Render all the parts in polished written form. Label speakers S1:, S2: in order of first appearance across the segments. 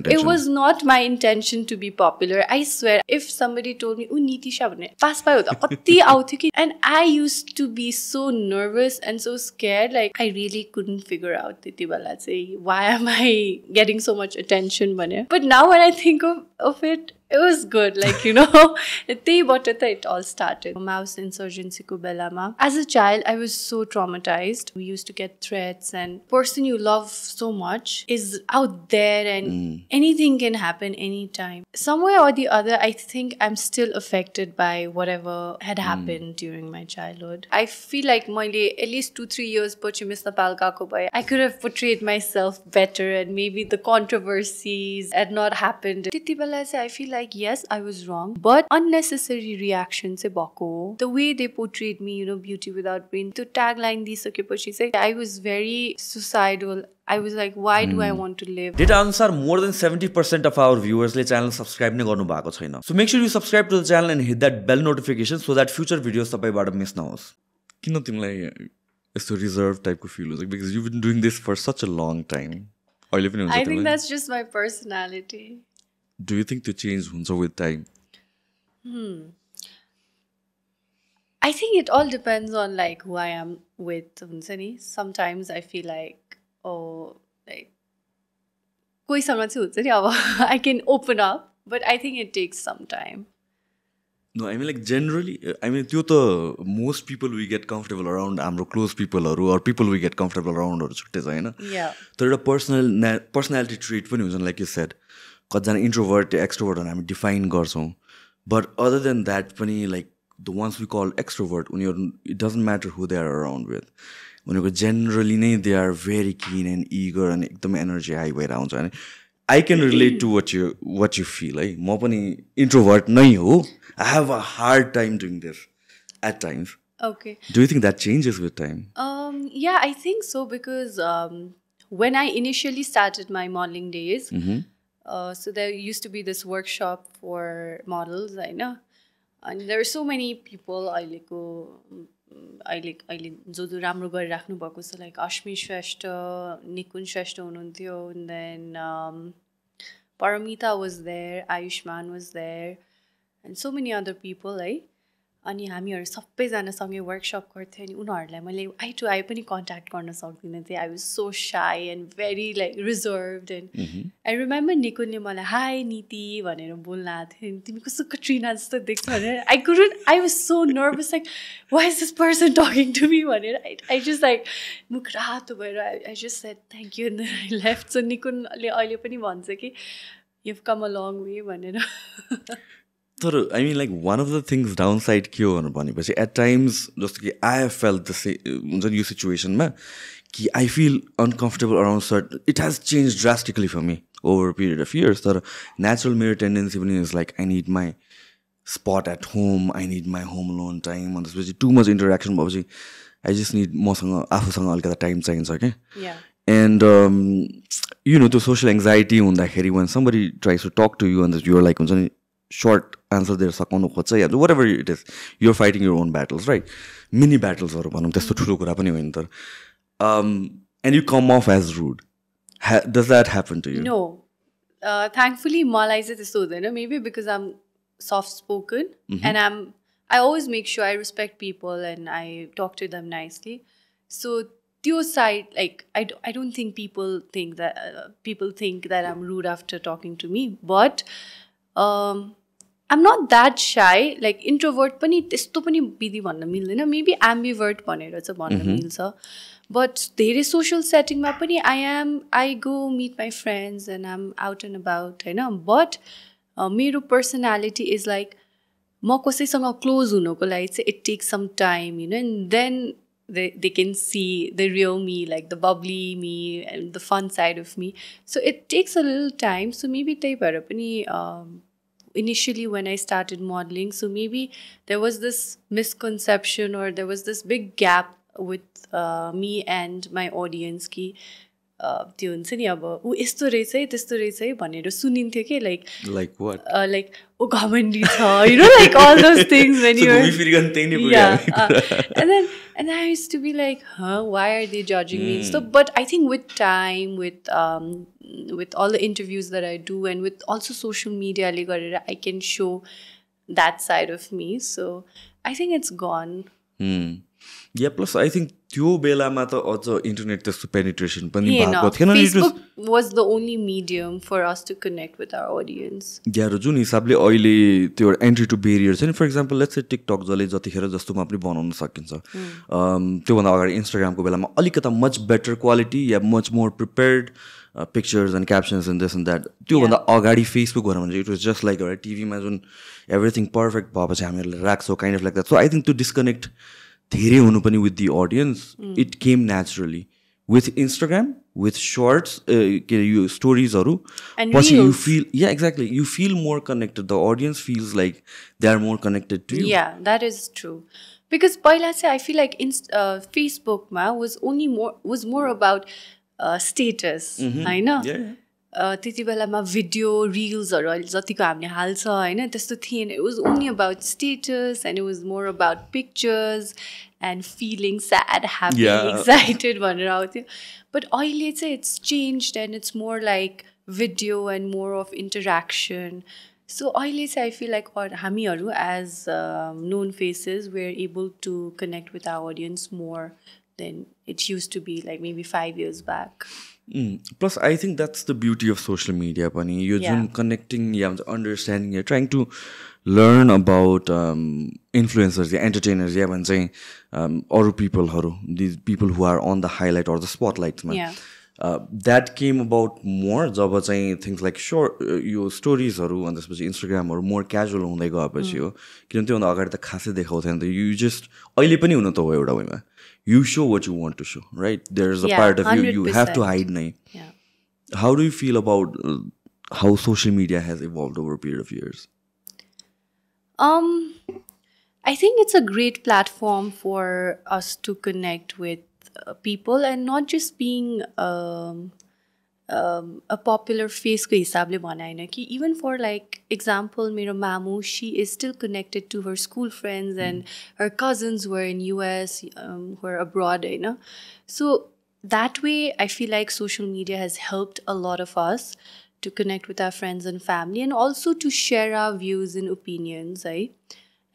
S1: intention.
S2: It was not my intention to be popular. I swear, if somebody told me, "Oh, Niti Shah bhane pass payo ta kati authyo ki," and I used to be so nervous and so scared, like I really couldn't figure out त्यति बेला चाहिँ why am I getting so much attention bhane. But now when I think of it was good, like, you know, it all started. Maiost Insurgency ko belama. As a child, I was so traumatized. We used to get threats, and person you love so much is out there, and anything can happen anytime. Somewhere or the other, I think I'm still affected by whatever had happened during my childhood. I feel like at least 2-3 years पछि Miss Nepal gako bhai, I could have portrayed myself better, and maybe the controversies had not happened. त्यति बेला चाहिँ I feel like yes, I was wrong, but unnecessary reaction चाहिँ भएको. The way they portrayed me, you know, beauty without brain, to tagline दिइसकेपछि चाहिँ I was very suicidal. I was like, why do I want to live?
S1: Data answer, more than 70% of our viewers le channel subscribe ne garnu bhako chaina. So make sure you subscribe to the channel and hit that bell notification so that future videos tapai bata miss na hoस्. Kina timlai yesto reserved type ko feel like, because you've been doing this for such a long time.
S2: I think that's just my personality.
S1: Do you think to change huncha with time?
S2: I think it all depends on like who I am with. Sometimes I feel like, oh, like koiसँग चाहिँ हुन्छ नि अब I can open up, but I think it takes some time.
S1: No, I mean like generally, I mean त्यो त most people we get comfortable around हाम्रो close people or people we get comfortable around or छुट्टै छ हैन.
S2: Yeah.
S1: तर एउटा personality trait पनि हुन्छ, like you said. कतिजना introvert, extrovert and हामी define गर्छौं. But other than that पनि like the ones we call extrovert, it doesn't matter who they are around with. उनीहरुको generally नै they are very keen and eager and एकदमै energy high भएर आउँछ हैन. I can relate to what you feel. है म पनि introvert नै हो. I have a hard time doing this at times.
S2: Okay.
S1: Do you think that changes with time?
S2: Yeah, I think so, because when I initially started my modeling days, so there used to be this workshop for models, I know, and there are so many people अहिले जो राम्रो गरिराख्नु भएको छ, like Ashmi Shrestha, Nikun Shrestha हुनुहुन्थ्यो, and then Paramita was there, Ayushman was there, and so many other people, है. अनि हामीहरु सबैजना सँगै वर्कशप गर्थ्यौं, अनि उनीहरुलाई मैले आई टु आई पनि कन्ट्याक्ट गर्न सक्दिनँ थिएँ. I was so shy and very like reserved, and I remember निकुनले मलाई हाई नीति भनेर बोल्न आएको थियो, तिमी कस्तो कट्रिना जस्तो देख्छ भनेर. I was so nervous, like why is this person talking to me भनेर. आई जस्ट लाइक मुख रातो भएर I just said thank you and I left. So निकुनले अहिले पनि भन्छ कि you have come a long way भनेर.
S1: I mean, like, one of the things downside ke ho bhanepachi, at times just ki I have felt the same in your situation ma ki I feel uncomfortable around certain. It has changed drastically for me over a period of years. But natural mirror tendency is like I need my spot at home, I need my home alone time, and this too much interaction bhayepachi I just need mosanga afusanga alikata time चाहिन्छ के.
S2: Yeah.
S1: And you know, the social anxiety hundakheri when somebody tries to talk to you and you're like हुन्छ नि short answer there सकाउनु खोज्छ या whatever it is, you're fighting your own battles, right? Mini battles हरु भनौं, त्यस्तो ठुलो कुरा पनि होइन तर and you come off as rude. Does that happen to you?
S2: No. Thankfully मलाई चाहिँ त्यस्तो हुँदैन, maybe because I'm soft spoken and I always make sure I respect people and I talk to them nicely. So त्यो side, like I don't think people think that I'm rude after talking to me, but I'm not that shy. Like introvert पनि त्यस्तो पनि विधि भन्न मिल्दैन, maybe ambivert भनेर चाहिँ भन्न मिल्छ. But धेरै social setting मा पनि I go meet my friends and I'm out and about, हैन. But मेरो personality is like म कसैसँग close हुनको लागि चाहिँ it takes some time, you know, and then they can see the real me, like the bubbly me and the fun side of me. So it takes a little time. So maybe त्यही भएर पनि initially when I started modeling, so maybe there was this misconception or there was this big gap with me and my audience ki त्यो हुन्छ नि अब ऊ यस्तो रहेछ है त्यस्तो रहेछ है भनेर सुनिन्थ्यो कि लाइक लाइक ऊ घमण्डी छ you know like all those things when and I used to be like why are they judging me so but I think with time with all the interviews that I do and with also social media I can show that side of me so I think it's gone
S1: yeah plus I think त्यो बेलामा त अझ internet त्यस्तो penetration पनि भएको थिएन
S2: Facebook was the only medium for us to connect with our audience
S1: र जुन हिसाबले अहिले त्यो एन्ट्री टु बेरियर छ नि for example let's say TikTok जसले जतिखेर जस्तोमा पनि बनाउन सकिन्छ त्योभन्दा अगाडि इन्स्टाग्रामको बेलामा अलिकता मच बेटर क्वालिटी या much more prepared pictures and captions and this and that त्योभन्दा अगाडि फेसबुक भएर भने इट वाज जस्ट लाइक एउटा टिभीमा जुन एभ्रिथिङ पर्फेक्ट भएपछि हामीहरूले राख्छौँ kind of like that so I think त्यो डिस्कनेक्ट धेरै हुनु पनि with the audience it came naturally with Instagram with shorts के अरे यो स्टोरिजहरू पछि you feel yeah exactly you feel more connected the audience feels like they are more connected to
S2: yeah that is true because पहिला चाहिँ I feel like फेसबुकमा was more about status होइन त्यति बेलामा भिडियो रिल्सहरू अहिले जतिको हामीले हाल्छ होइन त्यस्तो थिएन it was only about status and it was more about pictures and feeling sad happy excited भनेर आउँथ्यो बट अहिले चाहिँ it's changed and it's more like video and more of interaction so अहिले चाहिँ आई फिल लाइक हामीहरू as known faces we are able to connect with our audience more than it use to be like maybe 5 years back
S1: plus I think that's the beauty of social media pani you jun connecting ya understanding you're trying to learn about influencers ya entertainers ya bhan chai other people haru these people who are on the highlight or the spotlights man that came about more jab chai things like short yo stories haru and त्यसपछि Instagram haru more casual hunदै गएपछि हो किन त्यो भन्दा अगाडि त खासै देखाउँथेन त you just अहिले पनि हुन त हो एउटा वेमा you show what you want to show right there's a part of you have to hide nahi how do you feel about how social media has evolved over a period of years
S2: I think it's a great platform for us to connect with people and not just being a popular face ko hisab le bhanaina ki even for like example mero mamu she is still connected to her school friends and her cousins who are in US who are abroad you know so that way I feel like social media has helped a lot of us to connect with our friends and family and also to share our views and opinions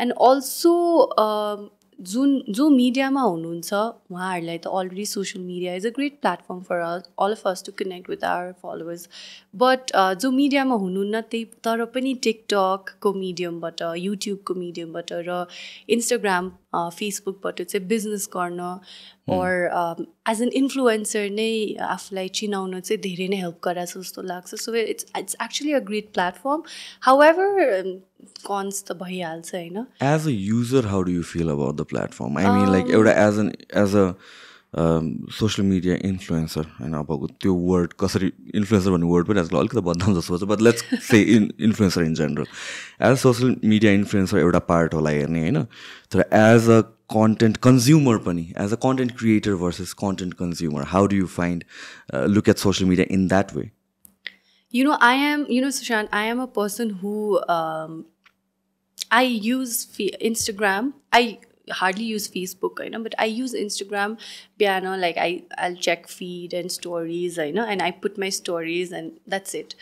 S2: and also जो मिडियामा हुनुहुन्छ उहाँहरूलाई त already social media is a great platform for all of us to connect with our followers but जो मिडियामा हुनुहुन्न त्यही तर पनि टिकटकको मिडियमबाट युट्युबको मिडियमबाट र इन्स्टाग्राम फेसबुकबाट चाहिँ बिजनेस गर्न or as an influencer नै आफूलाई चिनाउन चाहिँ धेरै नै हेल्प गराछ जस्तो लाग्छ so it's actually a great platform however cons त भइहाल्छ हैन
S1: as a user how do you feel about the platform I mean like एउटा as a social media influencer हैन अब त्यो वर्ड कसरी इन्फ्लुएन्सर भन्ने वर्ड पनि आजकल अलिकति बदनाम जस्तो छ but let's say influencer in general as social media influencer एउटा पार्ट होला हेर्ने हैन तर as a content consumer pani as a content creator versus content consumer how do you find look at social media in that way
S2: Sushant I am a person who I use Instagram I hardly use Facebook but I use Instagram biana like I'll check feed and stories and I put my stories and that's it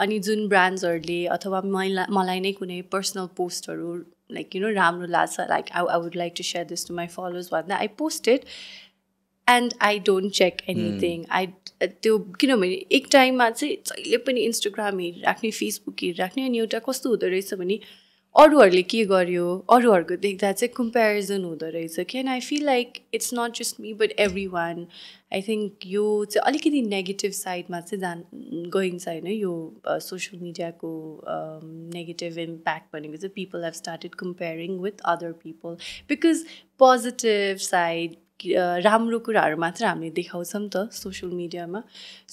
S2: ani jun brands harle athwa malai nai kunai personal post haru like ramro लाग्छ like I would like to share this to my followers भन्दा I post it and I don't check anything त्यो किनभने एक टाइममा चाहिँ जहिले पनि Instagram हेरिराख्ने Facebook हेरिराख्ने अनि एउटा कस्तो हुँदो रहेछ भने अरूहरूले के गर्यो अरूहरूको देख्दा चाहिँ कम्पेरिजन हुँदो रहेछ कि and I feel like it's not just me but everyone I think यो चाहिँ अलिकति नेगेटिभ साइडमा चाहिँ गइन्छ होइन यो सोसियल मिडियाको नेगेटिभ इम्प्याक्ट भनेको चाहिँ people have started comparing with other people because positive side राम्रो कुराहरू मात्र हामीले देखाउँछौँ त सोसियल मिडियामा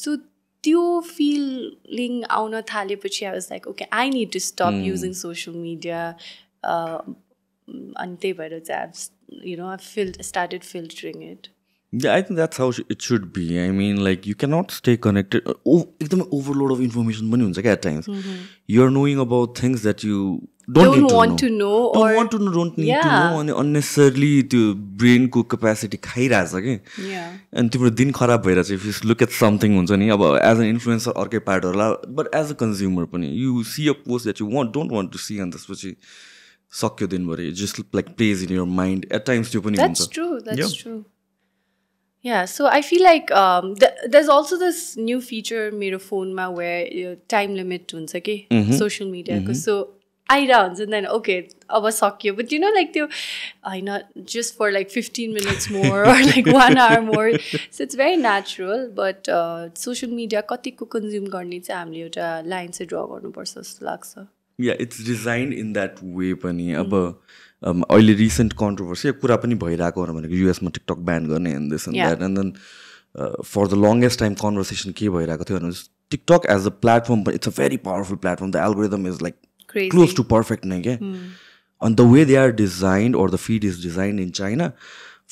S2: सो त्यो फिलिङ आउन थालेपछि I was like okay I need to stop using social media अनि त्यही भएर चाहिँ I started filtering it
S1: Yeah, I think that's how it should be. I mean, like, you cannot stay connected. Ekdamai overload of information pani huncha at times. You're knowing about things that you don't need
S2: want to know.
S1: Don't want to know, don't need to know. And unnecessarily the brain ko capacity khairahcha ke.
S2: Yeah.
S1: And तिम्रो दिन खराब भइरहेछ. If you look at something हुन्छ नि, अब as an influencer अर्कै part होला, but as a consumer पनि, you see a post that you don't want to see, and त्यसपछि सक्यो दिनभरि. Just like plays in your mind. At times त्यो पनि हुन्छ.
S2: That's true. That's true. Yeah, so I feel like there's also this new feature मेरो फोनमा where time limit हुन्छ के social media को. So आइरहन्छ and then okay अब सक्यो, but you know like त्यो होइन just for like 15 minutes more or like 1 hour more, so it's very natural. But social media कतिको consume गर्ने चाहिँ हामीले एउटा लाइन चाहिँ ड्र गर्नुपर्छ जस्तो लाग्छ.
S1: Yeah, it's designed in that way पनि. अब अहिले रिसेन्ट कन्ट्रोभर्सी कुरा पनि भइरहेको भनेको युएसमा टिकटक ब्यान गर्ने and this and that. And then for the longest time conversation के भइरहेको थियो भने TikTok as a platform, it's a very powerful platform. The algorithm is like close to perfect नै क्या. And the way they are designed, or the feed is designed in China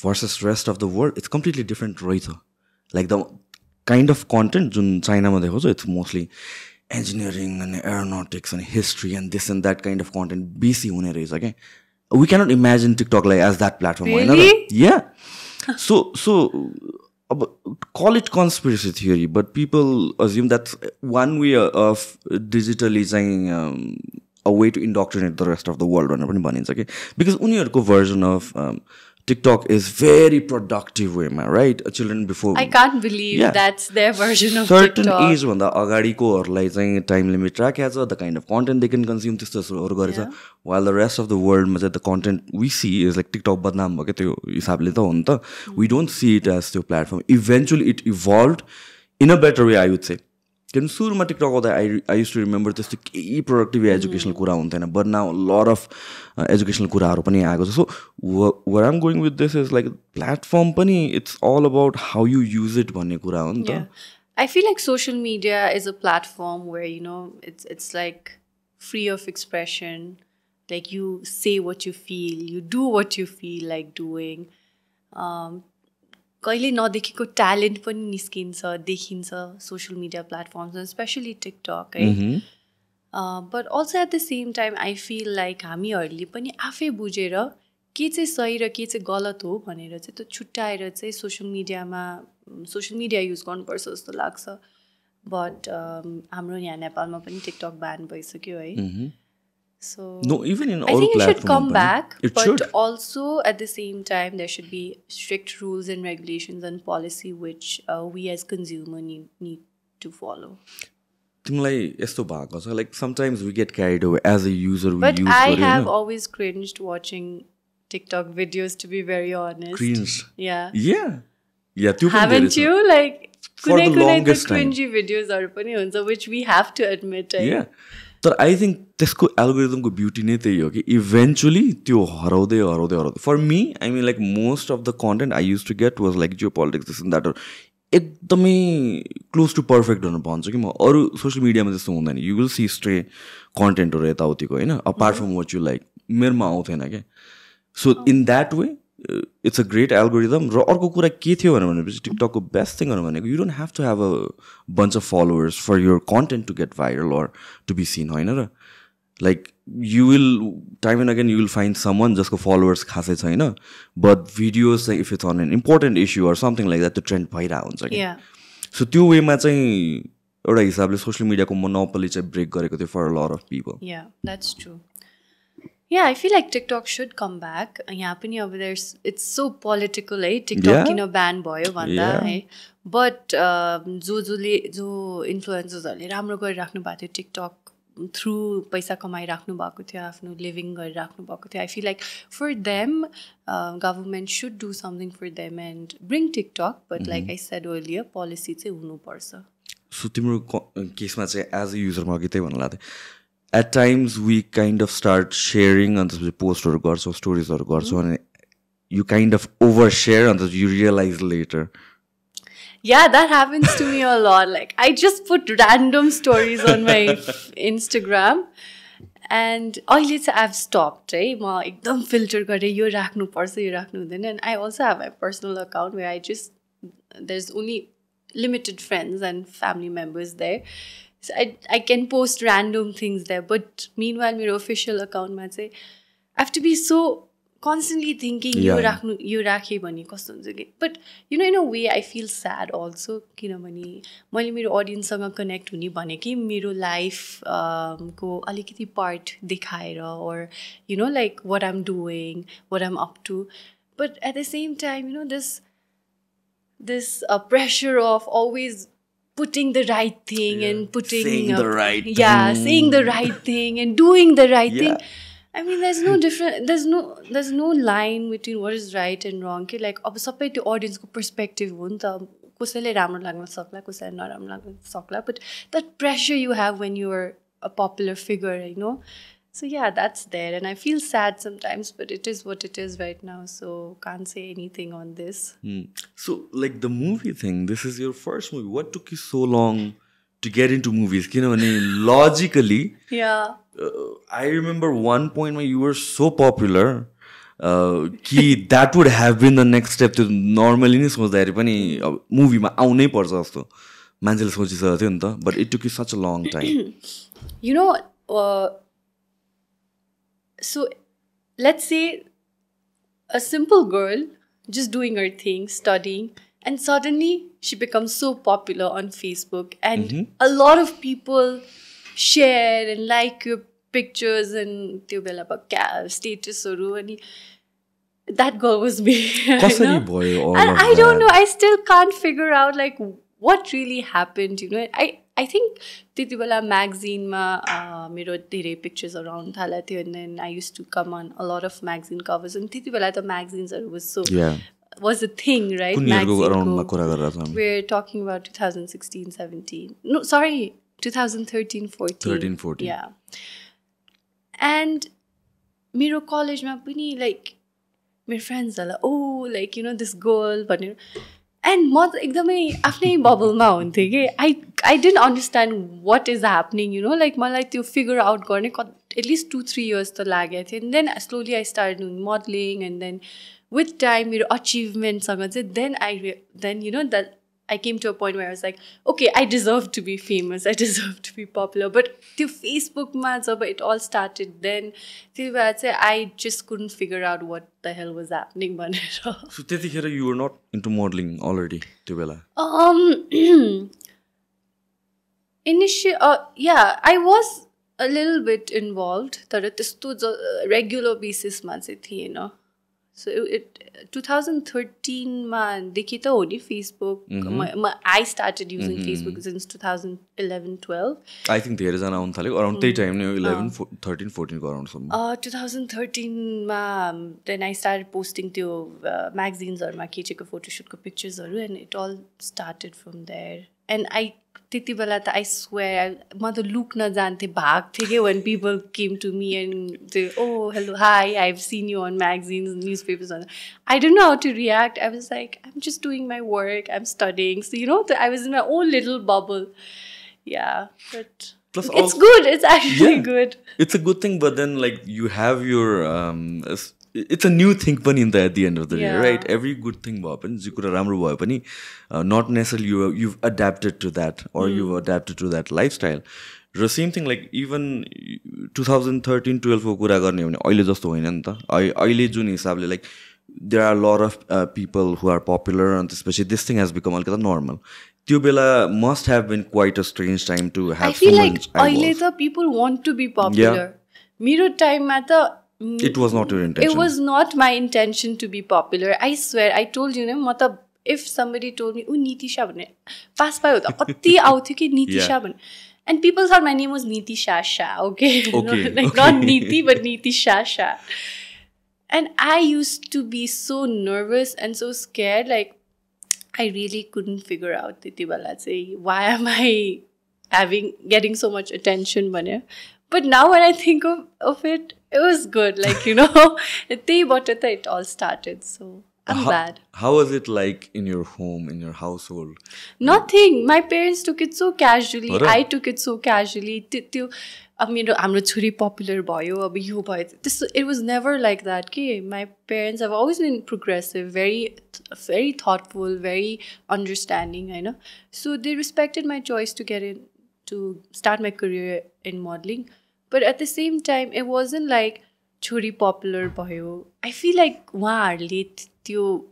S1: versus rest of the world, it's completely different रहेछ. Like the kind of content जुन चाइनामा देखाउँछ, it's mostly engineering and aeronautics and history and this and that kind of content बेसी हुने रहेछ क्या. We cannot imagine TikTok like as that platform.
S2: Really?
S1: Yeah. So call it conspiracy theory, but people assume that's one way of digitally saying a way to indoctrinate the rest of the world. Because उनीहरूको version of TikTok is very productive way, right? Children before.
S2: I can't believe that's their version of
S1: certain
S2: TikTok.
S1: Certain age भन्दा अगाडिकोहरूलाई चाहिँ time limit राखेको छ, the kind of content they can consume त्यस्तोहरू गरेछ. While the rest of the world मा चाहिँ the content we see is like TikTok बदनाम भयो क्या त्यो हिसाबले त हो नि त. We don't see it as त्यो platform. Eventually it evolved in a better way, I would say. किन सुरुमा टिकटक आउँदा I used to remember त्यस्तो केही प्रोडक्टिभ एजुकेसनल कुरा हुन्थेन, but now a lot of educational कुराहरू पनि आएको छ. So where I'm going with this is like platform पनि it's all about how you use it भन्ने कुरा हो नि त.
S2: I feel like social media is a platform where, you know, it's like free of expression. Like you say what you feel, you do what you feel like doing. कहिले नदेखेको talent पनि निस्किन्छ, देखिन्छ social media platforms, especially TikTok है. But also at the same time I feel like हामीहरूले पनि आफै बुझेर के चाहिँ सही र के चाहिँ गलत हो भनेर चाहिँ त्यो छुट्याएर चाहिँ सोसियल मिडिया युज गर्नुपर्छ जस्तो लाग्छ. बट हाम्रो यहाँ नेपालमा पनि टिकटक ब्यान भइसक्यो है. So
S1: no, even in
S2: I think it should come back, but
S1: should.
S2: Also at the same time there should be strict rules and regulations and policy which we as consumer need to follow.
S1: तिमीलाई यस्तो भएको छ, like sometimes we get carried away as a user.
S2: But I have always cringed watching TikTok videos, to be very honest.
S1: Cringed?
S2: Yeah.
S1: Haven't
S2: you? Like
S1: for the longest time
S2: cringy videos are पनि हुन्छ, which we have to admit.
S1: Yeah. तर I think त्यसको एल्गोरिदमको beauty नै त्यही हो कि eventually त्यो हराउँदै. For me I mean like most of the content I use to get was like geopolitics this and that एकदमै क्लोज टु पर्फेक्ट हुन पाउँछ कि म. अरू सोसियल मिडियामा त्यस्तो हुँदैन. यु विल सी स्ट्रे कन्टेन्टहरू यताउतिको होइन, apart from what you like. मेरोमा आउँथेन क्या. So in that way it's a great algorithm. र अर्को कुरा के थियो भनेपछि टिकटकको बेस्ट थिङ भनेको you don't have to have a bunch of followers for your content to get viral or to be seen होइन र. Like you will time and again you will find someone जसको followers खासै छैन, but videos चाहिँ if it's on an important issue or something like that त्यो trend भइरहेको हुन्छ कि. सो त्यो वेमा चाहिँ एउटा हिसाबले सोसियल मिडियाको मोनोपोली चाहिँ ब्रेक गरेको थियो for a lot of people.
S2: Yeah, that's true. Yeah, I feel like TikTok should come back. यहाँ पनि अब it's so political है TikTok किन ब्यान भयो भन्दा है. बट जो इन्फ्लुएन्सर्सहरूले राम्रो गरिराख्नु भएको थियो टिकटक थ्रु पैसा कमाइराख्नु भएको थियो, आफ्नो लिभिङ गरिराख्नु भएको थियो. I feel like for them government should do something for them and bring TikTok. But like I said earlier policy चाहिँ हुनुपर्छ.
S1: सो तिम्रो केसमा चाहिँ एज अ युजरमा अघि त्यही भन्नु लाग्थ्यो, at times we kind of start sharing and the post or गर्छौ, स्टोरीजहरु गर्छौ, and you kind of overshare and you realize later.
S2: Yeah, that happens to me a lot. Like I just put random stories on my Instagram And अहिले चाहिँ I've stopped है म एकदम filter गरेँ यो राख्नुपर्छ यो राख्नु हुँदैन and I also have my personal account where I just there's only limited friends and family members there so I can post random things there but meanwhile मेरो official account मा चाहिँ I have to be so constantly thinking यो राखेँ भने कस्तो हुन्छ कि but you know in a way I feel sad also किनभने मैले मेरो audienceसँग connect हुने भनेकै मेरो life को अलिकति part देखाएर or you know like what I'm doing what I'm up to but at the same time you know this pressure of always putting the right thing and putting
S1: saying the right
S2: saying the right thing and doing the right thing I mean, there's no different. There's no line between what is right and wrong. Okay? Like, अब सबै त्यो audience को perspective हो नि त कसैले राम्रो लाग्न सक्ला कसैले नराम्रो लाग्न सक्ला but that pressure you have when you're a popular figure, you know. So yeah, that's there, and I feel sad sometimes, but it is what it is right now. So can't say anything on this.
S1: So like the movie thing, this is your first movie. What took you so long to get into movies? Logically,
S2: yeah.
S1: I remember one point when you were so popular that would have been the next step to normally नि सोच्दाखेरि पनि movie मा आउनै पर्छ जस्तो मान्छेले सोचिसकेको थियो नि त but it took you such a long time.
S2: You know, so let's say a simple girl just doing her thing, studying, and suddenly she becomes so popular on Facebook and a lot of people share and like your pictures and त्यो बेलाको statusहरू अनि that girl was me.
S1: कसरी भयो all
S2: and
S1: of
S2: I don't
S1: that?
S2: know, I still can't figure out like what really happened, you know. I think त्यति बेला magazine मा मेरो धेरै pictures around थाला थियो and then I used to come on a lot of magazine covers and त्यति बेला त magazines was so was a thing, right? We're talking about 2016, 17. No, sorry, 2013, 14.
S1: 13, 14.
S2: Yeah. And मेरो college मा पनि like मेरो friends hala oh like you know this girl भनेर and म त एकदमै आफ्नै bubble मा हुन्थे के I didn't understand what is happening, you know, like मलाई त्यो figure out गर्ने at least 2-3 years त लागेको थियो and then slowly I started doing modeling and then with time मेरो achievement सँग चाहिँ then you know that I came to a point where I was like, okay, I deserve to be famous. I deserve to be popular. But to Facebook ma jab it all started, then I just couldn't figure out what the hell was happening.
S1: So त्यतिखेर you were not into modeling already, त्यो बेला?
S2: Initially, yeah, I was a little bit involved. तर त्यस्तो regular basis मा चाहिँ थिएन. So 2013 मा देखि त हो नि Facebook. I started using Facebook since 2011-12.
S1: I think धेरै जना आउन थाल्यो around त्यही time नै 13-14 को around सम्म.
S2: 2013 मा then I started posting त्यो magazines हरुमा खिचेको photoshoot को pictures हरु and it all started from there. And त्यति बेला त I swear म त लुक्न जान्थे भाग्थे के when people came to me and say oh hello hi I've seen you on magazines newspapers I didn't know how to react. I was like I'm just doing my work, I'm studying, so you know I was in my own little bubble. Yeah, but plus it's good, it's actually good.
S1: It's a good thing, but then like you have your it's a new thing पनि in at the end of the day, right? Every good thing भयो पनि जे कुरा राम्रो भयो पनि not necessarily you've adapted to that or you've adapted to that lifestyle. The same thing like even 2013-12 को कुरा गर्ने हो भने अहिले जस्तो होइन नि त. अहिले जुन हिसाबले like there are a lot of people who are popular and especially this thing has become अलिकति normal. त्यो बेला must have been quite a strange time to have
S2: I feel like अहिले त people want to be popular. मेरो time मा त
S1: it was not your intention.
S2: It was not my intention to be popular. I swear, I told you, matlab, if somebody told me, oh, Niti Shah bhane, pass bhayo ta, kati authyo ki Niti Shah bhane. And people thought my name was Niti Shah Shah, okay? Not Niti, but Niti Shah Shah. And I used to be so nervous and so scared, like, I really couldn't figure out, why am I getting so much attention, bhane. But now when I think of it, it was good. Like, you know, it all started. So I'm bad.
S1: How was it like in your home, in your household?
S2: Nothing. My parents took it so casually.
S1: Right.
S2: I took it so casually. त्यो अब हाम्रो छोरी popular भयो अब यो भयो it was never like that के my parents have always been progressive, very thoughtful, very understanding, होइन. So they respected my choice to start my career in modeling, but at the same time it wasn't like छोरी popular भयो. I feel like उहाँहरूले त्यो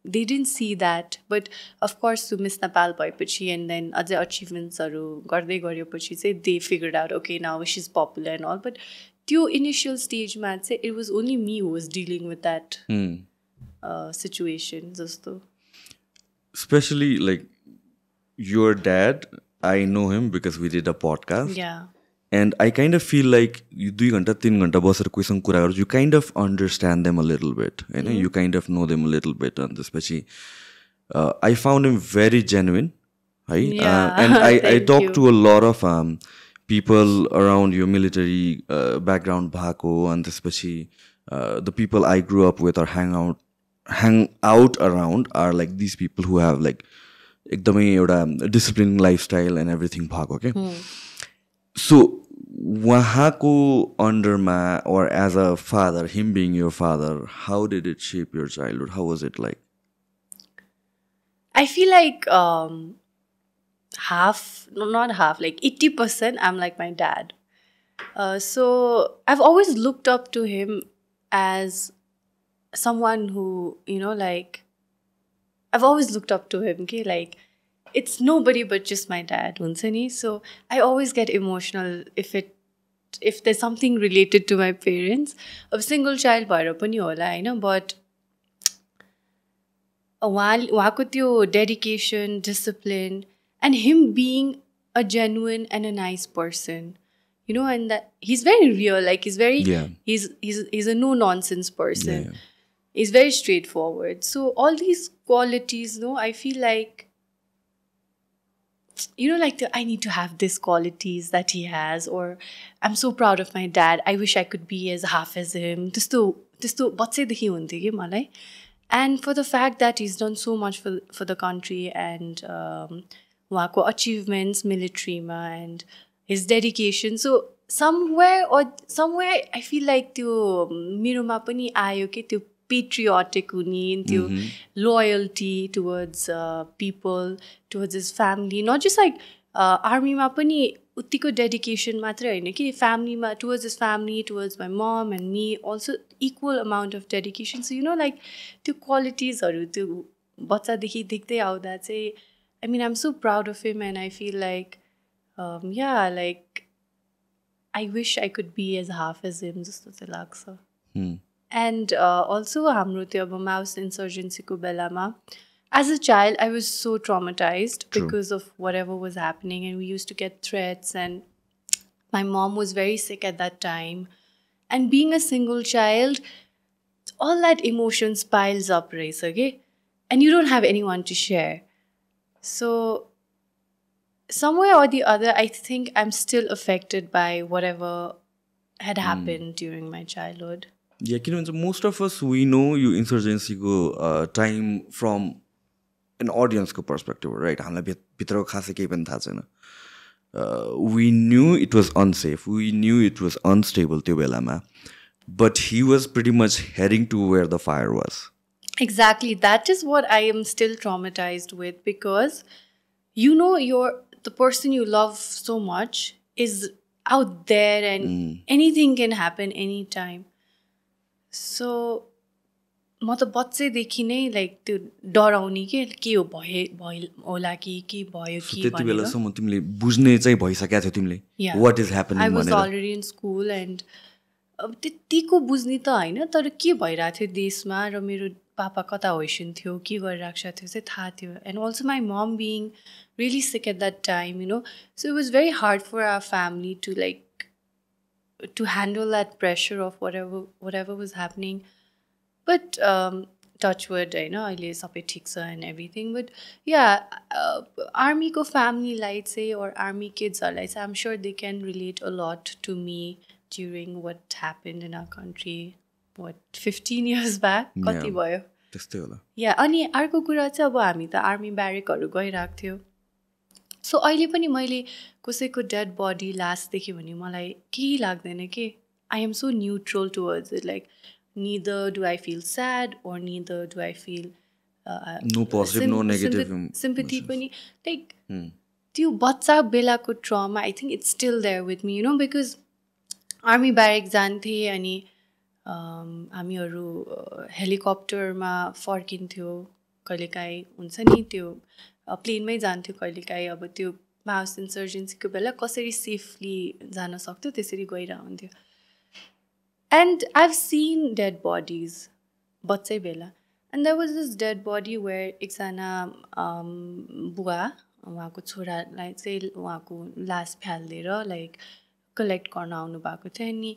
S2: they didn't see that, but of course to Miss Nepal bhayeपछि and then अझै achievements-हरु गर्दै गऱ्योपछि चाहिँ they figured out okay now she's popular and all, but त्यो initial stage-मा चाहिँ it was only me who was dealing with that situation जस्तो.
S1: Especially like your dad, I know him because we did a podcast.
S2: Yeah.
S1: And I kind of feel like you 2 घण्टा 3 घण्टा बसेर कोहीसँग कुरा गर्छु, you kind of understand them a little bit, होइन. You kind of know them a little bit. And त्यसपछि I found him very genuine, है. And I talked to a lot of people around your military background भएको, and त्यसपछि the people I grew up with or hang out around are like these people who have like एकदमै एउटा disciplined lifestyle and everything भएको, okay. So, wahako underma, or as a father, him being your father, how did it shape your childhood? How was it like?
S2: I feel like not half, like 80% I'm like my dad. So I've always looked up to him as someone who, like, I've always looked up to him, okay, like, it's nobody but just my dad, huncha ni. So I always get emotional if there's something related to my parents. A single child bhayera pani hola, हैन, but उहाँको त्यो dedication, discipline, and him being a genuine and a nice person, and that he's very real, like he's a no nonsense person.
S1: Yeah.
S2: He's very straightforward. So all these qualities, I feel like, like I need to have these qualities that he has, or I'm so proud of my dad. I wish I could be as half as him. त्यस्तो बच्चैदेखि हुन्थ्यो कि मलाई. And for the fact that he's done so much for the country, and उहाँको achievements military-मा and his dedication. So somewhere I feel like त्यो मेरोमा पनि आयो कि त्यो patriotic हुने, त्यो loyalty towards people, towards his family, not just like army-मा पनि उत्तिको dedication मात्रै हैन कि family-मा, towards his family, towards my mom and me, also equal amount of dedication. So like त्यो qualities-हरु त्यो बच्चादेखि देख्दै आउँदा चाहिँ, I mean, I'm so proud of him, and I feel like like I wish I could be as half as him जस्तो चाहिँ लाग्छ. And also हाम्रो त्यो अब Maiost Insurgency को बेलामा, as a child I was so traumatized because of whatever was happening, and we used to get threats, and my mom was very sick at that time, and being a single child, all that emotions piles up, right, okay, and you don't have anyone to share. So somewhere or the other I think I'm still affected by whatever had happened during my childhood.
S1: Yeah, most of us, we know you Insurgency go time from an audience ko perspective, right? हामीलाई भित्रको खासै केही पनि थाहा छैन. We knew it was unsafe. We knew it was unstable त्यो बेलामा. But he was pretty much heading to where the fire was.
S2: Exactly. That is what I am still traumatized with, because the person you love so much is out there, and anything can happen anytime. So म त बच्चैदेखि नै like त्यो डराउने के हो होला कि के भयो कि
S1: त्यति बेलासम्म तिमीले बुझ्ने चाहिँ भइसकेको थियो तिमीले what is happening
S2: I was already in school, and अब त्यतिको बुझ्ने त हैन, तर के भइरहेको थियो देशमा र मेरो पापा कता होइसिन्थ्यो, के गरिरहेको थियो चाहिँ थाहा थियो. And also my mom being really sick at that time, so it was very hard for our family to handle that pressure of whatever was happening. But touch wood, अहिले सबै ठिक छ and everything. But army को family लाई चाहिँ, or army kids हरूलाई चाहिँ, I'm sure they can relate a lot to me during what happened in our country, 15 years back, कति भयो.
S1: त्यस्तै होला
S2: या अनि अर्को कुरा चाहिँ अब हामी त आर्मी ब्यारेकहरू गइरहेको थियो सो अहिले पनि मैले कसैको डेड बडी लास्ट देखेँ भने मलाई केही लाग्दैन कि I am so neutral towards it like neither do I feel sad or neither do I feel
S1: no positive no negative
S2: sympathy पनि like त्यो बच्चा बेलाको trauma I think it's still there with me you know because army barrack जान्थे अनि हामीहरू हेलिकप्टरमा फर्किन्थ्यो कहिलेकाहीँ हुन्छ नि त्यो प्लेनमै जान्थ्यो कहिलेकाहीँ अब त्यो माओस्ट इन्सर्जेन्सीको बेला कसरी सेफली जान सक्थ्यो त्यसरी गइरहेको हुन्थ्यो And I've seen dead bodies, batsai bela. And there was this dead body where एकजना बुवा उहाँको छोरालाई चाहिँ उहाँको लास फ्यालिदिएर लाइक कलेक्ट गर्न आउनु भएको थियो अनि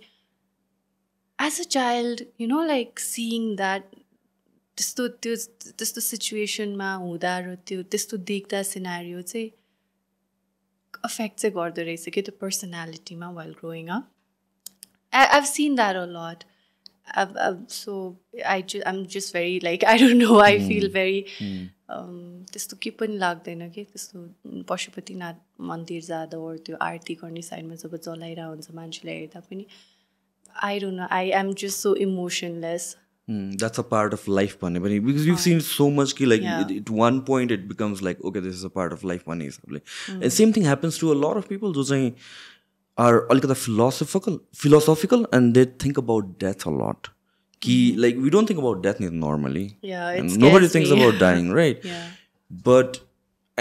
S2: as a child you know like seeing that त्यस्तो सिचुएसनमा हुँदा र त्यो त्यस्तो देख्दा सिनारियो चाहिँ अफेक्ट चाहिँ गर्दो रहेछ कि त्यो पर्सनालिटीमा while growing up I've seen that a lot. So I'm just very like I don't know. I feel very. त्यस्तो के पनि लाग्दैन कि त्यस्तो पशुपतिनाथ मन्दिर जाँदा ओर त्यो आरती गर्ने साइडमा जब जलाइरहेको हुन्छ मान्छेलाई हेर्दा पनि I don't know. I am just so emotionless.
S1: That's a part of life भन्ने पनि because you've seen so much कि like at one point it becomes like okay this is a part of life भन्ने हिसाबले and same thing happens to a lot of people जो चाहिँ are alikata philosophical and they think about death a lot like we don't think about death normally
S2: and
S1: nobody thinks about dying right but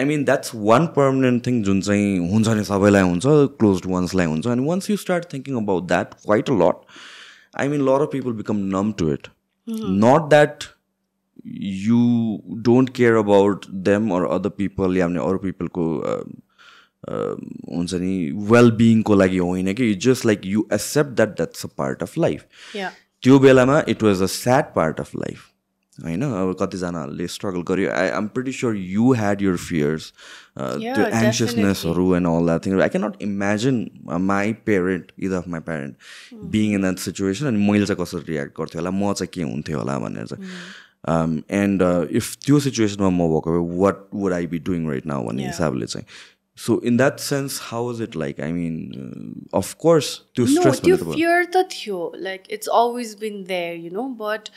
S1: I mean that's one permanent thing jun chai huncha ni sabailai huncha closed ones lai huncha and once you start thinking about that quite a lot I mean a lot of people become numb to it not that you don't care about them or other people yeah other people ko हुन्छ नि well-being को लागि होइन कि just like you accept that that's a part of life त्यो बेलामा it was a sad part of life होइन अब कतिजनाले struggle गर्यो I'm pretty sure you had your fears त्यो anxiousnessहरू and all that thing I cannot imagine my parent either of my parent being in that situation अनि मैले चाहिँ कसरी react गर्थ्यो होला म चाहिँ के हुन्थ्यो होला भनेर चाहिँ and if त्यो situationमा म भएको भए what would I be doing right now भन्ने हिसाबले चाहिँ So in that sense, how is it like? I mean, of course, to stress.
S2: No, to fear the theo. Like it's always been there, you know. But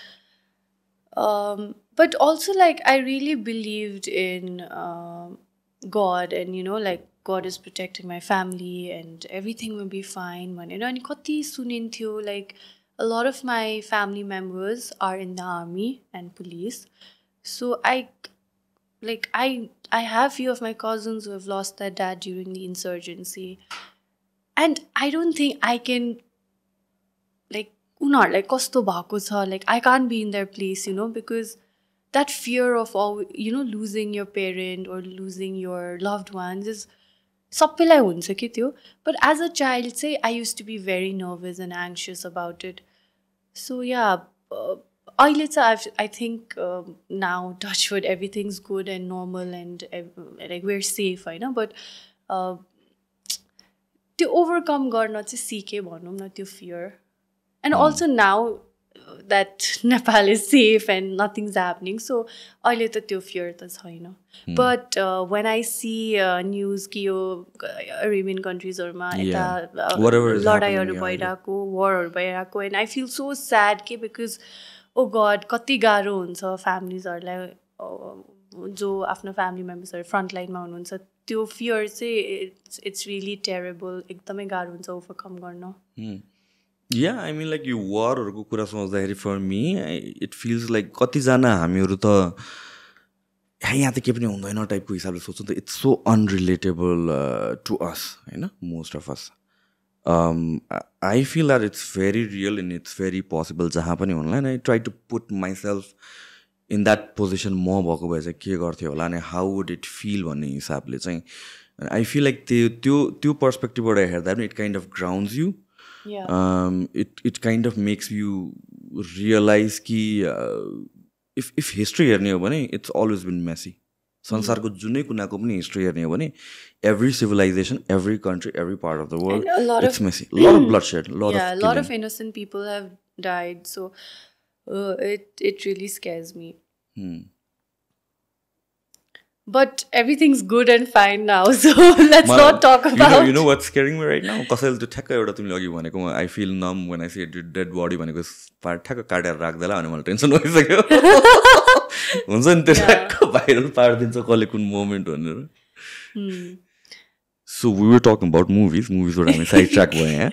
S2: also like I really believed in God, and you know, like God is protecting my family, and everything will be fine. You know, and kati sunin theo. Like a lot of my family members are in the army and police, so I have few of my cousins who have lost their dad during the insurgency and I don't think I can like unarlai kasto bhako cha like I can't be in their place you know because that fear of all you know losing your parent or losing your loved ones is sabbaiलाई huncha ke tyo but as a child say I used to be very nervous and anxious about it so yeah अहिले चाहिँ I think now touchwood everything's good and normal and like we're safe होइन but त्यो overcome गर्न चाहिँ सिकेँ भनौँ न त्यो fear and also now that Nepal is safe and nothing's happening so अहिले त त्यो fear त छैन but when I see news कि यो Arabian countries-हरुमा यता लडाइहरू भइरहेको warहरू भइरहेको and I feel so sad कि because oh God कति गाह्रो हुन्छ फ्यामिलीजहरूलाई जो आफ्नो फ्यामिली मेम्बर्सहरू फ्रन्ट लाइनमा हुनुहुन्छ त्यो फियर चाहिँ इट्स रियली टेरेबल एकदमै गाह्रो हुन्छ ओभरकम गर्न
S1: या आई मिन लाइक यो वारहरूको कुरा सोच्दाखेरि for me it feels like कतिजना हामीहरू त यहाँ त केही पनि हुँदैन टाइपको हिसाबले सोच्छौँ त it's so unrelatable to us होइन most of us I feel that it's very real and it's very possible जहाँ पनि होला and I try to put myself in that position म भएको भए चाहिँ के गर्थ्यो होला अनि how would it feel भन्ने हिसाबले चाहिँ I feel like त्यो पर्सपेक्टिभबाट हेर्दा पनि it kind of grounds you it kind of makes you realize कि if history हेर्ने हो भने it's always been messy संसारको जुनै कुनाको पनि हिस्ट्री हेर्ने हो भने every civilization, every country, every part of the world, it's messy. A lot of bloodshed,
S2: a lot of innocent people have died. So it really scares me. But everything's good and fine now, so let's not talk about.
S1: You know what's scaring me right now? कसैले त्यो ठ्याक्क एउटा तिमीले अघि भनेको I feel numb when I see a dead body भनेको ठ्याक्क काटेर राख्दैला अनि मलाई टेन्सन भइसक्यो हुन्छ नि त्यो ठ्याक्क भाइरल पारिदिन्छ कसले कुन मोमेन्ट भनेर. So we were talking about movies were I mean sidetrack bhaye.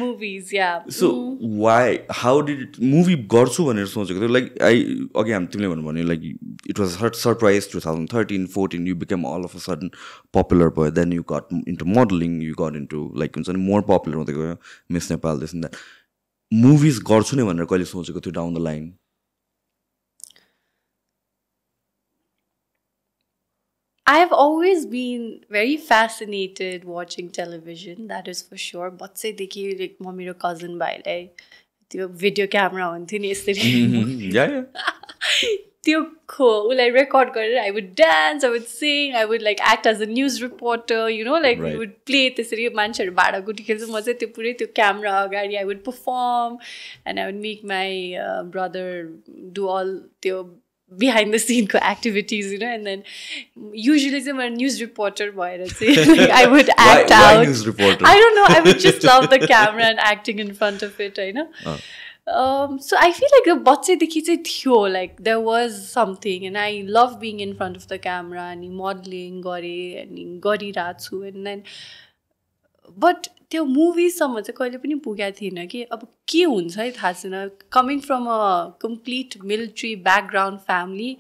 S2: Movies, yeah.
S1: So why, how did it, movie garchu bhanera socheko थियो, like I again timle भन्नु like it was a surprise 2013-14 you became all of a sudden popular boy, then you got into modeling, you got into like more popular हुँदै गयो, Miss Nepal, this and that. Movies garchu नै भनेर कहिले सोचेको थियो down the line?
S2: I have always been very fascinated watching television, that is for sure. But say dekhi like म मेरो cousin भाइलाई त्यो भिडियो क्यामेरा हुन्थ्यो नि यसरी त्यो खो उलाई रेकर्ड गरेर I would dance, I would sing, I would like act as a news reporter, you know, like we would play त्यसरी मान्छेहरु भाडाकुटी खेल्छ, म चाहिँ त्यो पुरै त्यो क्यामेरा अगाडि I would perform and I would make my brother do all त्यो behind the scene activities, you know, and then usually I'm a news reporter like I would act out. Why
S1: news reporter?
S2: I don't know, I would just love the camera and acting in front of it, you know. So I feel like the bache dekhi chai thyo, like there was something, and I love being in front of the camera and modeling gare and garirachu छु, and then but त्यो मुभीसम्म चाहिँ कहिले पनि पुगेको थिएन कि अब के हुन्छ है थाहा छैन. Coming from a complete military background family,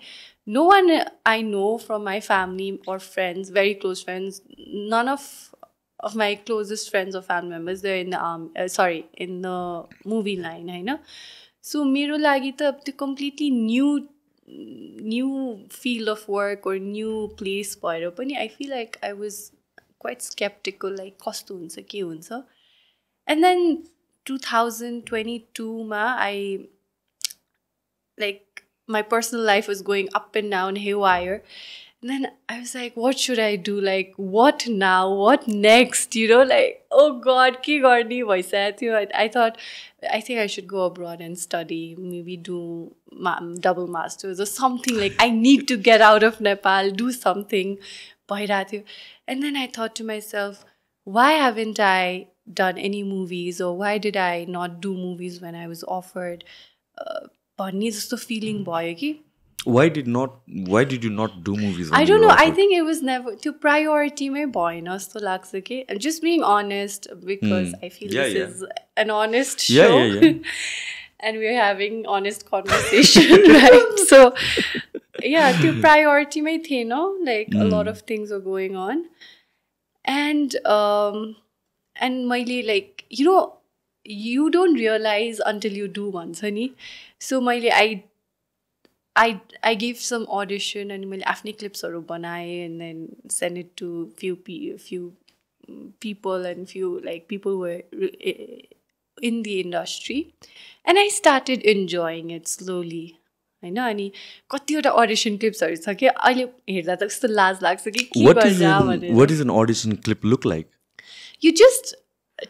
S2: no one I know from my family or friends, very close friends, none of my closest friends or family members, they're in the in the movie line, होइन. So मेरो लागि त त्यो completely new field of work or new place भएर पनि I feel like I was quite skeptical, like kasto huncha ke huncha. And then 2022 ma I like my personal life was going up and down haywire, and then I was like, what should I do, like what now, what next, you know, like oh god ke garni bhaiseko थियो. I thought I think I should go abroad and study, maybe do double masters or something, like I need to get out of Nepal, do something bhairako थियो. And then I thought to myself, why haven't I done any movies, or why did I not do movies when I was offered? भन्ने जस्तो feeling भयो कि.
S1: Why did you not do movies?
S2: I don't know. I think it was never to priority मै भएन जस्तो लाग्छ कि. I'm just being honest because I feel this is an honest show. And we're having honest conversation, right? So yeah, त्यो priority मै थिएन, like a lot of things were going on, and मैले like, you know, you don't realize until you do once, honey. So मैले I gave some audition and मैले आफ्नै clipsहरु बनाए and then send it to few people and few like people who were in the industry, and I started enjoying it slowly. हैन अनि कतिवटा audition clipsहरु छ कि अहिले हेर्दा त कस्तो लाज लाग्छ कि के गर्दा भनेर.
S1: What is an audition clip look like?
S2: You just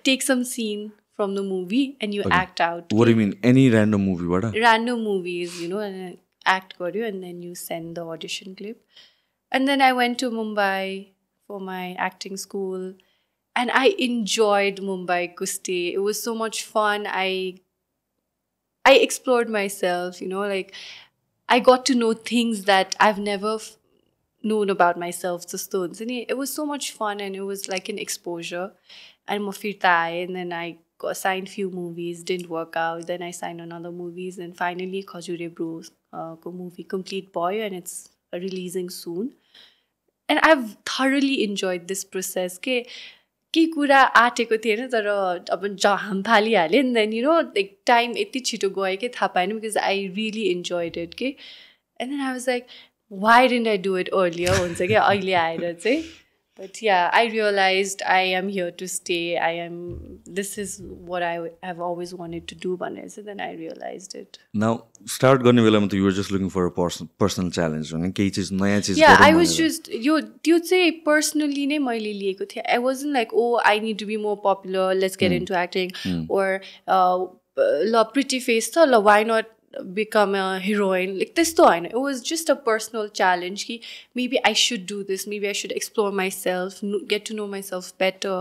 S2: take some scene from the movie and you act out.
S1: What do you mean? Any random movie? What?
S2: Random movies, you know, and act garyo and then you send the audition clip. And then I went to Mumbai for my acting school, and I enjoyed Mumbai ko stay. It was so much fun. I explored myself, you know, like I got to know things that I've never known about myself. It was so much fun, and it was like an exposure. And then I signed few movies, didn't work out. Then I signed another movies, and finally Khajure Bro's movie Complete Boy, and it's releasing soon. And I've thoroughly enjoyed this process. के कुरा आटेको थिएन तर अब हम फालिहालेँ, and then you know like time यति छिटो गयो कि थाहा पाएन, because I really enjoyed it के. And then I was like, why didn't I do it earlier हुन्छ कि अहिले आएर चाहिँ. But yeah, I realized I am here to stay. This is what I have always wanted to do. So then I realized it.
S1: Now, start गर्ने बेलामा त you were just looking for a personal challenge. केही चीज नयाँ चीज.
S2: Yeah, I was just त्यो चाहिँ personally नै मैले लिएको थिएँ. I wasn't like, oh, I need to be more popular, let's get into acting, or ल pretty face छ ल why not become a heroine. Like this though, it was just a personal challenge. Ki maybe I should do this. Maybe I should explore myself, get to know myself better,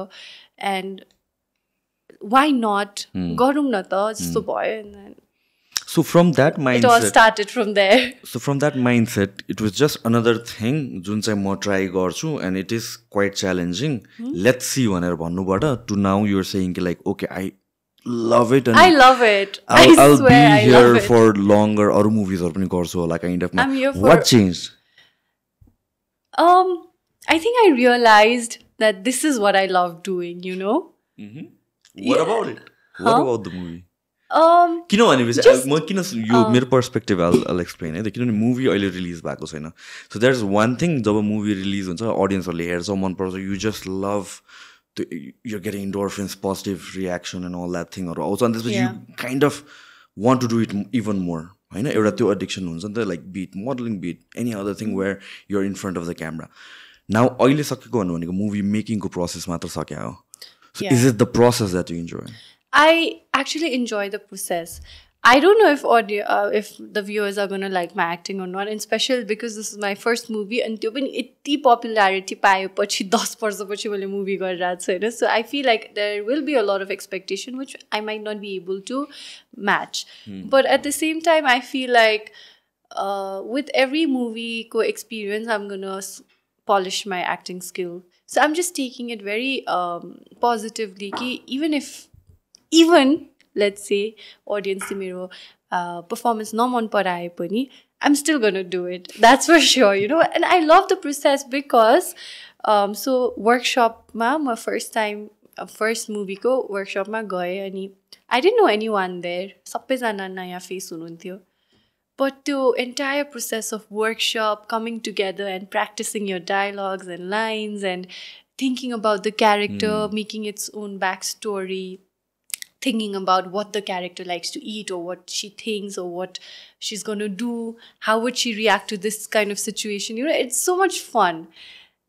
S2: and why not? Garung na ta jasto bhayo, and then
S1: so from that mindset,
S2: it all started from there.
S1: So from that mindset, it was just another thing जुन चाहिँ म try गर्छु and it is quite challenging. Let's see भनेर भन्नुबाट to now you're saying like okay, I love it and
S2: I love it.
S1: I'll
S2: swear
S1: be
S2: I
S1: here
S2: love it.
S1: for longer. अरू movies पनि गर्छु होला kind of.
S2: I'm here for
S1: What changed?
S2: I think I realized that this is what I love doing, you know?
S1: What about it? What about the movie? किनभने म किन यो मेरो perspective I'll explain है किनभने मुभी अहिले release भएको छैन so that is one thing जब मुभी रिलिज हुन्छ अडियन्सहरूले हेर्छ मन पर्छ you just love you're getting endorphins, positive reaction and all that thing also and this you kind of want to do it even more होइन एउटा त्यो addiction हुन्छ नि त like beat modeling beat any other thing where you're in front of the camera now अहिले सकेको भनेको movie मेकिङको process मात्र सक्या हो so is it the process that you enjoy?
S2: I actually enjoy the process. I don't know if the viewers are gonna like my acting or not, and special because this is my first movie and त्यो पनि यति popularity पाएपछि 10 वर्षपछि मैले movie गरिरहेको छु हैन so I feel like there will be a lot of expectation which I might not be able to match. But at the same time I feel like with every movie ko experience I'm gonna polish my acting skill. So I'm just taking it very positively ki even let's say audience se mero performance na man paraye pani I'm still going to do it, that's for sure, you know. And I love the process because so workshop ma my first movie ko workshop ma gaye ani I didn't know anyone there, sabai jana naya face hununtyo, but the entire process of workshop, coming together and practicing your dialogues and lines and thinking about the character, making its own backstory, thinking about what the character likes to eat or what she thinks or what she's going to do, how would she react to this kind of situation, you know, it's so much fun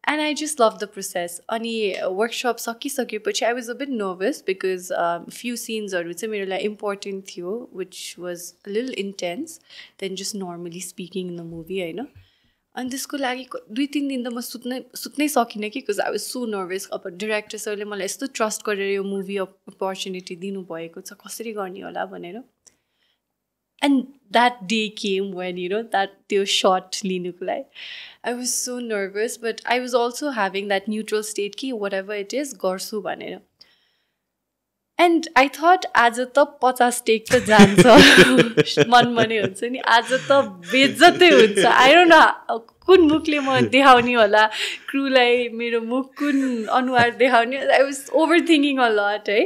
S2: and I just love the process. Ani workshop sakisakepachi I was a bit nervous because few scenes haru chai mero लागि important थियो which was a little intense than just normally speaking in the movie हैन अनि त्यसको लागि 2-3 दिन त म सुत्नै सकिनँ कि because I was so nervous अब डाइरेक्टर सरले मलाई यस्तो ट्रस्ट गरेर यो मुभी अपर्च्युनिटी दिनुभएको छ कसरी गर्ने होला भनेर and that day came when you know that त्यो सर्ट लिनुको लागि I was so nervous but I was also having that neutral state कि वाट एभर इट इज गर्छु भनेर एन्ड आई थट आज त 50 टेक त जान्छ मनमा नै हुन्छ नि आज त बेइज्जतै हुन्छ आई डोन्ट नो कुन मुखले म देखाउने होला क्रुलाई मेरो मुख कुन अनुहार देखाउने I was over thinking a lot है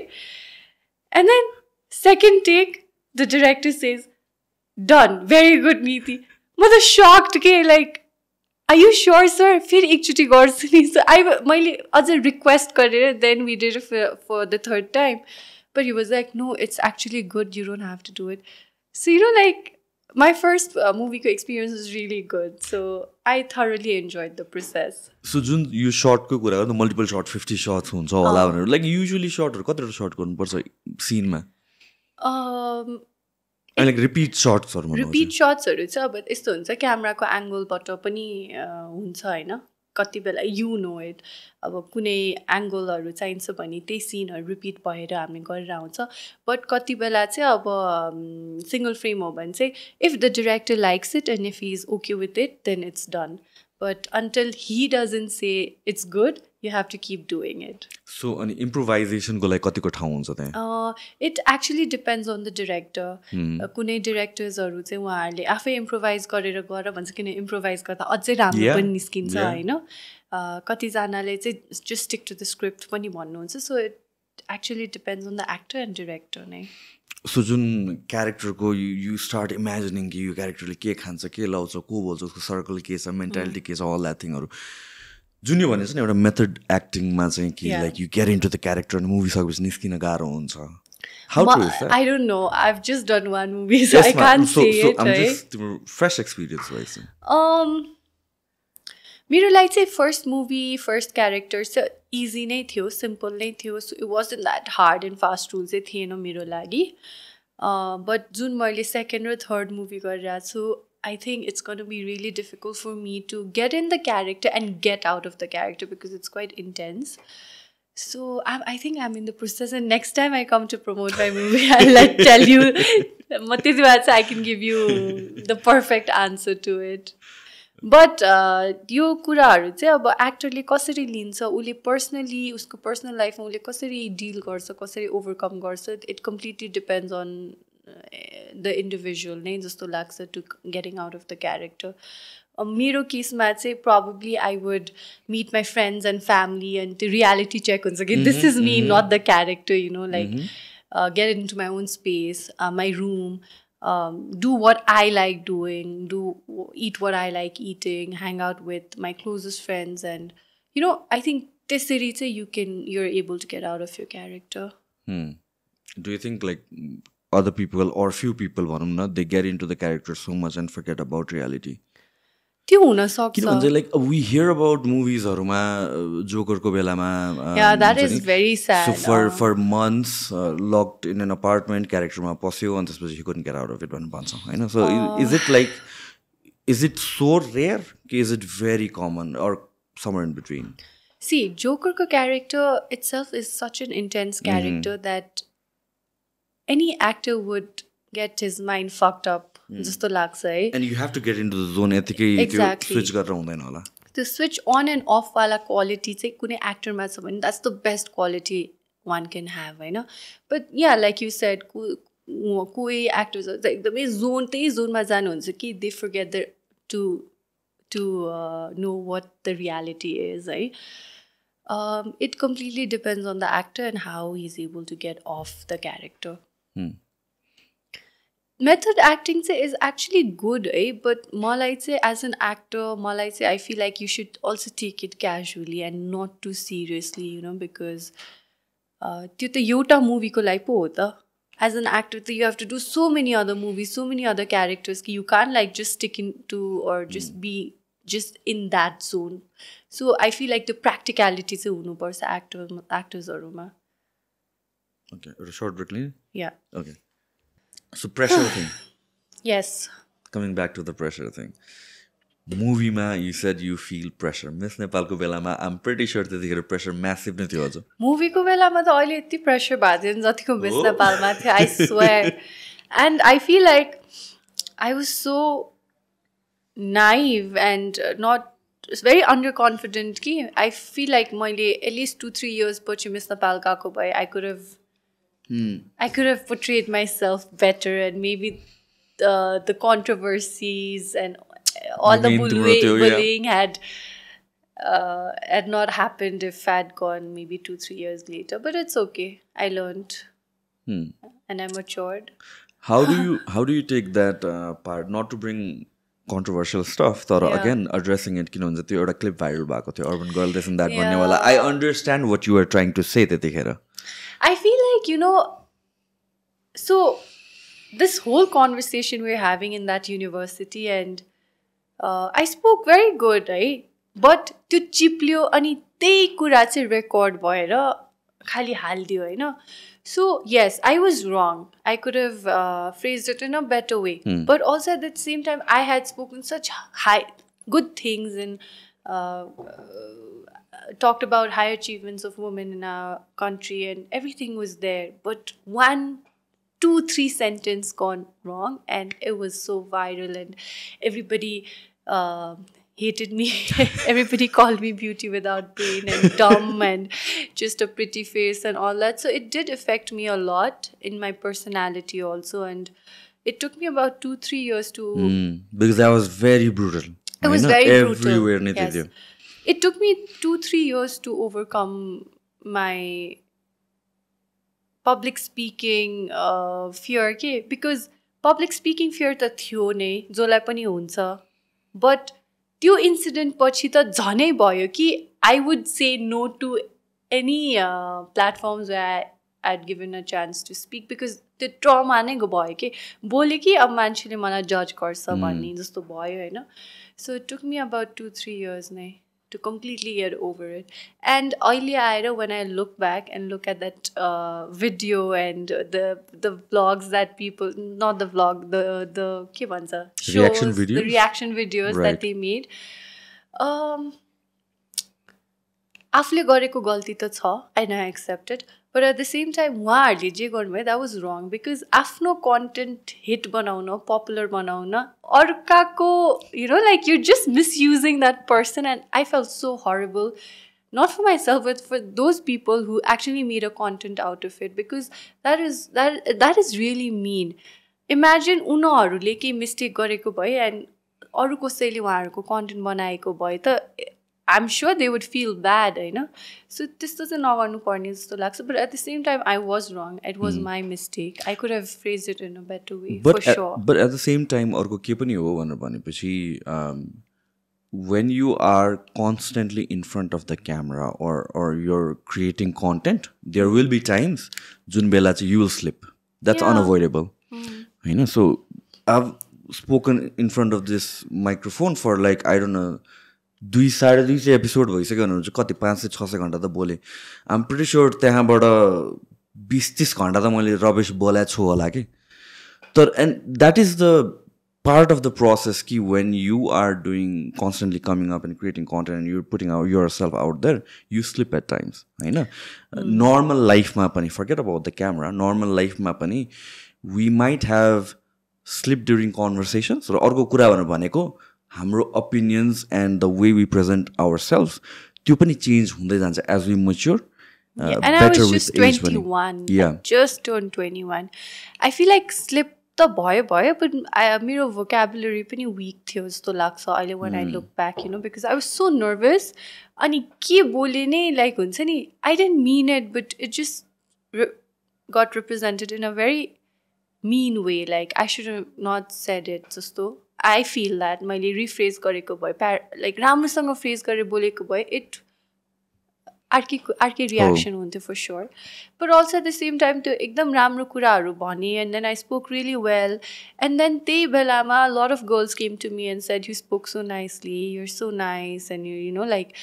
S2: and then second take the director says done very good नीति म त सक्ड के like are you sure sir फेरि एकचोटि गर्छु नि सो मैले अझ रिक्वेस्ट गरेर then we did for the third time but he was like no it's actually good you don't have to do it so you know like my first movie experience was really good, so I thoroughly enjoyed the process.
S1: So जुन यो shot को कुरा गर्दा multiple shot 50 shots हुन्छ होला भनेर like usually shot हरु कतिवटा shot गर्नुपर्छ scene मा like repeat shots हरु भन्नु
S2: repeat shots हरु छ but यस्तो हुन्छ क्यामेराको एंगलबाट पनि हुन्छ हैन कति बेला यु नो इट अब कुनै एंगलहरु चाहिन्छ भने त्यही सीनहरु रिपिट भएर हामी गरेर आउँछ बट कति बेला चाहिँ अब सिंगल फ्रेम हो भने चाहिँ if the director likes it and if he is okay with it then it's done but until he doesn't say it's good you have to keep doing it.
S1: So an improvisation को लागि कतिको ठाउँ हुन्छ त्यहाँ?
S2: It actually depends on the director. कुनै directorsहरु चाहिँ उहाँहरुले आफै improvise गरेर गर भन्छ किन improvise गर्दा अझै राम्रो पनि निस्किन्छ हैन कति जनाले चाहिँ just stick to the script पनि भन्नुहुन्छ so it actually depends on the actor and director नै.
S1: So जुन क्यारेक्टरको you start imagining कि यो क्यारेक्टरले के खान्छ के लाउँछ को बोल्छ उसको सर्कल के छ मेन्टालिटी के छ all that thingहरु जुन यो भनेछ नि एउटा मेथड एक्टिङमा चाहिँ कि like you get into the character अनि मुभी सकेपछि निस्किन गाह्रो हुन्छ how true is that
S2: I don't know I have just done one movie so I can't say it
S1: I am just fresh experience wise
S2: मेरो लागि चाहिँ first movie first character चाहिँ easy नै थियो सिम्पल नै थियो so it wasn't that hard and fast rule चाहिँ थिएन मेरो लागि But जुन मैले second or third movie गरिरहेको छु, I think it's going to be really difficult for me to get in the character and get out of the character because it's quite intense. So I think I'm in the process, and next time I come to promote my movie, I'll tell you. I can give you the perfect answer to it. But यो कुराहरू चाहिँ अब एक्टरले कसरी लिन्छ, उसले personally उसको personal लाइफमा उसले कसरी डिल गर्छ, कसरी ओभरकम गर्छ, it completely depends on the individual नै जस्तो लाग्छ to getting out of the character. मेरो केसमा चाहिँ probably I would meet my friends and family and the reality check हुन्छ कि this is me, not the character, you know, like get into my own space, my room, do what I like doing, eat what I like eating, hang out with my closest friends, and you know, I think त्यसरी चाहिँ you're able to get out of your character.
S1: Do you think like other people or few people भनौँ न, they get into the character so much and forget about reality?
S2: त्यो हुन सक्छ.
S1: किनभने like we hear about moviesहरूमा जोकरको बेलामा
S2: yeah, that is very sad.
S1: So for months locked in an apartment, क्यारेक्टरमा पस्यो अनि त्यसपछि he couldn't get out of it भनेर भन्छ हैन. So is it so rare कि is it very common or somewhere in between?
S2: See, Jokerको character itself is such an intense character that any actor would get his mind fucked up जस्तो लाग्छ है.
S1: And you have to get into the zone यतिकै त्यो switch गरेर हुँदैन होला.
S2: त्यो switch on and off वाला क्वालिटी चाहिँ कुनै एक्टरमा छ भने that's the best quality one can have होइन. But yeah like you said कोही एक्टर्सहरू चाहिँ एकदमै त्यही जोनमा जानुहुन्छ कि they forget the to know what the reality is है. It completely depends on the actor and how he is able to get off the character. Method acting is actually good, but मलाई चाहिँ as an actor, मलाई चाहिँ I feel like you should also take it casually and not too seriously, you know, because त्यो त एउटा movieको लागि पो हो त. As an actor, you have to do so many other movies, so many other characters, you can't like just stick into or just be just in that zone. So I feel like the practicality चाहिँ हुनुपर्छ actorsहरूमा.
S1: Okay, a short break, Lynn?
S2: Yeah.
S1: Okay. So pressure thing.
S2: Yes.
S1: Coming back to the pressure thing. Movie ma, you said you feel pressure. Miss Nepal ko bela ma, I'm pretty sure that pressure massive ne थियो अझ.
S2: Movie ko bela ma त अहिले यति pressure भएको थियो जतिको Miss Nepal मा थियो, I swear. And I feel like I was so naive and not very underconfident कि I feel like मैले at least 2-3 years पछि Miss Nepal गएको भए I could have portrayed myself better, and maybe the controversies and all the bullying had not happened if I had gone maybe 2-3 years later. But it's okay. I learned and I matured.
S1: How do you take that part? Not to bring controversial stuff, but again addressing it. किनभने त्यो एउटा clip viral भएको थियो, urban girl this and that भन्ने वाला. I understand what you were trying to say त्यतिखेर.
S2: I feel like, you know, so this whole conversation we're having in that university, and I spoke very good, right? But त्यो चिप्लियो अनि त्यही कुरा चाहिँ record भएर खाली हालिदियो होइन. So yes, I was wrong. I could have phrased it in a better way. But also at the same time, I had spoken such good things and talked about high achievements of women in our country, and everything was there. But 1, 2, 3 sentence gone wrong, and it was so viral, and everybody hated me. Everybody called me beauty without brain and dumb and just a pretty face and all that. So it did affect me a lot in my personality also, and it took me about 2-3 years to...
S1: because that was very brutal.
S2: It was very brutal.
S1: Everywhere.
S2: Yes. It took me 2-3 years to overcome my public speaking fear, because public speaking fear त थियो नै, जसलाई पनि हुन्छ. But त्यो incident पछि त झनै भयो कि I would say no to any platforms where I'd given a chance to speak, because त्यो trauma नै भयो कि बोले कि अब मान्छेले मलाई judge गर्छ भन्ने जस्तो भयो होइन. So it took me about 2-3 years नै to completely get over it. And अहिले आएर when I look back and look at that video and the vlogs that people, not the vlog, the के भन्छ,
S1: Reaction
S2: shows, the
S1: videos?
S2: reaction videos
S1: Right.
S2: that they made, आफूले गरेको गल्ती त छ and I accept it, but at the same time उहाँहरूले जे गर्नुभयो that was wrong, because आफ्नो content hit बनाउन, popular बनाउन अर्काको, you know, like you're just misusing that person, and I felt so horrible, not for myself but for those people who actually made a content out of it, because that is really mean. Imagine उनीहरूले केही mistake गरेको भए and अरू कसैले उहाँहरूको content बनाएको भए त I'm sure they would feel bad, you know. So this doesn't नगर्नुपर्ने जस्तो लाग्छ, but at the same time I was wrong. It was my mistake. I could have phrased it in a better way, for sure.
S1: But at the same time, अर्को के पनि हो भनेर भनेपछि when you are constantly in front of the camera or you're creating content, there will be times जुन बेला चाहिँ you will slip. That's unavoidable. You know, so I've spoken in front of this microphone for like, I don't know, 2-2.5 episode भइसक्यो भने कति 5-6 घन्टा त बोलेँ. I'm pretty sure त्यहाँबाट 20-30 घन्टा त मैले रबिस बोलाएको छु होला कि. तर and that is the part of the process ki when you are doing constantly coming up and creating content and you're putting out yourself out there, you slip at times, you know. Normal life ma pani, forget about the camera, normal life ma pani we might have slipped during conversations. So arko kura bhaneko hamro opinions and the way we present ourselves tyo pani change hundai jancha as we mature.
S2: And I was just 21.
S1: Yeah,
S2: I just turned 21. I feel like slip त भयो but मेरो vocabulary पनि weak थियो जस्तो लाग्छ अहिले when I look back, you know, because I was so nervous. अनि के बोले नै like हुन्छ नि, I didn't mean it, but it just got represented in a very mean way. Like I should have not said it जस्तो. I feel that मैले rephrase गरेको भए, like राम्रोसँग phrase गरेर बोलेको भए, it अर्कै रियाक्सन हुन्थ्यो for sure. But also at the same time त्यो एकदम राम्रो कुराहरू भने, and then I spoke really well, and then त्यही बेलामा a lot of girls came to me and said, you spoke so nicely, you're so nice, and you know, like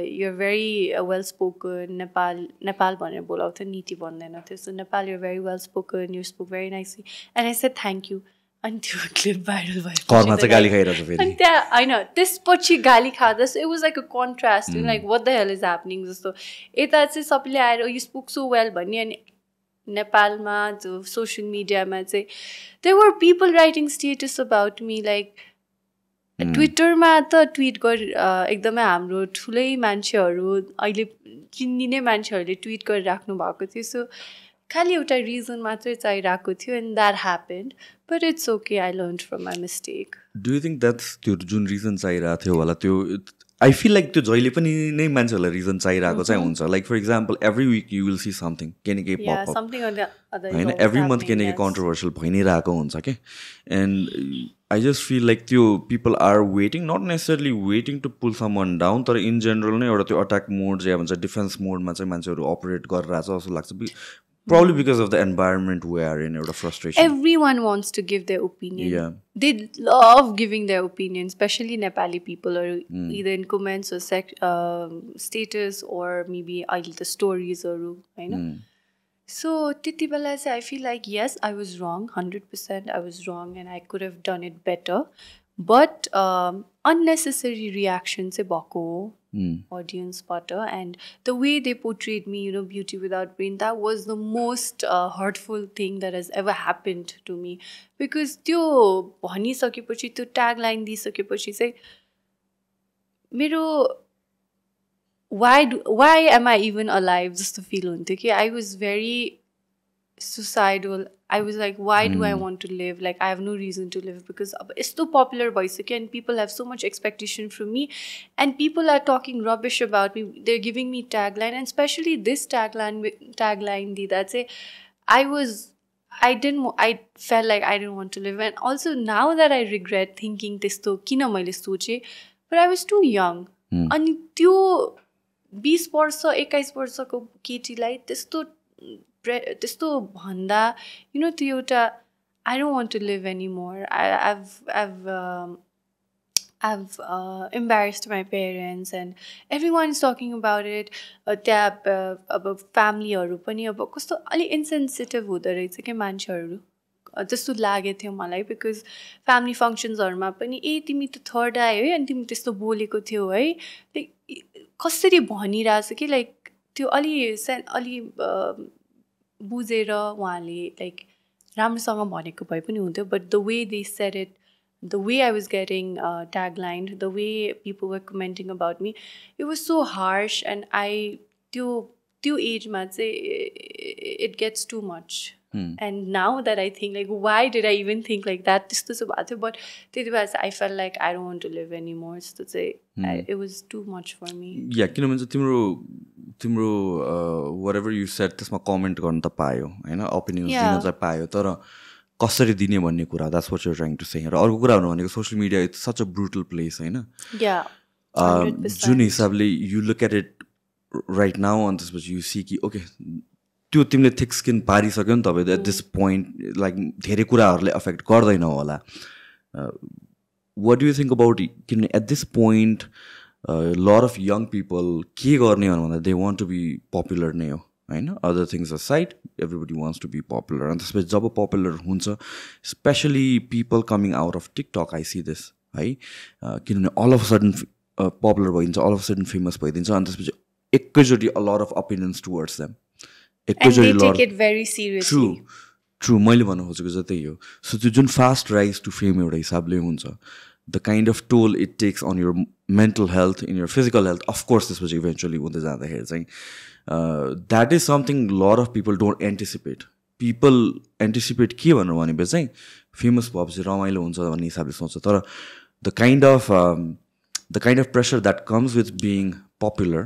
S2: you're very well spoken. Nepal भनेर बोलाउँथ्यो, नीति भन्दैन थियो. So Nepal, you're very well spoken, you spoke very nicely, and I said thank you. अनि त्यो clip viral भयो,
S1: गाली खाइरहेको फेरि.
S2: अनि त्यहाँ होइन त्यसपछि गाली खाँदा it was like a contrast, like what the hell is happening जस्तो. यता चाहिँ सबैले आएर यु स्पोक सो वेल भन्ने, अनि नेपालमा जो सोसियल मिडियामा चाहिँ there were people writing status about me, like ट्विटरमा त ट्विट एकदमै हाम्रो ठुलै मान्छेहरू, अहिले चिन्दिने मान्छेहरूले ट्विट गरिराख्नु भएको थियो. सो खालि एउटा रिजन मात्रै चाहिरहेको थियो, and that happened. But it's okay, I learned from my mistake.
S1: Do you think that's त्यो जुन रिजन चाहिरहेको थियो होला त्यो, I feel like त्यो जहिले पनि नै मान्छेहरूलाई रिजन चाहिरहेको चाहिँ हुन्छ. Like for example, every week you will see something, केही न केही pop up.
S2: Something or the other.
S1: होइन, every month केही न केही controversial भइ नै रहेको हुन्छ के. And I just feel like त्यो people are waiting, not necessarily waiting to pull someone down, तर in general नै एउटा त्यो attack mode जे भन्छ, defense mode मा चाहिँ मान्छेहरू operate गरिरहेछ जस्तो लाग्छ. Probably because of the environment we are in, or frustration.
S2: Everyone wants to give their opinion.
S1: Yeah.
S2: They love giving their opinion, especially Nepali people, or either in comments or status, or maybe the stories or you know. So Titi Bala, I feel like yes, I was wrong, 100% I was wrong, and I could have done it better. But unnecessary reaction se bako audience butter, and the way they portrayed me, you know, beauty without brain, that was the most hurtful thing that has ever happened to me. Because त्यो भनिसकेपछि, त्यो tagline दिइसकेपछि चाहिँ मेरो why am I even alive जस्तो feel हुन्थ्यो कि. I was very suicidal. I was like, why do I want to live? Like, I have no reason to live, because it's so popular bhaisakyo, and people have so much expectation from me, and people are talking rubbish about me. They're giving me tagline, and especially this tagline that say I felt like I didn't want to live. And also now that I regret thinking testo kina maile soche, but I was too young. Ani त्यो 20 वर्ष 21 वर्षको केटीलाई त्यस्तो भन्दा, you know, त्यो एउटा I don't want to live anymore. I've I've embarrassed my parents and everyone is talking about it. त्यहाँ अब फ्यामिलीहरू पनि अब कस्तो अलिक इन्सेन्सिटिभ हुँदो रहेछ क्या मान्छेहरू जस्तो लागेको थियो मलाई बिकज फ्यामिली फङ्सन्सहरूमा पनि ए तिमी त थर्ड आयो है अनि तिमी त्यस्तो बोलेको थियौ है लाइक कसरी भनिरहेछ कि लाइक त्यो अलि बुझेर उहाँले लाइक राम्रोसँग भनेको भए पनि हुन्थ्यो but the way they said it the way I was getting taglined, the way people were commenting about me, it was so harsh and त्यो एजमा चाहिँ it gets too much. And now that I think like why did I even think like that त्यस्तो चाहिँ भएको थियो but त्यति बेला चाहिँ I felt like I don't want to live anymore यस्तो चाहिँ it was too much for me.
S1: Yeah, किनभने चाहिँ तिम्रो whatever you said त्यसमा कमेन्ट गर्न त पायो हैन ओपिनियन्स दिन चाहिँ पायो तर कसरी दिने भन्ने कुरा that's what you are trying to say र अर्को कुरा भनेको social media it's such a brutal place हैन जुन हिसाबले you look at it right now अनि त्यसपछि यु सी कि ओके त्यो तिमीले थिक स्किन पारिसक्यो नि तपाईँ एट दिस पोइन्ट लाइक धेरै कुराहरूले अफेक्ट गर्दैन होला what do you think about किनभने at this point lot of young people के गर्ने भन्दा they want to be popular नै हो होइन other things aside everybody wants to be popular अनि त्यसपछि जब पपुलर हुन्छ specially people coming out of TikTok I see this है किनभने अल अफ सडन पपुलर भइदिन्छ अल अफ सडन फेमस भइदिन्छ अनि त्यसपछि एकैचोटि a lot of opinions towards them
S2: एकैचोटि
S1: ट्रु मैले भन्नु खोजेको चाहिँ त्यही हो सो त्यो जुन फास्ट राइज टु फेम एउटा हिसाबले हुन्छ the kind of toll it takes on your mental health in your physical health of course त्यसपछि इभेन्चुअली हुँदै जाँदाखेरि चाहिँ that is something lot of people don't anticipate people anticipate के भनेर भनेपछि चाहिँ फेमस भएपछि रमाइलो हुन्छ भन्ने हिसाबले सोच्छ तर the kind of pressure that comes with being popular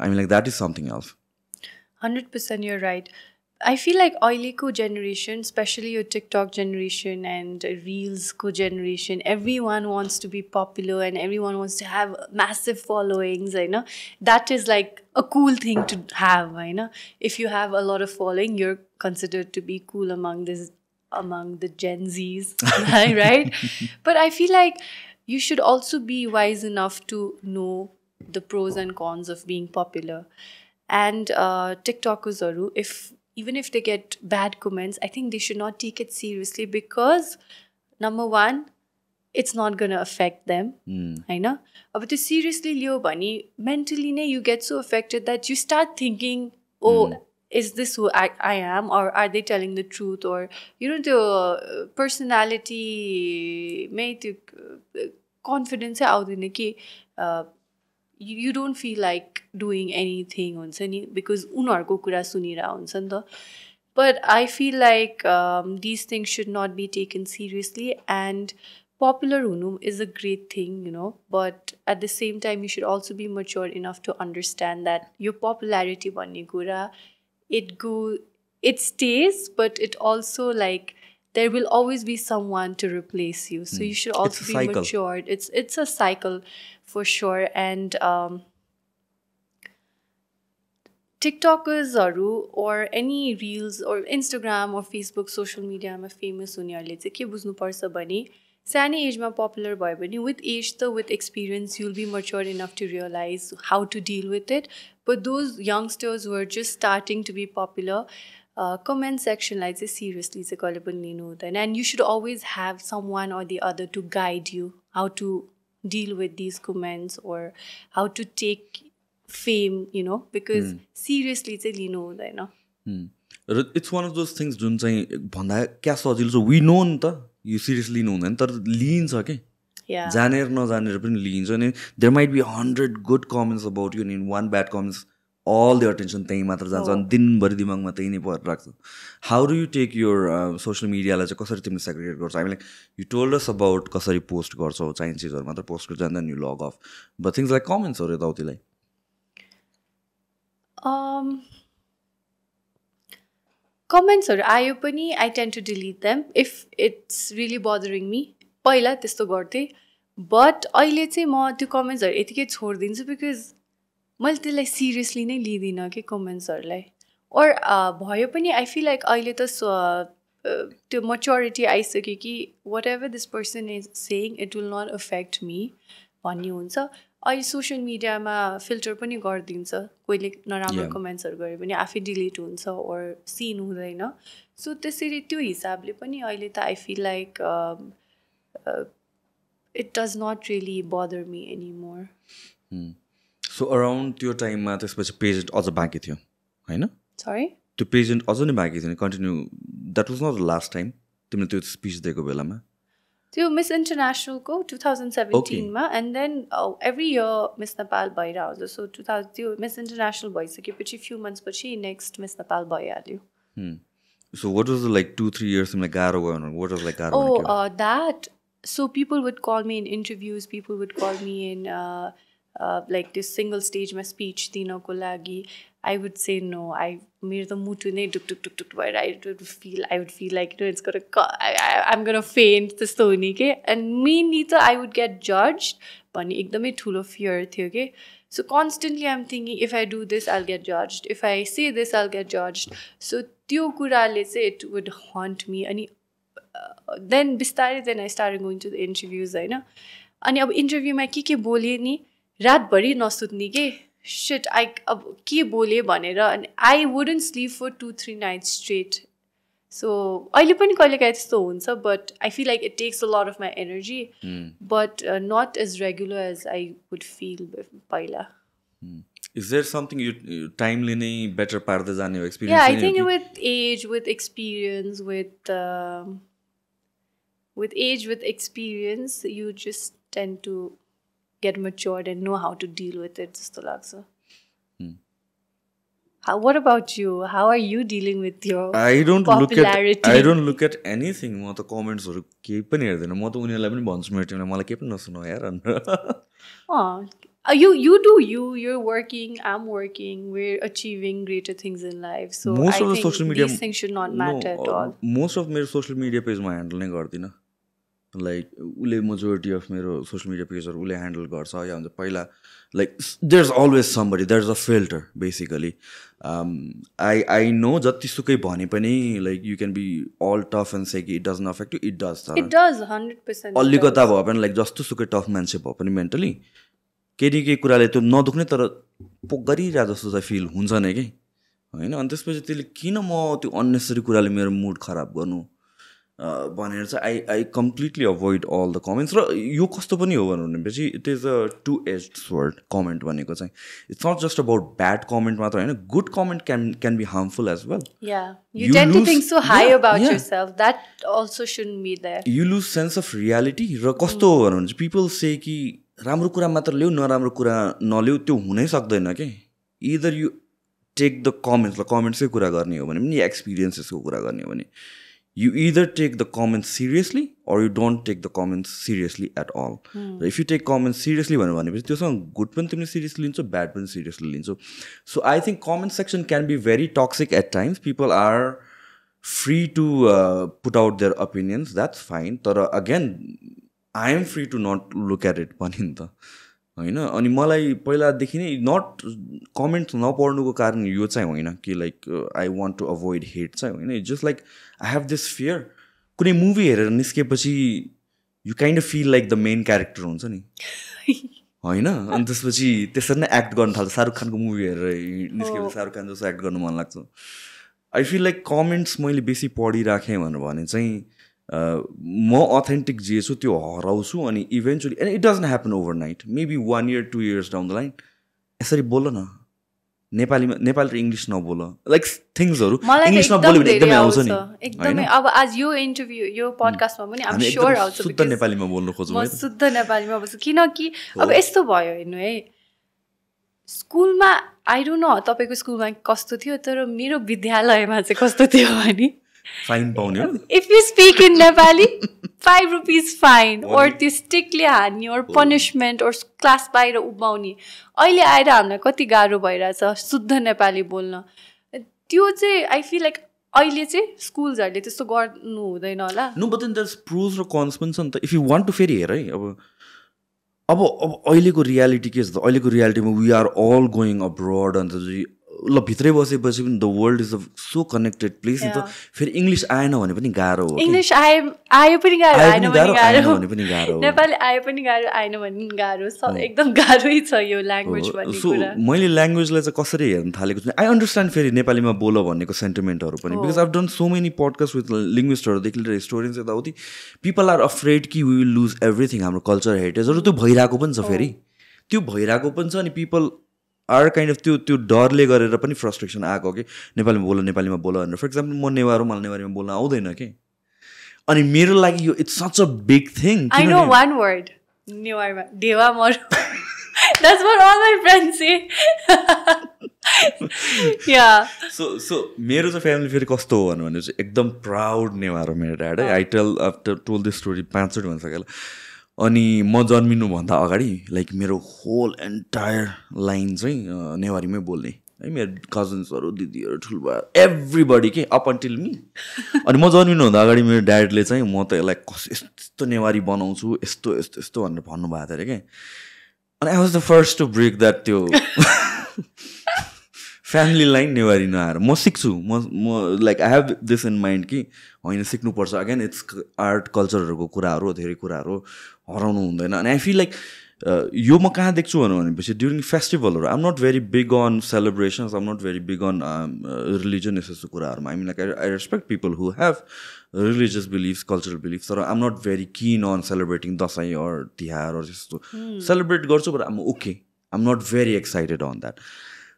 S1: I mean like that is something else
S2: 100% you're right. I feel like अहिलेको generation, especially your TikTok generation and Reels ko generation, everyone wants to be popular and everyone wants to have massive followings, you know. That is like a cool thing to have, you know. If you have a lot of following, you're considered to be cool among the Gen Zs, right? But I feel like you should also be wise enough to know the pros and cons of being popular. And TikTokers, even if they get bad comments, I think they should not take it seriously because number one, it's not going to affect them. I know. But to seriously liyo bani, mentally you get so affected that you start thinking, oh, is this who I am, or are they telling the truth, or you know the personality made confidence out in ki you don't feel like doing anything because unarko kura sunira huncha ni ta. But I feel like these things should not be taken seriously, and popular hunu is a great thing, you know, but at the same time you should also be mature enough to understand that your popularity bhanne kura it stays, but it also like there will always be someone to replace you, so you should also be matured. It's a cycle for sure. And TikTokers or any Reels or Instagram or Facebook social media ma famous हुनेहरुले चाहिँ के बुझ्नु पर्छ भने सानै एजमा popular भयो भने with age with experience you'll be mature enough to realize how to deal with it. But those youngsters who are just starting to be popular, comment section like this seriously चाहिँ कहिले पनि लिनु हुँदैन. And you should always have someone or the other to guide you how to deal with these comments or how to take fame, you know, because seriously चाहिँ लिनु हुँदैन.
S1: It's one of those things जुन चाहिँ भन्दा क्या सजिलो छ we know नि त यो सिरियसली लिनु हुँदैन तर लिन्छ के जानेर नजानेर पनि लिन्छ नि. there might be 100 good comments about you and in one bad comments all the attention त्यही मात्र जान्छ अनि दिनभरि दिमागमा त्यही नै परेर राख्छ. How do you take your social media लाई चाहिँ कसरी तिमीले सेग्रिगेट गर्छौ? I mean like you told us about कसरी पोस्ट गर्छौ चाहिने चिजहरु मात्र पोस्ट गर्छ and then you log off, but things like comments हरु यताउतिलाई
S2: comments आयो पनि I tend to delete them if it's really bothering me. पहिला त्यस्तो गर्थे, but अहिले चाहिँ म त्यो कमेन्ट्सहरु यतिकै छोड्दिन्छु because मैले त्यसलाई सिरियसली नै लिदिनँ के कमेन्ट्सहरुलाई. और भयो पनि I feel like अहिले त त्यो maturity आइसक्यो कि whatever this person is saying it will not affect me भन्ने हुन्छ अहिले सोसियल मिडियामा फिल्टर पनि गरिदिन्छ कोहीले नराम्रो कमेन्ट्सहरू गरे पनि आफै डिलिट हुन्छ ओर सिन हुँदैन सो त्यसरी त्यो हिसाबले पनि अहिले त I feel like it does not really bother me anymore.
S1: So around त्यो टाइममा त्यसपछि पेजेन्ट अझ बाँकी थियो हैन?
S2: Sorry?
S1: त्यो पेजेन्ट अझ नै बाँकी थियो नि continue that was not the last time तिमीले त्यो स्पिच दिएको बेलामा
S2: त्यो मिस इन्टरनेसनलको 2017 मा and then every year miss Nepal भइरहेको हुन्छ सो 2000 त्यो मिस इन्टरनेसनल भइसकेपछि फ्यु मन्थ्स पछि नेक्स्ट मिस नेपाल भइहाल्यो.
S1: So what was the like 2-3 years तिमीलाई गाह्रो भयो भने what was like गाह्रो
S2: भने that so people would call me in interviews, people would call me in like this single stage my speech dinako lagi. I would say no. मेरो त मुटु नै डुक डुक डुक डुक भएर I would feel like it's gonna I'm gonna faint त्यस्तो हुने के and mainly त I would get judged भन्ने एकदमै ठुलो fear थियो के so constantly I'm thinking if I do this I'll get judged, if I say this I'll get judged. So त्यो कुराले चाहिँ it would haunt me अनि then बिस्तारै then I started going to the interviews हैन अनि अब इन्टरभ्यूमा के बोले नि रातभरि नसुत्ने के shit अब के बोले भनेर अनि I wouldn't sleep for 2-3 nights straight. So अहिले पनि कहिलेकाहीँ त्यस्तो हुन्छ but I feel like it takes a lot of my energy but not as regular as I would feel पहिला.
S1: Is there something you timely नै better पार्दै जाने हो experience?
S2: Yeah, I think with age, with experience, with age, with experience, you just tend to get matured and know how to deal with it. Just लाग्छ. What about you? How are you dealing with your popularity?
S1: I don't look at anything. म त comments हरु केही पनि हेर्दैन. म त उनीहरुलाई पनि भन्छु मेरो टिमलाई मलाई केही पनि नसुनाउ यार.
S2: You do you're working, I'm working, we're achieving greater things in life. So
S1: most
S2: I
S1: of the
S2: think
S1: social media,
S2: these things should not matter at all.
S1: Most of मेरो social media page ma handle नै गर्दिन. Like ule majority of मेरो social media page हरु ule handle गर्छ या हुन्छ पहिला like there's always somebody, there's a filter basically. I know जति सुकै भने पनि like you can be all tough and say it doesn't affect you, it does.
S2: It does 100%.
S1: अलिकता भयो भने like जस्तो सुकै tough मान्छे भयो पनि mentally केही कुराले त्यो नदुख्ने तर पोक गरिरहेको जस्तो चाहिँ फिल हुन्छ नै कि होइन अनि त्यसपछि त्यसले किन म त्यो अननेसेसरी कुराले मेरो मुड खराब गर्नु भनेर चाहिँ I completely avoid all the comments र यो कस्तो पनि हो भनेपछि it is a two edged sword comment भनेको चाहिँ it's not just about bad comment मात्र होइन good comment can be harmful as well
S2: You tend to think so high about yourself. That also shouldn't be there.
S1: You lose sense of reality र कस्तो हो भने people say कि राम्रो कुरा मात्र ल्याऊ नराम्रो कुरा नल्याऊ त्यो हुनै सक्दैन के इदर यु टेक द कमेन्ट्स ल कमेन्ट्सकै कुरा गर्ने हो भने पनि एक्सपिरियन्सेसको कुरा गर्ने हो भने you either take the comments seriously or you don't take the comments seriously at all र if you take comments seriously भनेपछि त्योसँग गुड पनि तिमीले सिरियसली लिन्छौ ब्याड पनि सिरियसली लिन्छौ so I think comment section can be very toxic at times people are free to put out their opinions that's fine तर again I am free to not look at it पनि नि त होइन अनि मलाई पहिलादेखि नै नट कमेन्ट्स नपढ्नुको कारण यो चाहिँ होइन कि like I want to avoid hate चाहिँ होइन it's just like I have this fear कुनै मुभी हेरेर निस्केपछि you kind of feel like the main character हुन्छ नि होइन अनि त्यसपछि त्यसरी नै एक्ट गर्न थाल्छ शाहरुख खानको मुभी हेरेर निस्केपछि शाहरुख खान जस्तो एक्ट गर्नु मन लाग्छ आई फिल लाइक कमेन्ट्स मैले बेसी पढिराखेँ भने चाहिँ म अथेन्टिक जे छु त्यो हराउँछु अनि eventually and it doesn't happen overnight maybe 1 year 2 years down the line यसरी बोल न नेपाली र इङ्ग्लिस नबोल लाइक थिङ्सहरू इङ्ग्लिसमा बोल्यो भने एकदमै आउँछ नि
S2: एकदमै अब आज यो इन्टरभ्यू यो पडकास्टमा पनि आम स्योर आउँछ
S1: शुद्ध नेपालीमा बोल्नु खोज्छु
S2: म शुद्ध नेपालीमा बोल्छु किनकि अब यस्तो भयो हेर्नु है स्कुलमा आई डोन्ट नो तपाईँको स्कुलमा कस्तो थियो तर मेरो विद्यालयमा चाहिँ कस्तो थियो भने
S1: फाइन पाउने हो
S2: if you speak in Nepali 5 rupees fine और त्यो स्टिकले हान्ने और पनिसमेन्ट और क्लास बाहिर उभाउने अहिले आएर हामीलाई कति गाह्रो भइरहेछ शुद्ध नेपाली बोल्न त्यो चाहिँ आई फिल लाइक अहिले चाहिँ स्कुल्सहरूले त्यस्तो गर्नु हुँदैन होला
S1: no but then there is pros र कन्स पनि छ नि त इफ यु वान्ट टु फेरि हेर है अब अहिलेको रियालिटी के छ त अहिलेको रियालिटीमा we are all going abroad अन्त ल भित्रै बसेपछि पनि the world is a so connected place नि त फेरि इङ्ग्लिस आएन भने पनि गाह्रो हो
S2: इङ्ग्लिस आयो पनि गाह्रो आएन
S1: भने पनि गाह्रो
S2: नेपाली आयो पनि गाह्रो आएन भने पनि गाह्रो एकदम गाह्रै छ यो ल्याङ्ग्वेज भन्ने कुरा
S1: मैले ल्याङ्ग्वेजलाई चाहिँ कसरी हेर्न थालेको छु आई अन्डरस्ट्यान्ड फेरि नेपालीमा बोल भन्नेको सेन्टिमेन्टहरू पनि because I've done so many podcast with लिङ्ग्विस्टहरूदेखि लिएर हिस्टोरियन्स यताउति पिपल आर अफ्रेड कि वी विल लुज एभ्रिथिङ हाम्रो कल्चर हेरिटेजहरू त्यो भइरहेको पनि छ फेरि त्यो भइरहेको पनि छ अनि पिपल आर काइन्ड अफ त्यो डरले गरेर पनि फ्रस्ट्रेसन आएको कि नेपालीमा बोल भनेर फर इक्जाम्पल म नेवार हो मलाई नेवारीमा बोल्न आउँदैन कि अनि मेरो लागि यो it's such a big thing
S2: I know one word नेवारमा देवा मरो That's what all my friends say. Yeah.
S1: So मेरो चाहिँ फ्यामिली फेरि कस्तो हो भने चाहिँ एकदम प्राउड नेवार हो मेरो ड्याड है आई टोल दिस स्टोरी 5-6 भनिसकेँ अनि म जन्मिनुभन्दा अगाडि लाइक मेरो होल एन्टायर लाइन चाहिँ नेवारीमै बोल्ने है मेरो कजन्सहरू दिदीहरू ठुल्बा एभ्रिबडी के अप अन्टिल मी अनि म जन्मिनुभन्दा अगाडि मेरो ड्याडले चाहिँ म त यसलाई यस्तो नेवारी बनाउँछु यस्तो यस्तो यस्तो भनेर भन्नुभएको थियो अरे क्या अनि I was the first to break that त्यो फ्यामिली लाइन नेवारी नआएर म सिक्छु म like I have this in mind कि होइन सिक्नुपर्छ अगेन इट्स आर्ट कल्चरहरूको कुराहरू धेरै कुराहरू हराउनु हुँदैन अनि आई फिल लाइक यो म कहाँ देख्छु भनेपछि ड्युरिङ फेस्टिभलहरू I am not very big on celebrations I am not very big on religion यस्तो कुराहरूमा I mean like I respect people who have religious beliefs cultural beliefs तर I am not very keen on celebrating Dashain or Tihar or त्यस्तो celebrate गर्छु but um okay I am not very excited on that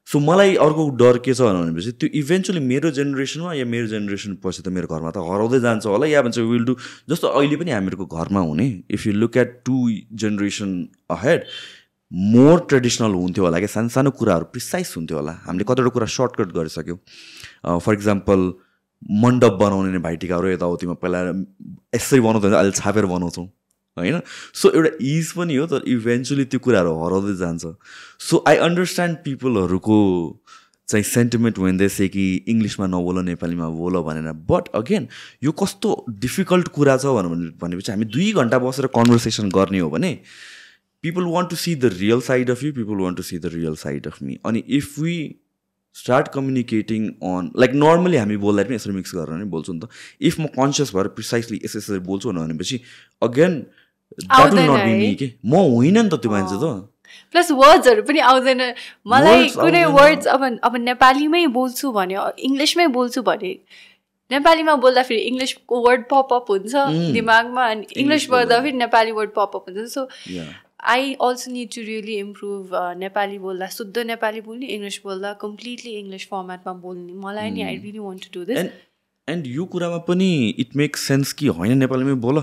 S1: so मलाई अर्को डर के छ भनेपछि त्यो इभेन्चुली मेरो जेनेरेसनमा या मेरो जेनेरेसन पछि त मेरो घरमा त हराउँदै जान्छ होला या भन्छ विल डु जस्तो अहिले पनि हामीहरूको घरमा हुने if you look at 2 generation ahead more traditional हुन्थ्यो होला क्या सानो सानो कुराहरू प्रिसाइज हुन्थ्यो होला हामीले कतिवटा कुरा सर्टकट गरिसक्यौँ फर इक्जाम्पल मण्डप बनाउने भाइटिकाहरू यताउतिमा पहिला यसरी बनाउँदैन अहिले छापेर बनाउँछौँ होइन सो एउटा इज पनि हो तर इभेन्चुली त्यो कुराहरू हराउँदै जान्छ सो आई अन्डरस्ट्यान्ड पिपलहरूको चाहिँ सेन्टिमेन्ट वेन दे से कि इङ्ग्लिसमा नबोल नेपालीमा बोल भनेर बट अगेन यो कस्तो डिफिकल्ट कुरा छ भनेपछि हामी 2 घन्टा बसेर कन्भर्सेसन गर्ने हो भने people want to see the real side of you people want to see the real side of me अनि if we start communicating on like normally हामी बोल्दा पनि यसरी मिक्स गरेर नै बोल्छु नि त इफ म कन्सियस भएर प्रिसाइसली यसरी बोल्छु भनेपछि again that will not be me के म होइन नि त त्यो मान्छे त
S2: प्लस वर्ड्सहरू पनि आउँदैन मलाई कुनै वर्ड्स अब नेपालीमै बोल्छु भन्यो इङ्ग्लिसमै बोल्छु भने नेपालीमा बोल्दा फेरि इङ्ग्लिसको वर्ड पपअप हुन्छ दिमागमा अनि इङ्ग्लिस बोल्दा फेरि नेपाली वर्ड पपअप हुन्छ so I also need to really improve Nepali बोल्दा शुद्ध नेपाली बोल्ने इङ्ग्लिस बोल्दा कम्प्लिटली इङ्ग्लिस फर्मेटमा बोल्ने मलाई नि I really want to do this
S1: and यो कुरामा पनि इट मेक्स सेन्स कि होइन नेपालीमै बोल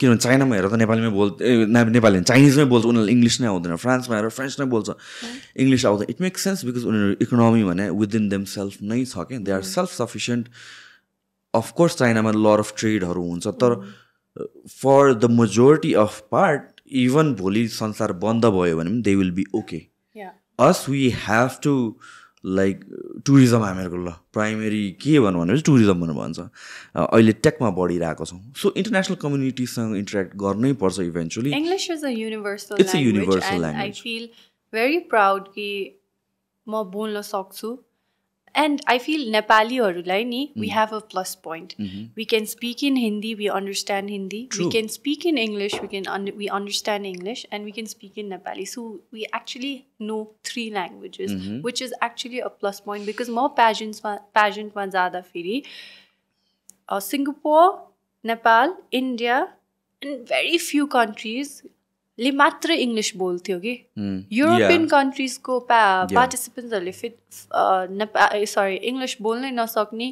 S1: किनभने चाइनामा हेरेर त नेपालीमै नेपाली चाइनिजमै बोल्छ उनीहरूले इङ्ग्लिस नै आउँदैन फ्रान्समा हेरेर फ्रेन्च नै बोल्छ इङ्ग्लिस आउँदैन इट मेक्स सेन्स बिकज उनीहरू इकोनोमी भने विदिन देम सेल्फ नै छ क्या they are self sufficient of course चाइनामा लर अफ ट्रेडहरू हुन्छ तर for the majority of part even भोलि संसार बन्द भयो भने पनि they will be okay as we have to like tourism हामीहरूको ल प्राइमेरी के भन्नु भनेपछि टुरिज्म भनेर भन्छ अहिले टेकमा बढिरहेको छौँ सो इन्टरनेसनल कम्युनिटीसँग इन्टरेक्ट गर्नै पर्छ eventually
S2: English is a universal language I feel very proud कि म बोल्न सक्छु एन्ड आई फिल नेपालीहरूलाई नि we have a plus point we can speak in Hindi we understand Hindi we can speak in English we understand English and we can speak in Nepali so we actually know 3 languages which is actually a plus point because म प्याजेन्टमा जाँदाखेरि Singapore Nepal India and very few countries ले मात्र English बोल्थ्यो कि European कन्ट्रिजको पार्टिसिपेन्ट्सहरूले English बोल्नै नसक्ने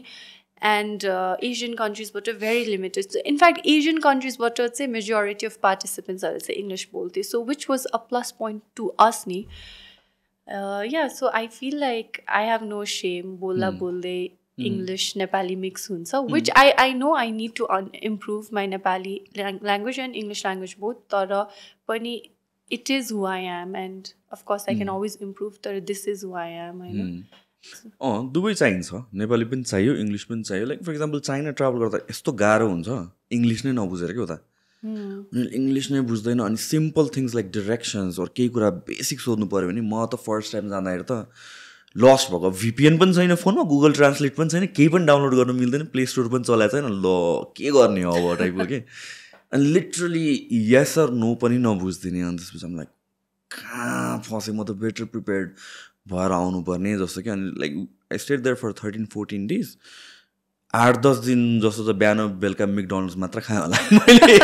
S2: and Asian कन्ट्रिजबाट very limited in fact Asian कन्ट्रिजबाट चाहिँ मेजोरिटी अफ पार्टिसिपेन्ट्सहरूले चाहिँ इङ्ग्लिस बोल्थ्यो so which was a plus point to us नि yeah so I feel like I have no shame बोल्दा बोल्दै English, Nepali mix hunsa, which I know I need to improve my Nepali language and English language both. Tara pani it is who I am, and of course I can always improve. Tara this is who I am. I know.
S1: दुवै चाहिन्छ नेपाली पनि चाहियो English पनि चाहियो like for example China travel गर्दा यस्तो गाह्रो हुन्छ इङ्ग्लिस नै नबुझेर के हो त उनीहरूले इङ्ग्लिस नै बुझ्दैन अनि simple things like directions or केही कुरा बेसिक सोध्नु पऱ्यो भने म त फर्स्ट टाइम जाँदाखेरि त लस्ट भएको VPN पनि छैन फोनमा गुगल ट्रान्सलेट पनि छैन केही पनि डाउनलोड गर्न मिल्दैन प्ले स्टोर पनि चलाएको छैन ल के गर्ने हो अब टाइपको के अनि लिटरली यस अर नो पनि नबुझ्दिने अनि त्यसपछि I'm like कहाँ फसेँ म त बेटर प्रिपेयर्ड भएर आउनुपर्ने जस्तो कि अनि like I stayed there for 13-14 days 8-10 दिन जस्तो त बिहान बेलुका McDonald's मात्र खाएँ होला मैले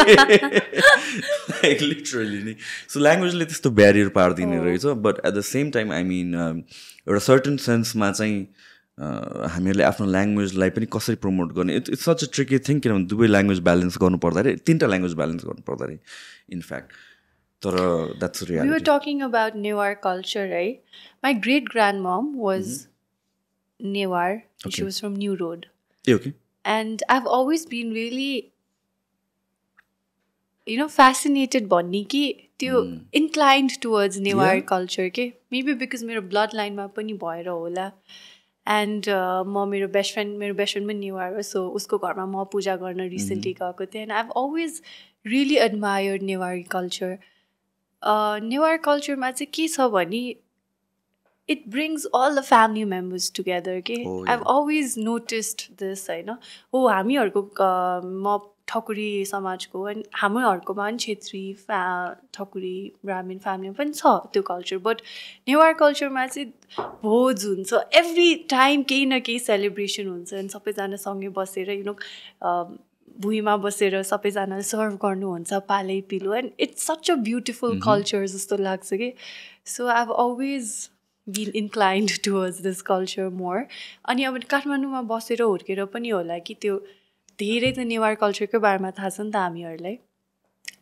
S1: लाइक लिटरली नि सो ल्याङ्ग्वेजले त्यस्तो ब्यारियर पारिदिने रहेछ but at the same time I mean एउटा सर्टन सेन्समा चाहिँ हामीहरूले आफ्नो ल्याङ्ग्वेजलाई पनि कसरी प्रमोट गर्ने it's such a tricky thing किनभने दुवै ल्याङ्ग्वेज ब्यालेन्स गर्नु पर्दा अरे 3टा ल्याङ्ग्वेज ब्यालेन्स गर्नु पर्दा अरे इनफ्याक्ट तर that's reality
S2: We were talking about Newa culture, right? My great grandmom was Newar.
S1: Okay.
S2: She was from New Road.
S1: A okay
S2: And I've always been really, fascinated भन्ने कि त्यो inclined towards Newar culture के maybe because मेरो bloodline मा पनि भएर होला and म मेरो best friend पनि Newar हो so उसको घरमा म पूजा गर्न recently गएको थिएँ and I've always really admired Newar culture. Newar culture मा चाहिँ के छ भने it brings all the family members together okay I've always noticed this हैन हो हामीहरुको म ठकुरी समाजको अनि हामीहरुकोमा पनि क्षेत्री ठकुरी ब्राह्मण फ्यामिली पनि छ त्यो कल्चर बट नेवार कल्चरमा चाहिँ भोज हुन्छ एभ्री टाइम केही न केही सेलिब्रेसन हुन्छ अनि सबैजना सँगै बसेर भुइँमा बसेर सबैजनाले सर्भ गर्नुहुन्छ पालै पिलो and it's such a beautiful culture जस्तो लाग्छ कि so I have always been inclined towards this culture more. अनि अब काठमाडौँमा बसेर हुर्केर पनि होला कि त्यो धेरै त नेवार कल्चरको बारेमा थाहा छ नि त हामीहरूलाई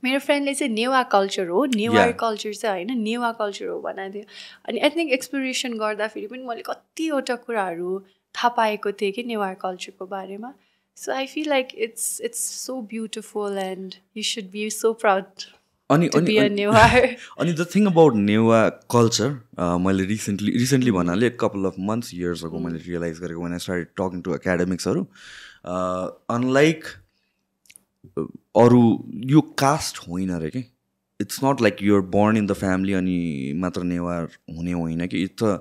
S2: मेरो फ्रेन्डले चाहिँ नेवा कल्चर हो नेवार कल्चर चाहिँ होइन नेवा कल्चर हो बनाइदियो अनि एथनिक एक्सप्लोरेसन गर्दाखेरि पनि मैले कतिवटा कुराहरू थाहा पाएको थिएँ कि नेवार कल्चरको बारेमा so I feel like it's so beautiful and you should be so proud to be a Newar.
S1: And the thing about Newa culture, मैले recently भन्नाले a couple of months, years ago, मैले realized when I started talking to academics, unlike अरू यो caste होइन अरे कि it's not like you're born in the family अनि मात्र नेवार हुने होइन कि it's a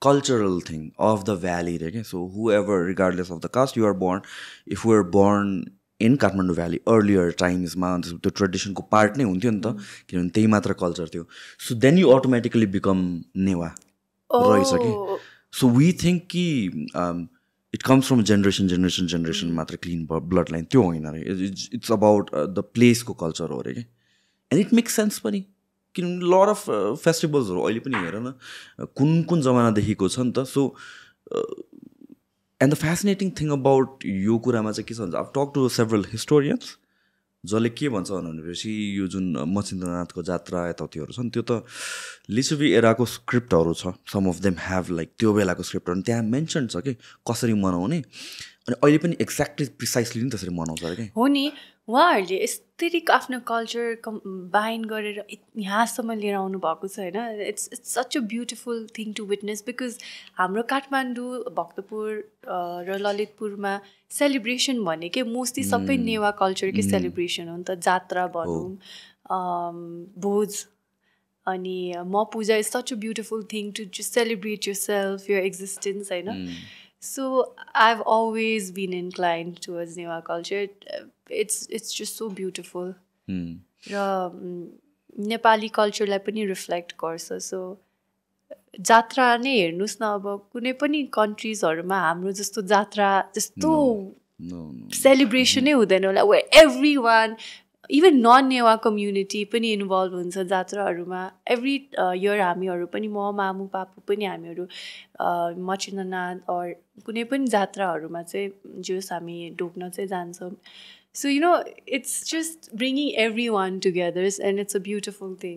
S1: cultural thing of the valley रे कि so whoever regardless of the caste you are born if we are born in Kathmandu Valley earlier times मा त्यो ट्रेडिसनको part नै हुन्थ्यो नि त किनभने त्यही मात्र कल्चर थियो so then you automatically become Newa रहेछ कि सो वी थिङ्क कि इट कम्स फ्रम जेनेरेसन मात्र क्लिन ब्लड लाइन त्यो होइन अरे इट्स अबाउट द प्लेसको कल्चर हो अरे कि एन्ड इट मेक्स सेन्स पनि किनभने लट अफ फेस्टिभल्सहरू अहिले पनि हेर न कुन जमानादेखिको छ नि त so and the fascinating thing about यो कुरामा चाहिँ के छ भन्छ अब टक टु सेभरल हिस्टोरियन्स जसले के भन्छ भनेपछि यो जुन मचिन्द्रनाथको जात्रा यताउतिहरू छ नि त्यो त लिच्छवी एराको स्क्रिप्टहरू छ some of them have like त्यो बेलाको स्क्रिप्टहरू त्यहाँ मेन्सन छ कि कसरी मनाउने अनि अहिले पनि एक्ज्याक्टली प्रिसाइसली नि त्यसरी मनाउँछ अरे कि
S2: हो नि उहाँहरूले यसरी आफ्नो कल्चर बाइन्ड गरेर यहाँसम्म लिएर आउनु भएको छ होइन it's such a beautiful thing to witness because हाम्रो काठमाडौँ भक्तपुर र ललितपुरमा सेलिब्रेसन भनेकै मोस्टली सबै नेवा कल्चरकै सेलिब्रेसन हो नि त जात्रा भनौँ भोज अनि Mha Puja is such a beautiful thing to just celebrate yourself your existence होइन So I've always been inclined towards Newa culture. It's just so beautiful. र नेपाली कल्चरलाई पनि रिफ्लेक्ट गर्छ सो जात्रा नै हेर्नुहोस् न अब कुनै पनि कन्ट्रिजहरूमा हाम्रो जस्तो जात्रा जस्तो सेलिब्रेसनै हुँदैन होला where everyone even non Newa community पनि इन्भल्भ हुन्छ जात्राहरूमा एभ्री इयर हामीहरू पनि म मामु पापु पनि हामीहरू मचिन्द्रनाथ अर कुनै पनि जात्राहरूमा चाहिँ जोस् हामी ढोक्न चाहिँ जान्छौँ so you no it's just bringing every one together and it's a beautiful thing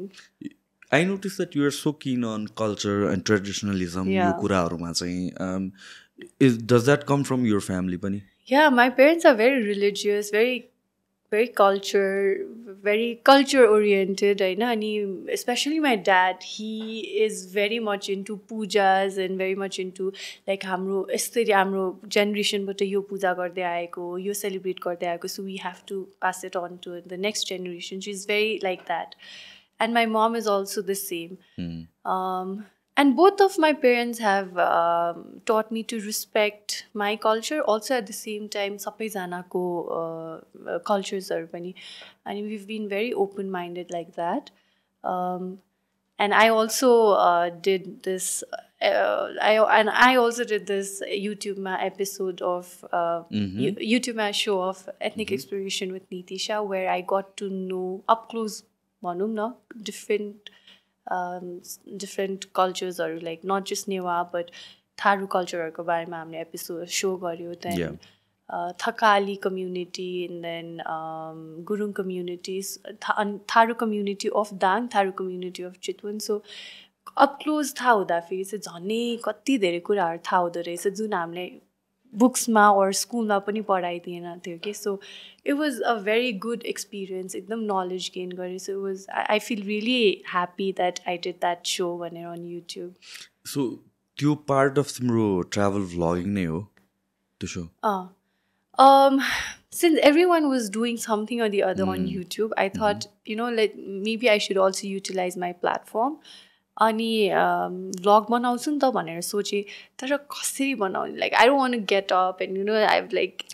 S1: I noticed that you are so keen on culture and traditionalism यो कुराहरूमा चाहिँ does that come from your family पनि?
S2: Yeah, my parents are very religious, very culture oriented होइन अनि especially my dad he is very much into pujas and very much into like हाम्रो यसरी हाम्रो जेनेरेसनबाट यो पूजा गर्दै आएको यो सेलिब्रेट गर्दै आएको so we have to pass it on to the next generation. She's very like that and my mom is also the same And both of my parents have taught me to respect my culture. Also, at the same time, सबैजनाको cultures-हरु पनि. And we've been very open-minded like that. And I also did this. I also did this YouTube episode of YouTube show of ethnic exploration with Niti Shah, where I got to know up close, भनौं न, different cultures, or like not just Newa but Tharu culture ko barema hamle episode show garyo. Then Thakali community, and then Gurung communities, Tharu community of Dang, Tharu community of Chitwan. So up close थाहा हुँदाखेरि चाहिँ झनै कति धेरै कुराहरु थाहा हुँदो रहेछ जुन हामीले बुक्समा or स्कुलमा पनि पढाइदिएन थियो के. So it was a very good experience, एकदम knowledge gain गरे. So it was, I feel really happy that I did that show भनेर on YouTube.
S1: So त्यो part of तिम्रो travel vlogging नै हो त्यो show?
S2: Since everyone was doing something or the other on YouTube, I thought, like maybe I should also utilize my platform. अनि vlog बनाउँछु नि त भनेर सोचे. तर कसरी बनाउने, like I don't want to get up and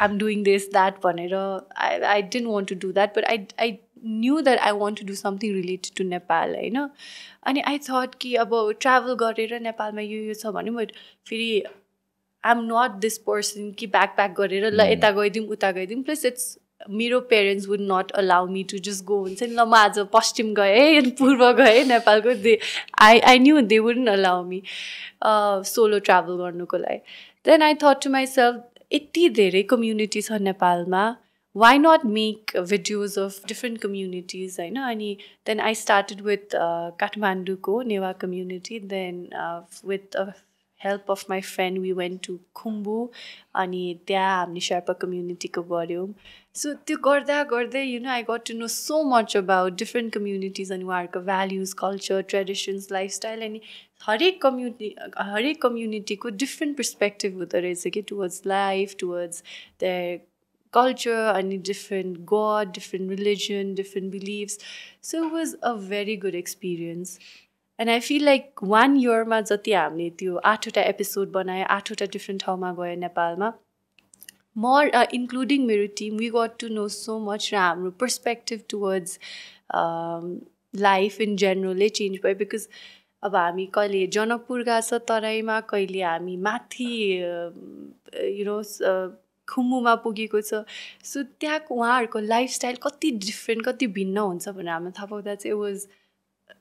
S2: I'm doing this that भनेर. I didn't want to do that, but I knew that I want to do something related to Nepal, हैन. अनि I thought कि अब travel गरेर नेपालमा यो छ भने, but फेरि I'm not this person कि backpack गरेर ल यता गइदिउँ उता गइदिउँ. Plus it's मेरो parents would not allow me to just go हुन्छ नि, ल म आज पश्चिम गएँ अनि पूर्व गएँ नेपालको. I knew they wouldn't allow me solo travel गर्नुको लागि. Then I thought to myself, यति धेरै community छ नेपालमा, why not make videos of different communities, हैन. अनि then I started with Kathmanduko Newa community. Then with help of my friend we went to Khumbu, अनि त्यहाँ हामीले Sherpa community को गर्यौं. So त्यो गर्दा गर्दै I got to know so much about different communities and उहाँहरुको values, culture, traditions, lifestyle. अनि हरेक community को different perspective हुँदो रहेछ के towards life, towards their culture, and different god, different religion, different beliefs. So it was a very good experience. And I feel like 1 year मा जति हामीले त्यो 8वटा episode बनाए, 8वटा different ठाउँमा गए नेपालमा, more including मेरो team, we got to know so much. र हाम्रो perspective towards life in general change भयो. Because अब हामी कहिले जनकपुर गएको छ तराईमा, कहिले हामी माथि खुम्बुमा पुगेको छ. सो त्यहाँको उहाँहरुको लाइफस्टाइल कति डिफरेन्ट, कति भिन्न हुन्छ भनेर हामीले थाहा पाउँदा चाहिँ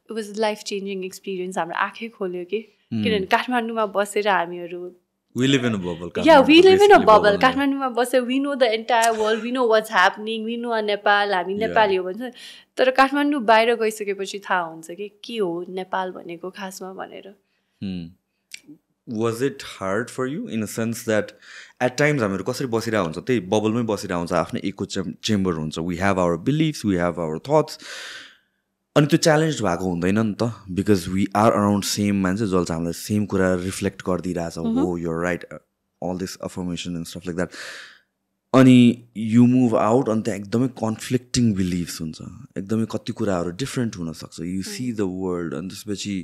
S2: it was life changing experience. हाम्रो आँखै खोल्यो के. किनभने काठमाडौँमा बसेर हामीहरु,
S1: we live in a bubble.
S2: Yeah, we live in a bubble. काठमाडौँमा बसेर we know the entire world, we know what's happening, we know Nepal, हामी नेपाली हो भन्छ. तर काठमाडौँ बाहिर गइसकेपछि थाहा हुन्छ के हो नेपाल भनेको खासमा भनेर.
S1: Was it hard for you in a sense that at times हामीहरु कसरी बसिरा हुन्छ, त्यही बबलमै बसिरा हुन्छ, आफ्नो इको चेम्बर हुन्छ. We have our beliefs, we have our thoughts. अनि त्यो च्यालेन्ज भएको हुँदैन नि त, because we are around same मान्छे जसले चाहिँ हामीलाई सेम कुरा रिफ्लेक्ट गरिदिइरहेछ. हो you're right, all this affirmation and stuff like that. अनि यु मुभ आउट, अनि त्यहाँ एकदमै कन्फ्लिक्टिङ बिलिभ्स हुन्छ, एकदमै कति कुराहरू डिफ्रेन्ट हुनसक्छ. यु सी द वर्ल्ड, अनि त्यसपछि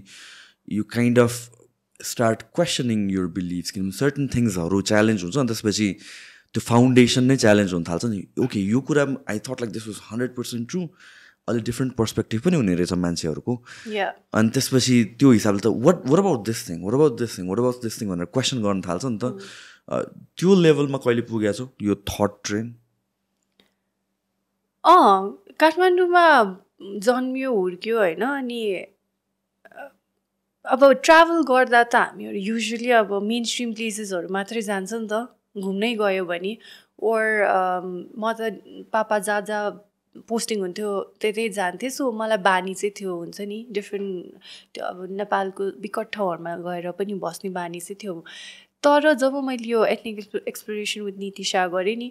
S1: you kind of start questioning your beliefs. किनभने सर्टन थिङ्सहरू च्यालेन्ज हुन्छ, अनि त्यसपछि त्यो फाउन्डेसन नै च्यालेन्ज हुन थाल्छ नि. ओके, यो कुरा I thought like this was 100% true, अलि डिफ्रेन्ट पर्सपेक्टिभ पनि हुने रहेछ मान्छेहरूको. अनि त्यसपछि त्यो हिसाबले त what about this thing, what about this thing, what about this thing भनेर क्वेसन गर्न थाल्छ नि त. त्यो लेभलमा कहिले पुगेको छौ यो थट ट्रेन?
S2: काठमाडौँमा जन्मियो हुर्क्यो होइन. अनि अब ट्राभल गर्दा त हामीहरू युजुअली अब मेन स्ट्रिम प्लेसेसहरू मात्रै जान्छ नि त, घुम्नै गयो भने. ओर म त पापा जहाँ पोस्टिङ हुन्थ्यो त्यतै जान्थेँ. सो मलाई बानी चाहिँ थियो, हुन्छ नि डिफ्रेन्ट अब नेपालको विकट ठाउँहरूमा गएर पनि बस्ने बानी चाहिँ थियो. तर जब मैले यो एथनिक एक्सप्लोरेसन विथ नीति शाह गरेँ नि,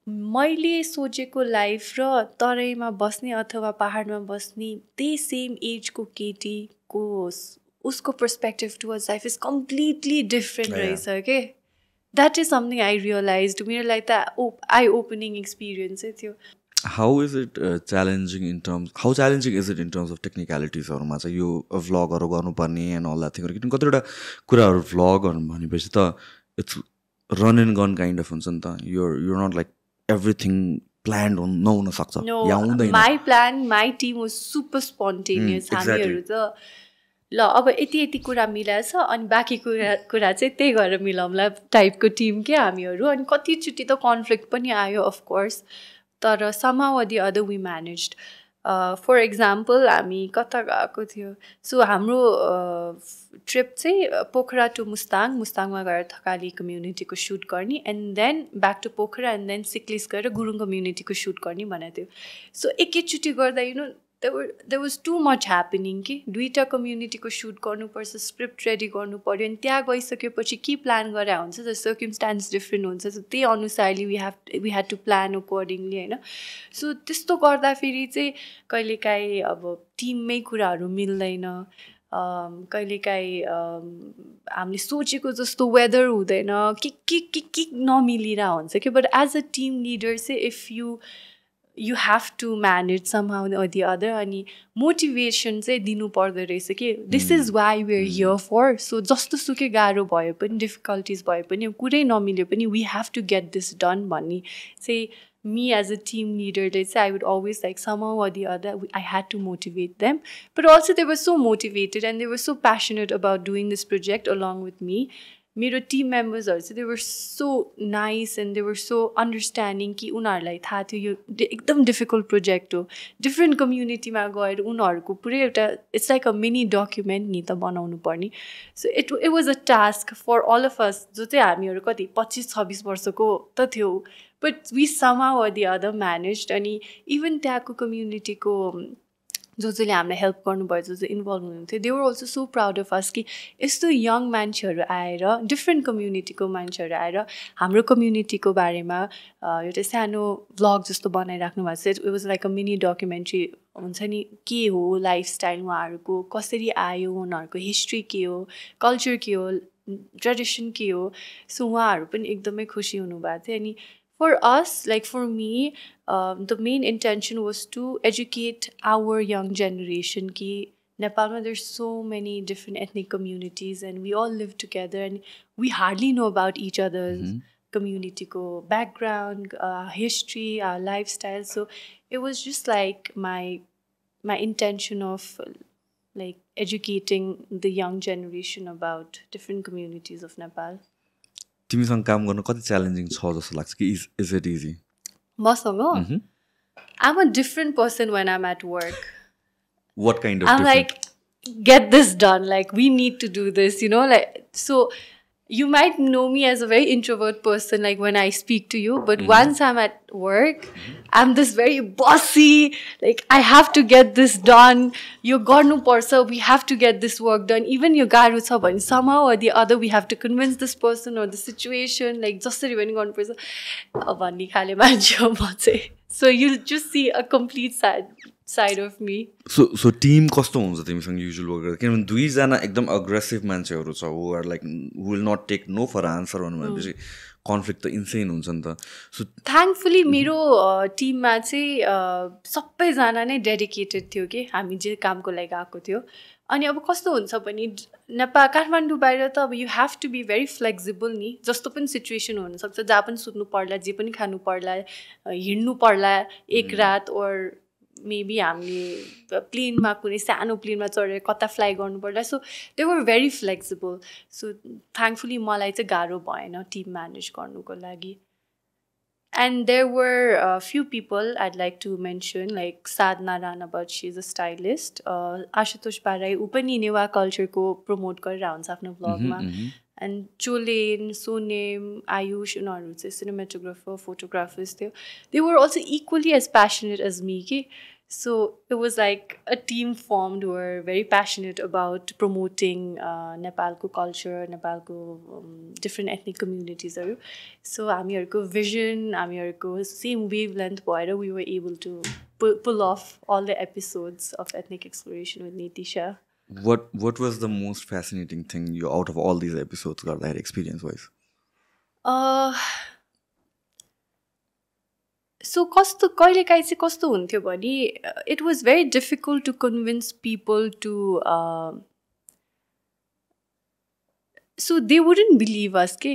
S2: मैले सोचेको लाइफ र तराईमा बस्ने अथवा पहाडमा बस्ने त्यही सेम एजको केटीको उसको perspective towards life is completely different रहेछ के. That is something I realize. मेरो लागि त आई ओपनिङ एक्सपिरियन्सै थियो.
S1: How is it challenging in terms? How challenging is it in terms of technicalities? Or माचा यो vlogहरू गर्नुपर्ने and all that thing. किन कतिवटा कुराहरू vlogहरू भनेपछि त it's run and gun kind of हुन्छ नि त. You're not like everything planned नहुन सक्छ.
S2: No, my team was super spontaneous. हामीहरू त ल अब यति कुरा मिलाएछ अनि बाँकी कुरा चाहिँ त्यही गरेर मिलाउँला टाइपको टिम के हामीहरू. अनि कतिचोटि त कन्फ्लिक्ट पनि आयो अफकोर्स, तर somehow or the other we managed. For example, हामी कता गएको थियो. सो हाम्रो ट्रिप चाहिँ पोखरा टु मुस्ताङमा गएर थकाली कम्युनिटीको सुट गर्ने and then back to Pokhara and then Sikles गएर गुरुङ कम्युनिटीको सुट गर्ने भनेको थियो. सो एकैचोटि गर्दा there was too much happening कि दुईटा कम्युनिटीको सुट गर्नुपर्छ, स्क्रिप्ट रेडी गर्नु पर्यो अनि त्यहाँ गइसकेपछि के प्लान गरेर हुन्छ द सर्कमस्टान्स डिफ्रेन्ट हुन्छ. सो त्यही अनुसारले we had to plan accordingly होइन. सो त्यस्तो गर्दाखेरि चाहिँ कहिलेकाहीँ अब टिममै कुराहरू मिल्दैन, कहिलेकाहीँ हामीले सोचेको जस्तो वेदर हुँदैन, के नमिलिरहेको हुन्छ कि. But as a team leader चाहिँ if you have to manage somehow or the other अनि मोटिभेसन चाहिँ दिनु पर्दो रहेछ कि this is why we're here for. So जस्तो सुकै गाह्रो भए पनि डिफिकल्टिज भए पनि कुरै नमिल्यो पनि we have to get this done भन्ने चाहिँ me as a team leader ले चाहिँ I would always like somehow or the other I had to motivate them, but also they were so motivated and they were so passionate about doing this project along with me. मेरो team मेम्बर्सहरू चाहिँ they were so nice and they were so understanding कि उनीहरूलाई थाहा थियो यो एकदम difficult project हो. डिफ्रेन्ट कम्युनिटीमा गएर उनीहरूको पुरै एउटा it's like a mini document नि त बनाउनु पर्ने. So it was a task for all of us जो चाहिँ हामीहरू कति 25-26 वर्षको त थियो. But we somehow or the other managed. अनि इभन त्यहाँको कम्युनिटीको जसले हामीलाई हेल्प गर्नुभयो, जो चाहिँ इन्भल्भ हुनुहुन्थ्यो, they were also so proud of us कि यस्तो यङ मान्छेहरू आएर डिफ्रेन्ट कम्युनिटीको मान्छेहरू आएर हाम्रो कम्युनिटीको बारेमा एउटा सानो भ्लग जस्तो बनाइराख्नु भएको छ. It was like a mini documentary हुन्छ नि, के हो लाइफस्टाइल उहाँहरूको, कसरी आयो, उनीहरूको हिस्ट्री के हो, कल्चर के हो, ट्रेडिसन के हो. सो उहाँहरू पनि एकदमै खुसी हुनुभएको थियो. अनि for us, like for me, the main intention was to educate our young generation ki Nepal there's so many different ethnic communities and we all live together and we hardly know about each other's community ko background, history, our lifestyle. So it was just like my intention of like educating the young generation about different communities of Nepal.
S1: तिमीसँग काम गर्न कति challenging छ जस्तो लाग्छ कि is it easy?
S2: मसँग I'm a different person when I'm at work.
S1: What kind of
S2: I'm
S1: different?
S2: like, get this done, like we need to do this, like so you might know me as a very introvert person, like when I speak to you, but once I'm at work, I'm this very bossy, like I have to get this done, yo garnu parcha, we have to get this work done, even yo garu cha bhane somehow or the other we have to convince this person or the situation, like jasari bhane garnu parcha bhanne khale manche ho ma chai. So you'll just see a complete side of me.
S1: So team कस्तो हुन्छ तिमीसँग usual work गर्दा? किनभने दुईजना एकदम aggressive मान्छेहरू छ who are like who will not take no for answer भनेपछि कन्फ्लिक्ट त इन्सेन हुन्छ नि त. सो
S2: थ्याङ्कफुली मेरो टिममा चाहिँ सबैजना नै डेडिकेटेड थियो कि हामी जे कामको लागि आएको थियो. अनि अब कस्तो हुन्छ भने नेपाल काठमाडौँ बाहिर त अब you have to be very flexible नि. जस्तो पनि सिचुएसन हुनसक्छ, जहाँ पनि सुत्नु पर्ला, जे पनि खानु पर्ला, हिँड्नु पर्ला एक रात, ओर मेबी हामीले प्लेनमा कुनै सानो प्लेनमा चढेर कता फ्लाइ गर्नु पर्ला. So they were very flexible. So thankfully मलाई चाहिँ गाह्रो भएन टिम म्यानेज गर्नुको लागि. And there were a few people I'd like to mention, like Sadhna Ranabhat, she's a stylist. Ashutosh Parai, ऊ पनि नेवा कल्चरको प्रमोट गरेर हुन्छ आफ्नो ब्लगमा. And Cholen, Sonem, Ayush, उनीहरू चाहिँ cinematographer, photographers थियो. They were also equally as passionate as me. So it was like a team formed who were very passionate about promoting Nepalko culture, Nepalko different ethnic communities. So हामीहरूको vision, हामीहरूको same wavelength भएर we were able to pull off all the episodes of ethnic exploration with Niti Shah.
S1: What was the most fascinating thing you out of all these episodes got that experience wise?
S2: So कस्तो कहिलेकाहीँ चाहिँ कस्तो हुन्थ्यो भने it was very difficult to convince people to so they wouldn't believe us के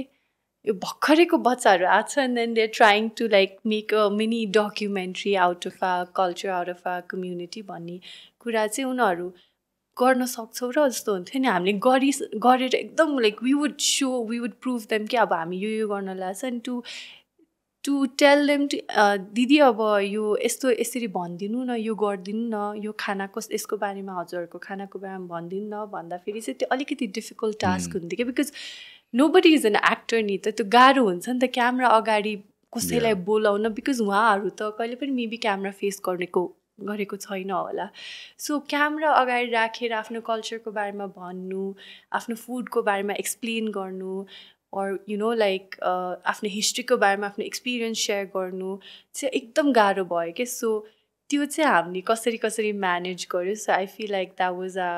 S2: यो भर्खरैको बच्चाहरू आएको छ and then they are trying to like make a mini documentary out of a culture out of a community भन्ने कुरा चाहिँ उनीहरू गर्न सक्छौँ र जस्तो हुन्थ्यो नि हामीले गरेर एकदम like we would prove them कि अब हामी यो गर्न लाग्छ and to tell them to दिदी अब यो यस्तो यसरी भनिदिनु न यो गरिदिनु न यो खानाको यसको बारेमा हजुरहरूको खानाको बारेमा भनिदिनु न भन्दाखेरि चाहिँ त्यो अलिकति डिफिकल्ट टास्क हुन्थ्यो कि because nobody is an actor नि त त्यो गाह्रो हुन्छ नि त क्यामेरा अगाडि कसैलाई बोलाउन बिकज उहाँहरू त कहिले पनि मेबी क्यामेरा फेस गरेको छैन होला सो क्यामेरा अगाडि राखेर आफ्नो कल्चरको बारेमा भन्नु आफ्नो फुडको बारेमा एक्सप्लेन गर्नु or like आफ्नो हिस्ट्रीको बारेमा आफ्नो एक्सपिरियन्स सेयर गर्नु चाहिँ एकदम गाह्रो भयो के सो त्यो चाहिँ हामीले कसरी म्यानेज गर्यो so I feel like that was a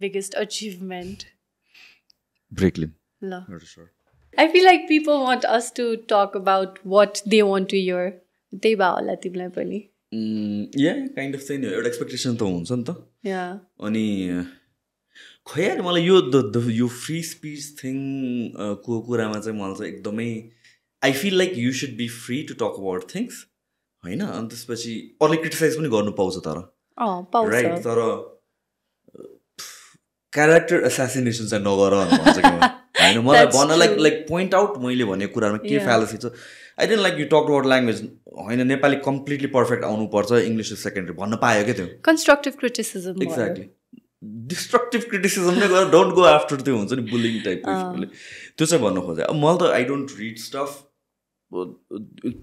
S2: biggest achievement
S1: ब्रेकलिन
S2: ल I feel like people want us to talk about what they want to hear त्यही भए होला तिमीलाई पनि
S1: या काइन्ड अफ चाहिँ एउटा एक्सपेक्टेसन त हुन्छ नि त अनि खै यार मलाई यो फ्री स्पिच थिङ को कुरामा चाहिँ मलाई चाहिँ एकदमै I feel like you should be free to talk about things होइन अनि त्यसपछि अरूले क्रिटिसाइज पनि गर्नु पाउँछ तर राइट तर क्यारेक्टर एसासिनेसन चाहिँ नगर भन्छ कि होइन मलाई भन्न लाइक पोइन्ट आउट मैले भनेको कुरामा के फ्यालेसी छ I don't like you talk about language होइन नेपाली कम्प्लिटली पर्फेक्ट आउनुपर्छ इङ्ग्लिस इज सेकेन्डरी भन्न पायो क्या त्यो
S2: constructive criticism
S1: exactly destructive criticism नै गरेर डोन्ट गो आफ्टर त्यो हुन्छ नि बुलिङ टाइपको त्यो चाहिँ भन्नु खोजेँ अब मलाई त I don't read stuff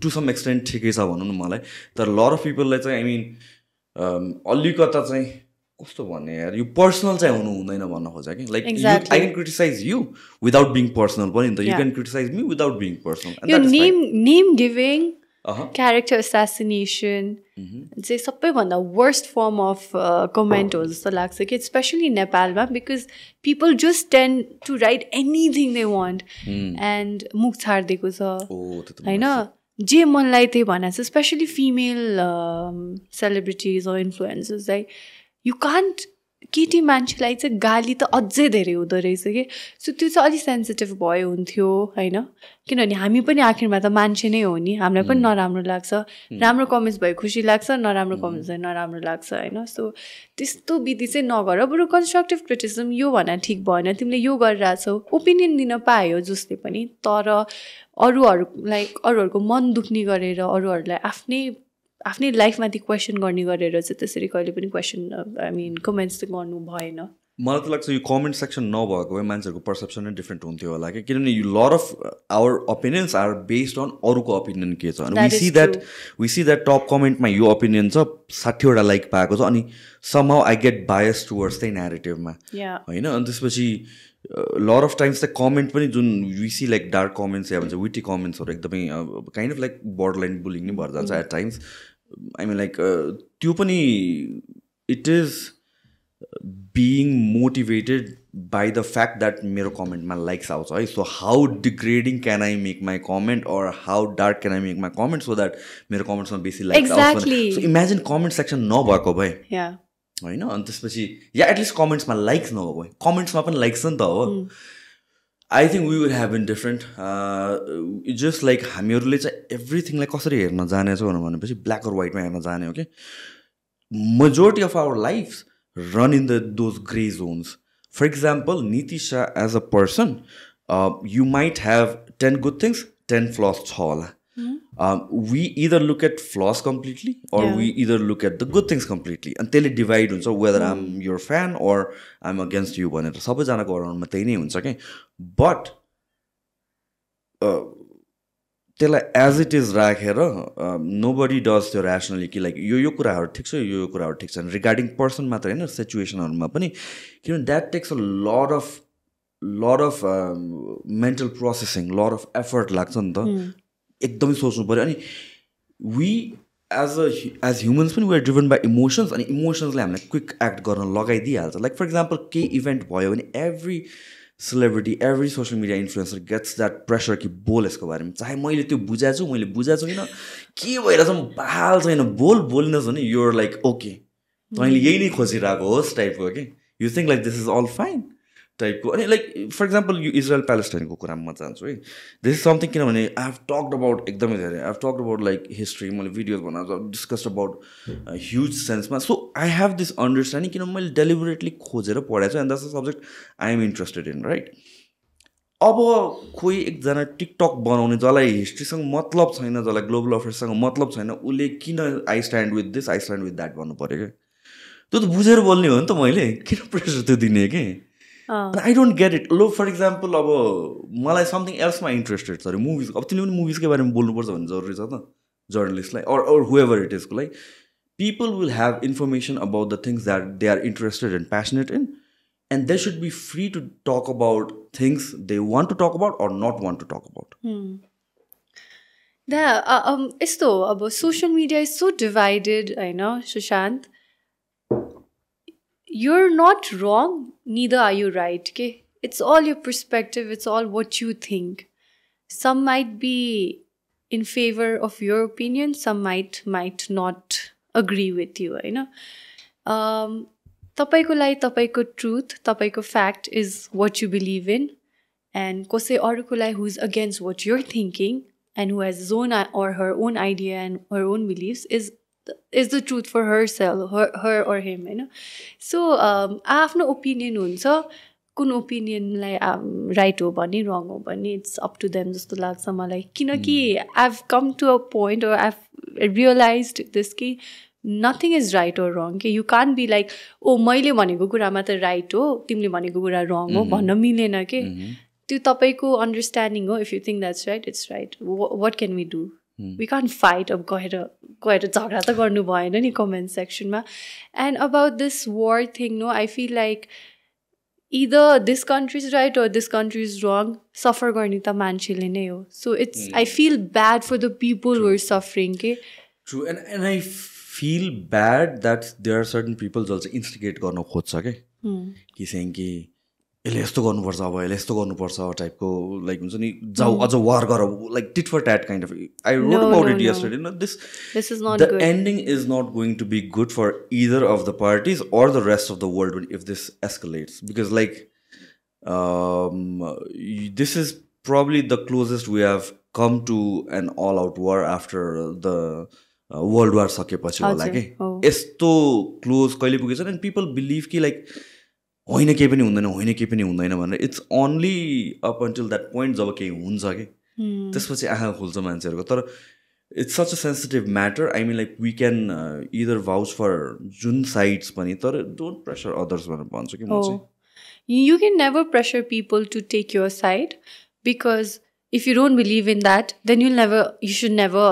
S1: to some extent ठिकै छ भनौँ न मलाई तर लर अफ पिपललाई चाहिँ आई मिन अलिकता चाहिँ कस्तो भन्ने यार यो पर्सनल चाहिँ हुनु हुँदैन भन्न खोजेँ कि like I can criticize you without being personal पनि नि त you can criticize me without being personal
S2: यो नेम गिभिङ क्यारेक्टर एसासिनेसन चाहिँ सबैभन्दा वर्स्ट फर्म अफ कमेन्ट हो जस्तो लाग्छ कि स्पेसली नेपालमा because people just tend to write anything they want and मुख छाडिदिएको छ होइन जे मनलाई त्यही भनेको छ स्पेसली फिमेल सेलिब्रिटिज अर इन्फ्लुएन्सर्सलाई यु कान्ट केटी मान्छेलाई चाहिँ गाली त अझै धेरै हुँदो रहेछ कि सो त्यो चाहिँ अलिक सेन्सिटिभ भयो हुन्थ्यो होइन किनभने हामी पनि आखिरमा त मान्छे नै हो नि हामीलाई पनि नराम्रो लाग्छ राम्रो कमेन्ट्स भयो खुसी लाग्छ नराम्रो कमेन्ट्स भयो नराम्रो लाग्छ होइन सो त्यस्तो विधि चाहिँ नगर बरु कन्स्ट्रक्टिभ क्रिटिसिजम यो भन्न ठिक भएन तिमीले यो गरिरहेछौ ओपिनियन दिन पायो जसले पनि तर अरूहरूको मन दुख्ने गरेर अरूहरूलाई आफ्नै लाइफमाथि क्वेसन गर्ने गरेर चाहिँ त्यसरी कहिले पनि क्वेसन आई मिन कमेन्ट्स चाहिँ गर्नु भएन
S1: मलाई त लाग्छ यो कमेन्ट सेक्सन नभएको भए मान्छेहरूको पर्सेप्सन नै डिफ्रेन्ट हुन्थ्यो होला कि किनभने यो lot of our opinions are based on अरूको ओपिनियन के छ अनि वी सी द्याट टप कमेन्टमा यो ओपिनियन छ 60वटा लाइक पाएको छ अनि somehow I get bias towards त्यही न्यारेटिभमा होइन अनि त्यसपछि लट अफ टाइम्स त कमेन्ट पनि जुन we see like dark comments या भन्छ विटी कमेन्ट्सहरू एकदमै kind of like border line bullying नै भएर जान्छ at times I mean like त्यो पनि it is being motivated by the fact that मेरो कमेन्टमा लाइक्स आउँछ है so how degrading can I make my comment or how dark can I make my comment so that मेरो कमेन्ट्समा बेसी likes आउँछ so imagine comment section नभएको भए होइन अनि त्यसपछि या एटलिस्ट कमेन्ट्समा लाइक्स नभएको भए कमेन्ट्समा पनि लाइक्स छ नि त हो I think we would have been different just like हामीहरूले चाहिँ एभ्रिथिङलाई कसरी हेर्न जानेछौँ भनेपछि ब्ल्याक अर व्हाइटमा हेर्न जाने हो कि majority of our life run in those gray zones. For example, Niti Shah as a person, you might have 10 good things, 10 flaws chola. We either look at flaws completely or we either look at the good things completely. And tell it divide so whether I'm your fan or I'm against you. Sabajanako around ma tai nai huncha ke. But त्यसलाई as it is राखेर nobody does त्यो ऱ्यासनली कि like यो कुराहरू ठिक छ यो कुराहरू ठिक छन् रिगार्डिङ पर्सन मात्र होइन सिचुएसनहरूमा पनि किनभने that takes a lot of mental processing lot of effort लाग्छ नि त एकदमै सोच्नु पऱ्यो अनि वी एज ह्युमन्स पनि we are driven by emotions अनि इमोसन्सले हामीलाई क्विक एक्ट गर्न लगाइदिइहाल्छ लाइक फर इक्जाम्पल केही इभेन्ट भयो भने every celebrity, every social media influencer gets that pressure कि बोल यसको बारेमा, चाहे मैले त्यो बुझाएको छु मैले बुझाएको छैन के भइरहेछ बहाल छैन, बोलिनुहोस् भने you're like okay तैँले यही नै खोजिरहेको होस् टाइपको के, you think like this is all fine टाइपको. अनि लाइक फर इक्जाम्पल यो इजरायल प्यालेस्टाइनको कुरामा म जान्छु है. दिस इज समथिङ किनभने आई हेभ टक्ड अबाउट एकदमै धेरै, I have talked about like history, मैले भिडियोज बनाएको डिस्कस्ड अबाउट ह्युज सेन्समा. So I have this understanding किन मैले डेलिबरेटली खोजेर पढाएको छु and that's a subject I am interested in right. अब कोही एकजना टिकटक बनाउने जसलाई हिस्ट्रीसँग मतलब छैन, जसलाई ग्लोबल अफेयर्ससँग मतलब छैन, उसले किन I stand with this I stand with that भन्नु पऱ्यो क्या. त्यो त बुझेर बोल्ने हो नि त, मैले किन प्रेसर त्यो दिने कि. I don't get it. लो फर इक्जाम्पल अब मलाई समथिङ एल्समा इन्ट्रेस्टेड छ अरे मुभिज, अब तिमीले पनि मुभिजकै बारेमा बोल्नुपर्छ भन्ने जरुरी छ त जर्नलिस्टलाई or whoever it is. Like people will have information about the things that they are interested and passionate in, and they should be free to talk about things they want to talk about or not want to talk about.
S2: यस्तो अब social media is so divided, I know, Sushant. You're not wrong, neither are you right. Okay, it's all your perspective, it's all what you think. Some might be in favor of your opinion, some might not agree with you, you know. तपाईको लागि तपाईको truth, तपाईको fact is what you believe in, and कसै अरूको लागि who is against what you're thinking and who has his own or her own idea and her own beliefs is the truth for herself, her or him, you know. So आफ्नो opinion हुन्छ, कुन ओपिनियनलाई right हो भने रङ हो भने it's up to them जस्तो लाग्छ मलाई. किनकि I have come to a point or I have realized this कि nothing is right or wrong के. You can't be like oh मैले भनेको कुरामा त राइट हो, तिमीले भनेको कुरा रङ हो भन्न मिलेन के. त्यो तपाईँको अन्डरस्ट्यान्डिङ हो. If you think that's right it's right. What can we do? We can't fight. अब गएर झगडा त गर्नु भएन नि कमेन्ट सेक्सनमा. And about this war thing no, I feel like either this country is right or this country is wrong. Suffer गर्ने त मान्छेले नै हो. So it's I feel bad for the people who are suffering. Okay?
S1: True. And I feel bad that there are certain people also instigate गर्न खोज्छ के. कि saying कि यसले यस्तो गर्नुपर्छ, अब यसले यस्तो गर्नुपर्छ टाइपको लाइक हुन्छ नि, जाऊ अझ वार गर, like tit for tat kind of. I wrote about it yesterday. No, this
S2: is not
S1: the
S2: good.
S1: ending is not going to be good for either of the parties or the rest of the world if this escalates, because like this is probably the closest we have come to an all out war after the world war सकेपछि होला के. यस्तो close कहिले पुगेछ. And people believe कि like होइन केही पनि हुँदैन, होइन केही पनि हुँदैन भनेर. It's only up until that point जब केही हुन्छ कि त्यसपछि आँखा खुल्छ मान्छेहरूको. तर it's such a sensitive matter. I mean like we can either vouch for जुन साइड्स पनि, तर डोन्ट प्रेसर अदर्स भनेर भन्छु कि म चाहिँ.
S2: You can never pressure people to take your side, because if you don't believe in that, then you should never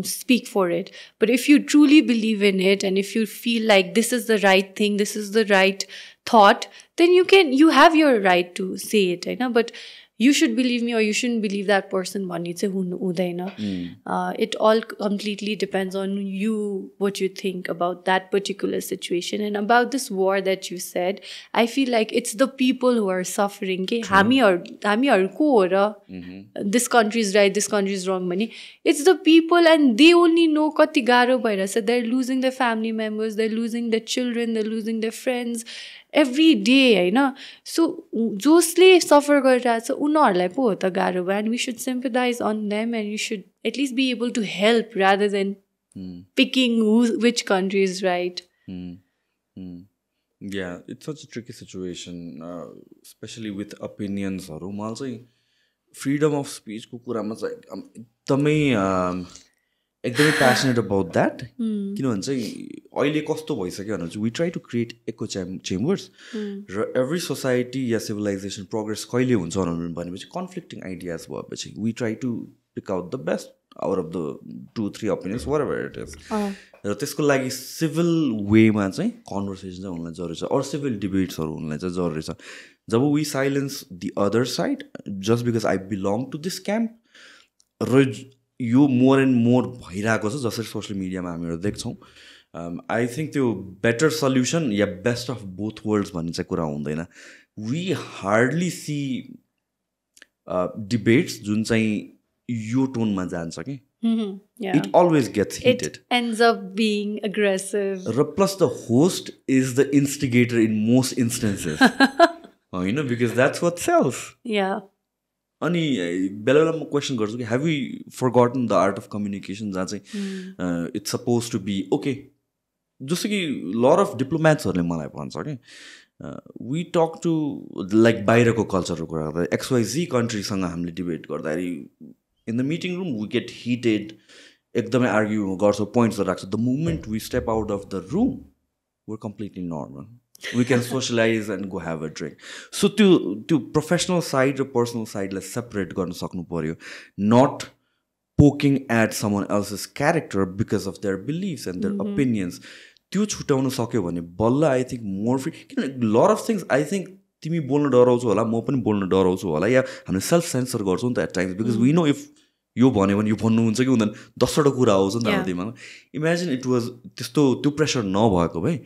S2: speak for it. But if you truly believe in it, and if you feel like this is the right thing, this is the right thought, then you have your right to say it, you know. But you should believe me or you shouldn't believe that person भन्ने चाहिँ हुँदैन. It all completely depends on you, what you think about that particular situation. And about this war that you said, I feel like it's the people who are suffering. के हामीहरू को हो र this country is right, this country is wrong भने. It's the people, and they only know कति गाह्रो भइरहेछ. They're losing their family members, they're losing their children, they're losing their friends every day, होइन. सो जसले suffer गरिरहेछ उनीहरूलाई पो हो त गाह्रो भयो. And we should sympathize on them, and you should at least be able to help rather than picking which country is right.
S1: Yeah, it's such a tricky situation, especially with opinionsहरू. मलाई चाहिँ फ्रिडम अफ स्पिचको कुरामा चाहिँ एकदमै passionate about that. किनभने चाहिँ अहिले कस्तो भइसक्यो भने चाहिँ we try to create echo chambers, र एभ्री सोसाइटी या सिभिलाइजेसन प्रोग्रेस कहिले हुन्छ भनेपछि कन्फ्लिक्टिङ आइडियाज भएपछि we try to pick out the best out of the 2-3 opinions whatever it is. र त्यसको लागि सिभिल वेमा चाहिँ कन्भर्सेसन चाहिँ हुनलाई जरुरी छ, अरू सिभिल डिबेट्सहरू हुनलाई चाहिँ जरुरी छ. जब we silence the other side just because I belong to this camp, र यो मोर एन्ड मोर भइरहेको छ जसरी सोसियल मिडियामा हामीहरू देख्छौँ. I think त्यो better solution yeah best of both worlds भन्ने चाहिँ कुरा हुँदैन. We hardly see debates जुन चाहिँ यो टोनमा जान्छ कि.
S2: Yeah.
S1: It always gets heated.
S2: It ends up being aggressive.
S1: Plus the host is the instigator in most instances. Because that's what sells.
S2: Yeah.
S1: अनि बेला बेला म क्वेसन गर्छु कि have we forgotten the art of communication जहाँ चाहिँ it's supposed to be okay. जस्तो कि lot of diplomats मलाई भन्छ कि we talk to like बाहिरको कल्चरको कुरा गर्दा XYZ countryसँग हामीले डिबेट गर्दाखेरि in the meeting room we get heated, एकदमै argue गर्छौँ, points राख्छौँ. The moment we step out of the room we're completely normal. We can socialize and go have a drink. So to professional side or personal side, let's separate गर्न सक्नु पर्यो. Not poking at someone else's character because of their beliefs and their opinions. त्यो छुटाउन सक्यो भने बल्ल I think more free. किनभने lot of things I think तिमी बोल्न डराउँछौ होला, म पनि बोल्न डराउँछु होला, या हामीले सेल्फ सेन्सर गर्छौँ नि त at times because we know if यो भन्यो भने यो भन्नुहुन्छ कि हुँदैन, 10वटा कुरा आउँछ नि त दिमागमा. Imagine it was त्यस्तो त्यो प्रेसर नभएको भए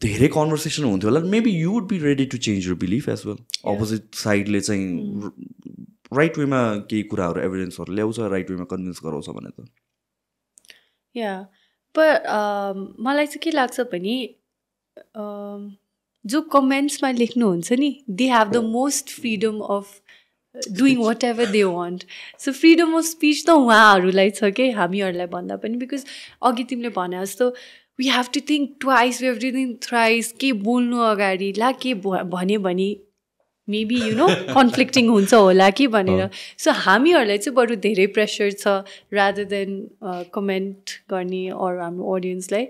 S1: धेरै कन्भर्सेसन हुन्थ्यो होला. Maybe you would be ready to change your belief as well. Opposite साइडले चाहिँ राइट वेमा केही कुराहरू एभिडेन्सहरू ल्याउँछ, राइट वेमा कन्भिन्स गराउँछ भने त.
S2: या पर मलाई चाहिँ के लाग्छ भने जो कमेन्ट्समा लेख्नुहुन्छ नि, they have the most freedom of doing whatever they want. So freedom of speech त उहाँहरूलाई छ कि हामीहरूलाई भन्दा पनि. बिकज अघि तिमीले भने जस्तो we have to think twice, we have to think thrice. के बोल्नु अगाडि ला के भन्यो भने मेबी कन्फ्लिक्टिङ हुन्छ होला कि भनेर. सो हामीहरूलाई चाहिँ बरु धेरै प्रेसर छ रादर देन कमेन्ट गर्ने अर हाम्रो अडियन्सलाई.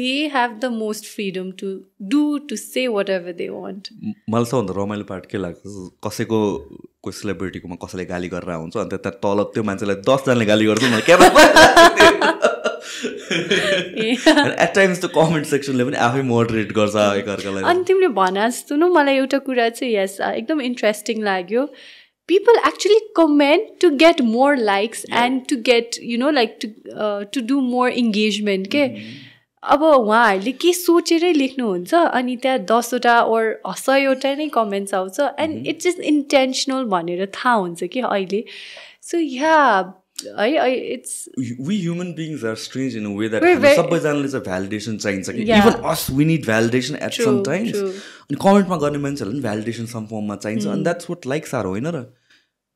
S2: They have the most freedom to do to say whatever they want.
S1: मलाई सबभन्दा रमाइलो पार्ट के लाग्छ, कसैको कोही सेलिब्रिटीकोमा कसैले गाली गरेर हुन्छ अन्त त्यहाँ तल त्यो मान्छेलाई 10जनाले गाली गर्छ मलाई क्या. At times the comment section ले पनि आफै मोडरेट गर्छ एकअर्कालाई. अनि
S2: तिमीले भने जस्तो न मलाई एउटा कुरा चाहिँ यस एकदम इन्ट्रेस्टिङ लाग्यो. People actually comment to get more likes and to get like to do more engagement के. अब उहाँहरूले के सोचेरै लेख्नुहुन्छ अनि त्यहाँ 10वटा or 100वटा नै कमेन्ट्स आउँछ एन्ड इट्स जस्ट इन्टेन्सनल भनेर थाहा हुन्छ कि अहिले. So yeah it's
S1: we human beings are strange in a way that सबैजनाले चाहिँ भ्यालिडेसन चाहिन्छ कि. Even us we need validation at some times. अनि कमेन्टमा गर्ने मान्छेहरूलाई पनि भ्यालिडेसन सम फर्ममा चाहिन्छ. अनि द्याट्स वाट लाइक्स आर होइन र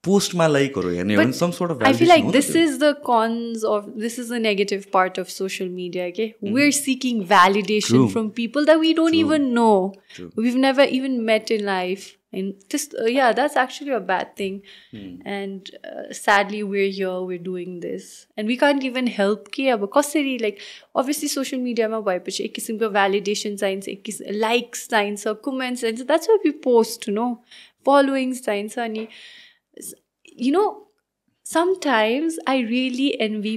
S1: पोस्टमा लाइकहरू हेर्ने हो भने some sort of
S2: I feel like this is the cons of this is the negative part of social media. Okay, we're seeking validation from people that we don't even know. We've never even met in life. And just that's actually a bad thing. And sadly we're here, we're doing this and we can't even help कि अब कसरी like obviously social media मा भएपछि एक किसिमको validation चाहिन्छ, एक किसिम likes चाहिन्छ, comments चाहिन्छ. That's why we post, followings चाहिन्छ. अनि sometimes I really envy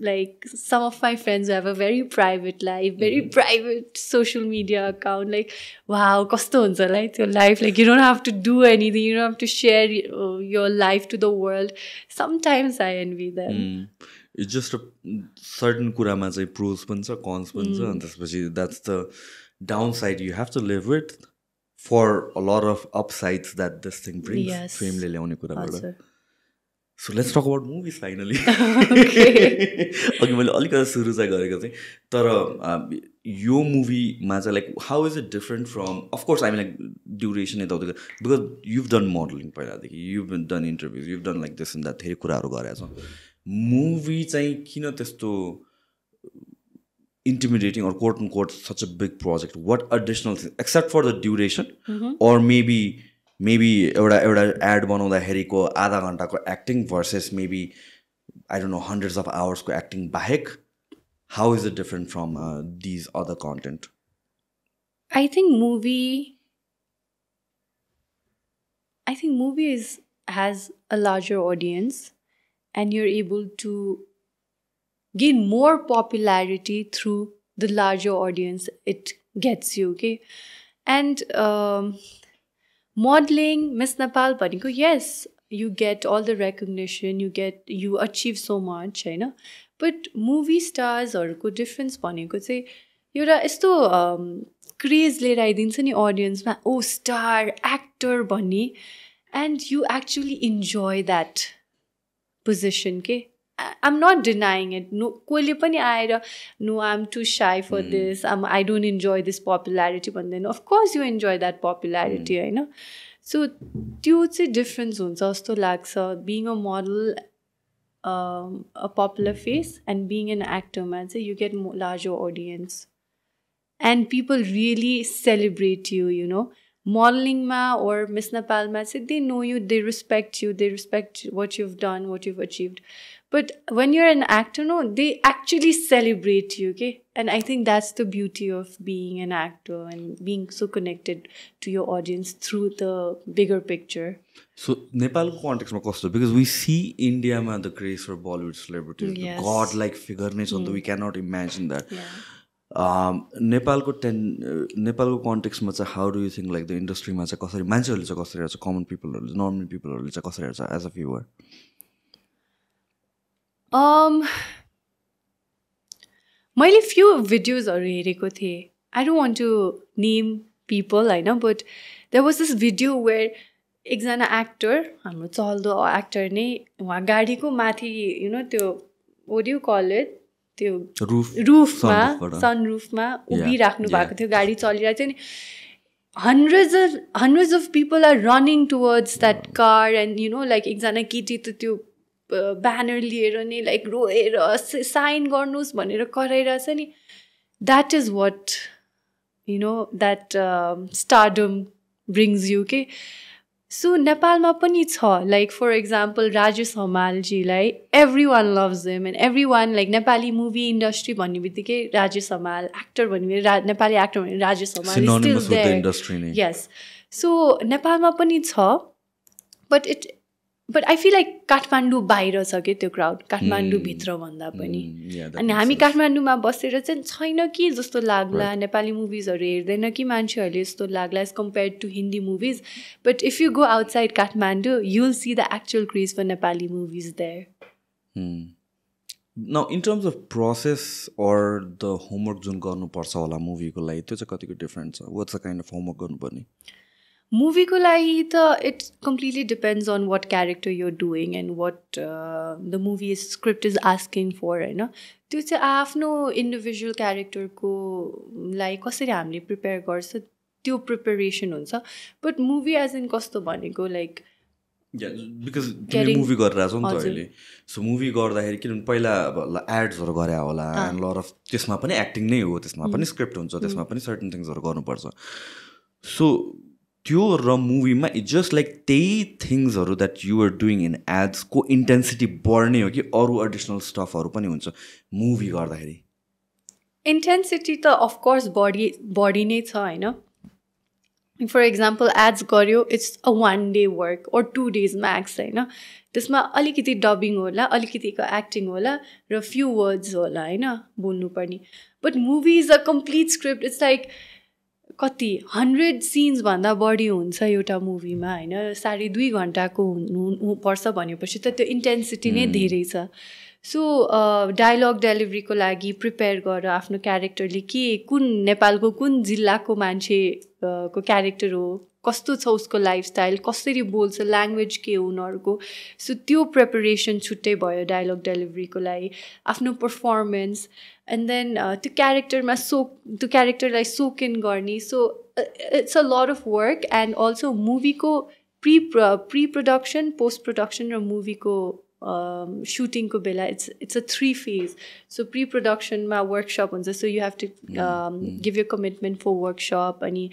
S2: like some of my friends who have a very private life, very private social media account. Like, wow, kasto huncha like your life. Like, you don't have to do anything. You don't have to share your life to the world. Sometimes I envy them.
S1: It's just a certain kurama chai pros pani cha, cons pani cha, and त्यसपछि that's the downside you have to live with for a lot of upsides that this thing brings.
S2: Yes.
S1: Fame le ल्याउने कुराबाट. So let's talk about movies finally. Okay, मैले अलिकति सुरु चाहिँ गरेको थिएँ तर यो मुभीमा चाहिँ like how is it different from of course I mean like duration यताउति बिकज युभ डन मोडलिङ पहिलादेखि you've done interviews you've done like this in that धेरै कुराहरू गरेको छ. मुभी चाहिँ किन त्यस्तो intimidating or quote unquote such a big project? What additional things except for the duration or maybe एउटा ad बनाउँदाखेरिको आधा घण्टाको acting versus maybe I don't know hundreds of hours को acting बाहेक, how is it different from these other content?
S2: I think movie has a larger audience and you're able to gain more popularity through the larger audience it gets you, okay? And modeling, Miss Nepal bhaneko, yes, you get all the recognition, you achieve so much, होइन. But movie starsहरूको difference भनेको चाहिँ एउटा यस्तो craze लिएर आइदिन्छ नि अडियन्समा, ओ star actor भन्ने, and you actually enjoy that position के. I'm not denying it. No, कोहीले पनि आएर no, I'm too shy for this. I don't enjoy this popularity. But then, of course, you enjoy that popularity, होइन. So त्यो चाहिँ difference हुन्छ जस्तो लाग्छ. Being a model, a popular face, and being an actor, man, so you get larger audience, and people really celebrate you. You know, modeling ma or Miss Nepal ma, say they know you, they respect you, they respect what you've done, what you've achieved. But when you're an actor, no, they actually celebrate you, okay? And I think that's the beauty of being an actor and being so connected to your audience through the bigger picture.
S1: So, Nepal context ma kasto, because we see India ma the craze for Bollywood celebrities,
S2: Yes.
S1: the god-like figure ne chha, we cannot imagine that.
S2: Yeah.
S1: Nepalको कन्टेक्स्टमा चाहिँ how do you think like the industry मा चाहिँ कसरी मान्छेहरूले चाहिँ कसरी हेर्छ, common people, normal peopleहरूले चाहिँ कसरी हेर्छ as a viewer?
S2: मैले few videosहरू हेरेको थिएँ. I don't want to name people, होइन, but there was this video where एकजना एक्टर, हाम्रो चल्दो एक्टर नै, उहाँ गाडीको माथि, you know, त्यो what do you call it, त्यो रुफमा, सनरुफमा उभिराख्नु भएको थियो, गाडी चलिरहेको थियो नि. Hundreds of people are running towards that car, and you know, like एकजना केटी त त्यो ब्यानर लिएर नि लाइक रोएर साइन गर्नुहोस् भनेर कराइरहेछ नि. That is what, you know, that stardom brings you के. सो नेपालमा पनि छ, लाइक फर इक्जाम्पल राजेश हमालजीलाई everyone loves him, and everyone, like Nepali movie industry भन्ने बित्तिकै राजेश हमाल, एक्टर भन्ने नेपाली एक्टर भन्ने राजेश हमाल. यस, सो नेपालमा पनि छ. But I feel like Kathmandu बाहिर छ कि त्यो क्राउड, काठमाडौँ भित्र भन्दा पनि. अनि हामी काठमाडौँमा बसेर चाहिँ छैन कि जस्तो लाग्ला, नेपाली मुभिजहरू हेर्दैन कि मान्छेहरूले जस्तो लाग्ला as compared to Hindi movies. But if you go outside Kathmandu, you will see the actual craze for Nepali movies there.
S1: Now, in terms of process or the homework जुन गर्नुपर्छ होला मुभीको लागि, त्यो चाहिँ कतिको डिफरेन्ट छ? What's the kind of homework गर्नुपर्ने?
S2: मुभीको लागि त it completely depends on what character you're doing and what the movie script is asking for, होइन. त्यो चाहिँ आफ्नो इन्डिभिजुअल क्यारेक्टरको लागि कसरी हामीले प्रिपेयर गर्छ, त्यो प्रिपेरेसन हुन्छ. बट मुभी एज इन कस्तो भनेको लाइक
S1: बिकज मुभी गरिरहेको छ नि त अहिले. सो मुभी गर्दाखेरि किनभने पहिला अब एड्सहरू गरे होला, एन्ड लट अफ त्यसमा पनि एक्टिङ नै हो, त्यसमा पनि स्क्रिप्ट हुन्छ, त्यसमा पनि सर्टन थिङ्सहरू गर्नुपर्छ. सो त्यो र मुभीमा इट्स जस्ट लाइक त्यही थिङ्सहरू द्याट युआर डुइङ इन एड्सको इन्टेन्सिटी बढ्ने हो कि अरू एडिसनल स्टफहरू पनि हुन्छ मुभी गर्दाखेरि?
S2: इन्टेन्सिटी त अफकोर्स बढी नै छ, होइन. फर इक्जाम्पल एड्स गऱ्यो, it's a 1 day work or 2 days Max, होइन. त्यसमा अलिकति डबिङ होला, अलिकतिको एक्टिङ होला र फ्यु वर्ड्स होला, होइन, बोल्नुपर्ने. But movie is a complete script. It's like कति 100 सिन्स भन्दा बढी हुन्छ एउटा मुभीमा, होइन. 2.5 घन्टाको हुनुपर्छ भनेपछि त त्यो इन्टेन्सिटी नै धेरै छ. सो डायलग डेलिभरीको लागि प्रिपेयर गरेर आफ्नो क्यारेक्टरले कुन नेपालको कुन जिल्लाको मान्छे को क्यारेक्टर हो, कस्तो छ उसको लाइफस्टाइल, कसरी बोल्छ, ल्याङ्ग्वेज के हो उनीहरूको. सो त्यो प्रिपरेसन छुट्टै भयो डायलग डेलिभरीको लागि. आफ्नो पर्फर्मेन्स, एन्ड देन त्यो क्यारेक्टरलाई सोक इन गर्ने. So it's a lot of work. And also मुभीको प्री प्रोडक्सन, पोस्ट प्रोडक्सन र मुभीको सुटिङको बेला इट्स अ 3 phase. सो प्री प्रोडक्सनमा वर्कसप हुन्छ. So you have to give your commitment for workshop, अनि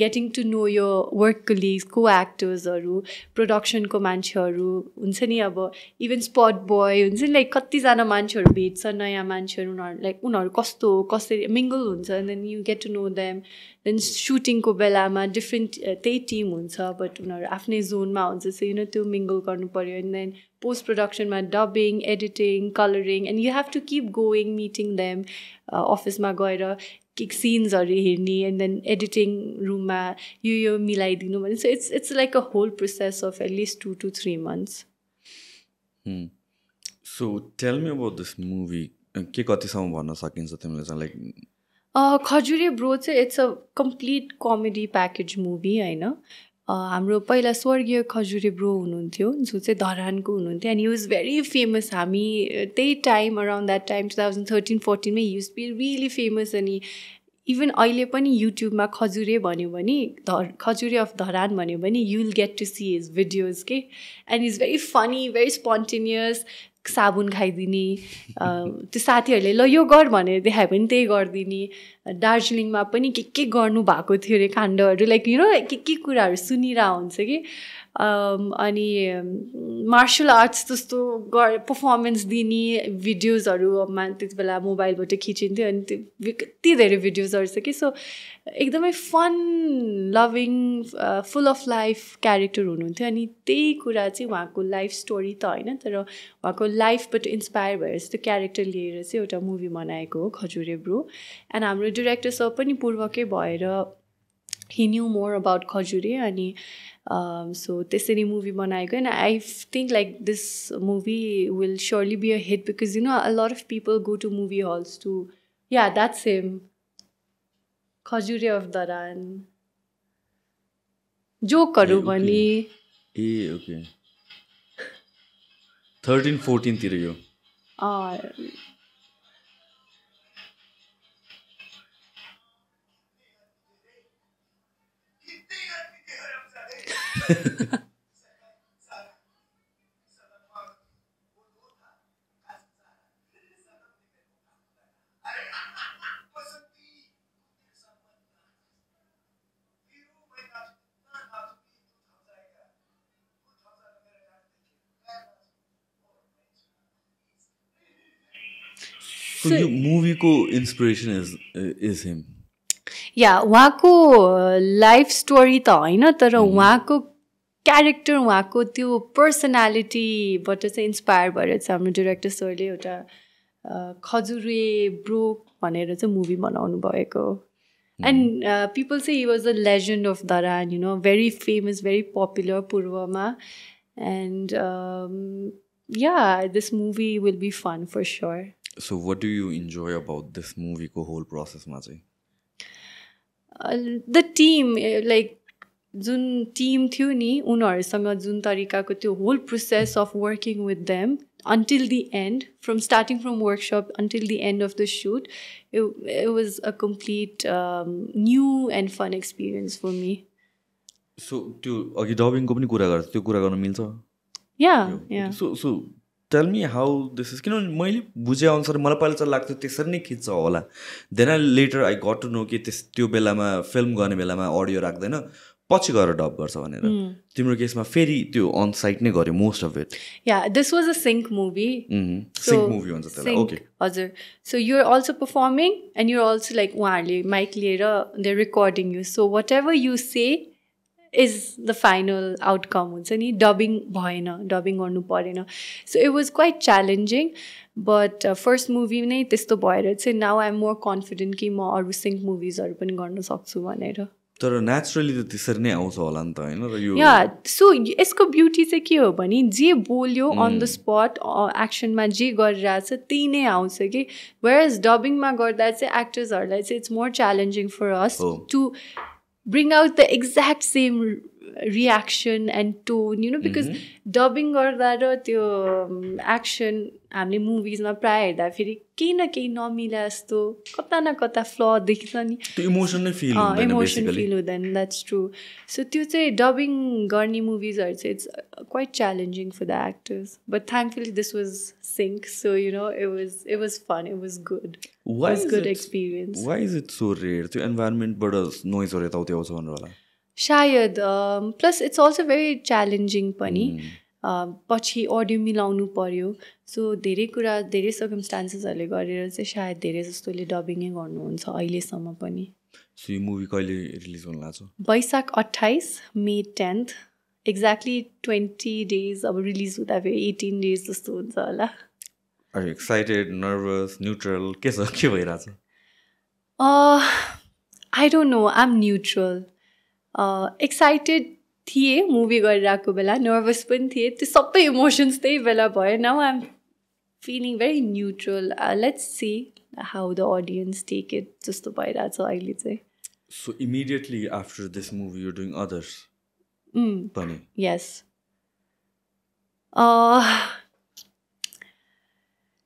S2: गेटिङ टु नो यो वर्क कलिग्स, को एक्टर्सहरू, प्रोडक्सनको मान्छेहरू हुन्छ नि. अब इभन स्पट बोय हुन्छ नि, लाइक कतिजना मान्छेहरू भेट्छ, नयाँ मान्छेहरू, उनीहरू लाइक उनीहरू कस्तो कसरी मिङ्गल हुन्छ, and then you get to know them. Then सुटिङको बेलामा डिफ्रेन्ट त्यही टिम हुन्छ, बट उनीहरू आफ्नै जोनमा हुन्छ. सो त्यो मिङ्गल गर्नु पऱ्यो. एन्ड देन पोस्ट प्रोडक्सनमा dubbing, editing, colouring, and you have to keep going, meeting them, अफिसमा गएर सिन्सहरू हेर्ने एन्ड देन एडिटिङ रुममा यो मिलाइदिनु भने so it's like a whole process of at least 2 to 3 months.
S1: So tell me about this movie. के कतिसम्म भन्न सकिन्छ तिमीले चाहिँ लाइक
S2: खजुरे ब्रो चाहिँ it's a complete comedy package movie होइन. हाम्रो पहिला स्वर्गीय खजुरे ब्रो हुनुहुन्थ्यो जो चाहिँ धरानको हुनुहुन्थ्यो and he was very famous. हामी त्यही टाइम अराउन्ड द्याट टाइम 2013-14 मै युज बी रियली फेमस. अनि इभन अहिले पनि युट्युबमा खजुरे भन्यो भने खजुरे अफ धरान भन्यो भने you will get to see his videos के. And is very funny, very spontaneous. साबुन खाइदिने, त्यो साथीहरूले ल यो गर भनेर देखायो भने त्यही गरिदिने. दार्जिलिङमा पनि के गर्नु भएको थियो अरे काण्डहरू लाइक यु नो के कुराहरू सुनिरहेको हुन्छ कि. अनि मार्सल आर्ट्स जस्तो पर्फर्मेन्स दिने भिडियोजहरूमा त्यति बेला मोबाइलबाट खिचिन्थ्यो अनि त्यो कति धेरै भिडियोजहरू छ कि. सो एकदमै fun loving full of life character हुनुहुन्थ्यो. अनि त्यही कुरा चाहिँ उहाँको लाइफ स्टोरी त होइन तर उहाँको लाइफबाट इन्सपायर भएर चाहिँ त्यो क्यारेक्टर लिएर चाहिँ एउटा मुभी बनाएको हो खजुरे ब्रो. एन्ड हाम्रो डिरेक्टर सर पनि पूर्वकै भएर he knew more about खजुरे. अनि so त्यसरी मुभी बनाएको. And I think like this movie will surely be a hit because you know a lot of people go to movie halls to that's him Khajure of Dharan जोकहरू भने
S1: ए okay 13-14 तिर यो So यो मुभीको inspiration is हिम.
S2: उहाँको life story त होइन तर उहाँको क्यारेक्टर उहाँको त्यो पर्सनालिटीबाट चाहिँ इन्सपायर भएर चाहिँ हाम्रो डिरेक्टर सरले एउटा खजुरे ब्रो भनेर चाहिँ मुभी बनाउनु भएको. एन्ड पिपल चाहिँ he was a legend of Dharan you know very famous very popular पूर्वमा. And this movie will be fun for sure.
S1: So what do you enjoy about this movie को whole process मा चाहिँ?
S2: The team like जुन team थियो नि उनीहरूसँग जुन तरिकाको त्यो whole process of working with them until the end, from starting from workshop until the end of the shoot, it was a complete new and fun experience for me.
S1: So त्यो अघि डबिङको पनि कुरा गर्छ त्यो कुरा गर्न मिल्छ?
S2: Yeah.
S1: So tell me how this is. किनभने मैले बुझेअनुसार मलाई पहिला चाहिँ लाग्थ्यो त्यसरी नै खिच्छ होला. Then later I got to know कि त्यो बेलामा फिल्म गर्ने बेलामा अडियो राख्दैन पछि गएर डब गर्छ भनेर. तिम्रो केसमा फेरि त्यो अन साइट नै गर्यो most of it.
S2: This was a sync movie.
S1: Sync movie हुन्छ त्यसलाई. ओके
S2: हजुर. So you're also performing and you're also like उहाँहरूले माइक लिएर they recording you. So whatever you say is the final outcome हुन्छ नि. Dubbing भएन, dubbing गर्नु परेन. So it was quite challenging but first movie नै त्यस्तो भएर चाहिँ now I am more confident कि म अरू सिङ्क मुभिजहरू पनि गर्न सक्छु भनेर.
S1: तर नेचुरली त त्यसरी नै आउँछ होला नि त होइन.
S2: सो यसको ब्युटी चाहिँ के हो भने जे बोल्यो अन द स्पट एक्सनमा जे गरिरहेछ त्यही नै आउँछ कि. वेयरएज डबिङमा गर्दा चाहिँ एक्टर्सहरूलाई चाहिँ it's more challenging for us to bring out the exact same reaction and tone, you know, because dubbing गर्दा र त्यो एक्सन हामीले मुभिजमा प्रायः हेर्दा फेरि केही न केही नमिला जस्तो कता न कता फ्ल देखिन्छ नि.
S1: इमोसन नै फिल हुँदैन.
S2: इमोसन फिल हुँदैन. That's true. सो त्यो चाहिँ डबिङ गर्ने मुभिजहरू चाहिँ it's quite challenging for the actors. But thankfully this was sync so you know it was fun. It was good.
S1: Why
S2: is good experience.
S1: Why is it so rare? त्यो इन्भाइरोमेन्टबाट नोइजहरू यताउति आउँछ भनेर होला
S2: सायद. Plus it's also very challenging पनि. पछि audio मिलाउनु पर्यो. सो धेरै कुरा धेरै सर्कमस्टान्सेसहरूले गरेर चाहिँ सायद धेरै जस्तोले डबिङै गर्नुहुन्छ अहिलेसम्म पनि.
S1: सो यो मुभी कहिले रिलिज हुन लाग्छ?
S2: वैशाख 28, मे 10th. Exactly 20 days. अब रिलिज हुँदा फेरि 18 days जस्तो हुन्छ होला.
S1: Are you excited, nervous, neutral? के छ? के भइरहेछ?
S2: I don't know. I'm neutral. Excited थिएँ मुभी गरिरहेको बेला नर्भस पनि थिएँ त्यो सबै इमोसन्स त्यही बेला भयो now I am feeling very neutral let's see how the audience take it जस्तो भइरहेछ अहिले चाहिँ
S1: so immediately after this movie you doing others पनि
S2: यस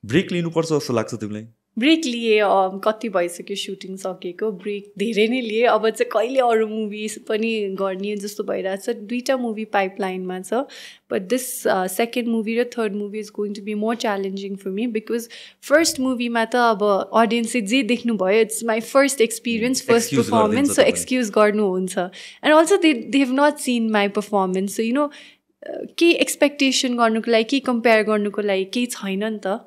S1: ब्रेक लिनुपर्छ जस्तो लाग्छ तिमीलाई
S2: ब्रेक लिए कति भइसक्यो सुटिङ सकेको ब्रेक धेरै नै लिए अब चाहिँ कहिले अरू मुभिज पनि गर्ने जस्तो भइरहेछ 2टा मुभी पाइपलाइनमा छ बट दिस सेकेन्ड मुभी र third movie is going to be more challenging for me because first मुभीमा त अब अडियन्सले जे देख्नुभयो it's my first experience first performance so excuse गर्नुहुन्छ and also they have not seen my performance so you know केही expectation गर्नुको लागि केही कम्पेयर गर्नुको लागि केही छैन नि त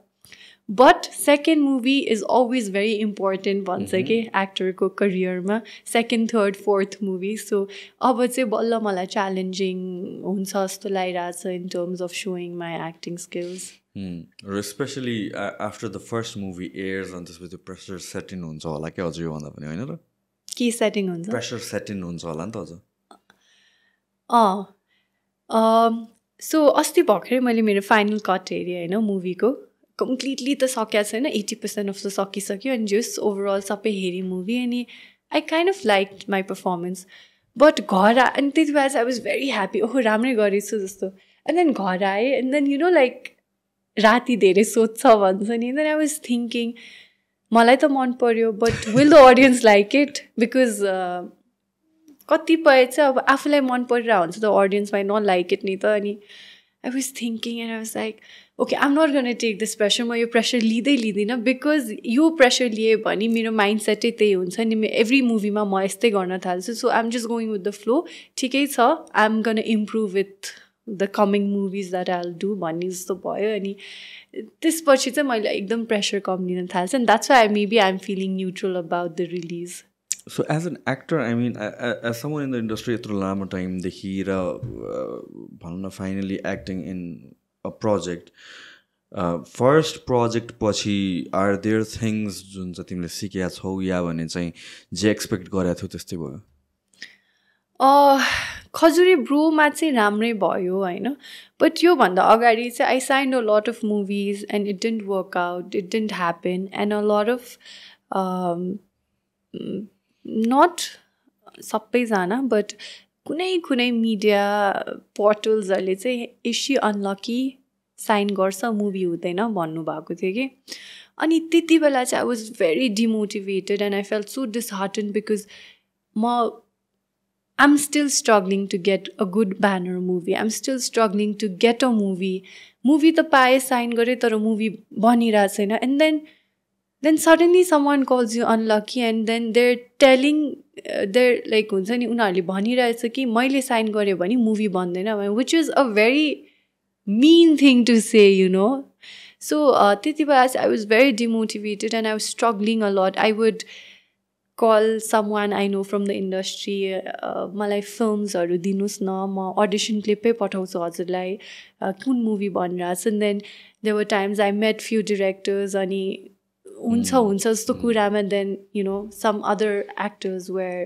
S2: But second movie is always very important भन्छ कि एक्टरको करियरमा second third fourth movie so अब चाहिँ बल्ल मलाई च्यालेन्जिङ हुन्छ जस्तो लागिरहेछ in terms of showing my acting skills
S1: र especially after the first movie airs अनि त्यसपछि प्रेसर सेट इन हुन्छ होला क्या अझ योभन्दा पनि होइन र
S2: के सेटिङ हुन्छ
S1: प्रेसर सेट इन हुन्छ होला नि त अझ
S2: सो अस्ति भर्खरै मैले मेरो फाइनल कट हेरेँ होइन मुभीको कम्प्लिटली त सकिएको छैन 80% अफ त सकिसक्यो अनि जस ओभरअल सबै हेरेँ मुभी अनि I kind of like my performance but घर अनि त्यति बेला चाहिँ आई वाज भेरी ह्याप्पी ओहो राम्रै गरेछु जस्तो एन्ड देन घर आएँ and then you know like राति धेरै सोध्छ भन्छ नि देन आई वाज थिङ्किङ मलाई त मन पर्यो but will the audience like it because कतिपय चाहिँ अब आफूलाई मन परिरहेको हुन्छ त audience might not like it नि त अनि I was thinking and I was like, okay, I'm not going to take this pressure. म यो प्रेसर लिँदैन बिकज यो प्रेसर लिए भने मेरो माइन्ड सेटै त्यही हुन्छ नि एभ्री मुभीमा म यस्तै गर्न थाल्छु so I am just going with the flow ठिकै छ I am gonna improve with the coming movies that I will do भन्ने जस्तो भयो अनि त्यसपछि चाहिँ मैले एकदम प्रेसर कम लिन थाल्छ अनि that's why maybe I am feeling neutral about the release
S1: So as an actor, I mean, as someone in the industry यत्रो लामो टाइमदेखि र भनौँ न finally acting in a project first project पछि आर देयर थिङ्स जुन चाहिँ तिमीले सिकेका छौ या भने चाहिँ जे एक्सपेक्ट गरेको थियौ त्यस्तै भयो
S2: खजुरे ब्रोमा चाहिँ राम्रै भयो होइन बट योभन्दा अगाडि चाहिँ I signed a lot of movies and it didn't work out it didn't happen and a lot of not सबैजना बट कुनै मिडिया पोर्टल्सहरूले चाहिँ इसी अनलकी साइन गर्छ मुभी हुँदैन भन्नुभएको थियो कि अनि त्यति बेला चाहिँ I was very demotivated and I felt so dishearten because I'm still struggling to get a good banner movie. I'm still struggling to get a movie. Movie त पाए sign गरे तर movie बनिरहेको छैन and then suddenly someone calls you unlucky and then they're telling they're like हुन्छ नि उनीहरूले भनिरहेछ कि मैले sign गरे भने movie बन्दैन which is a very mean thing to say, you know. So त्यति बेला I was very demotivated and I was struggling a lot. I would call someone I know from the industry, मलाई फिल्म्सहरू दिनुस् न म audition clip पठाउँछु हजुरलाई कुन movie बनिरहेछ and then there were times I met few directors अनि हुन्छ जस्तो कुरामा then you know some other actors were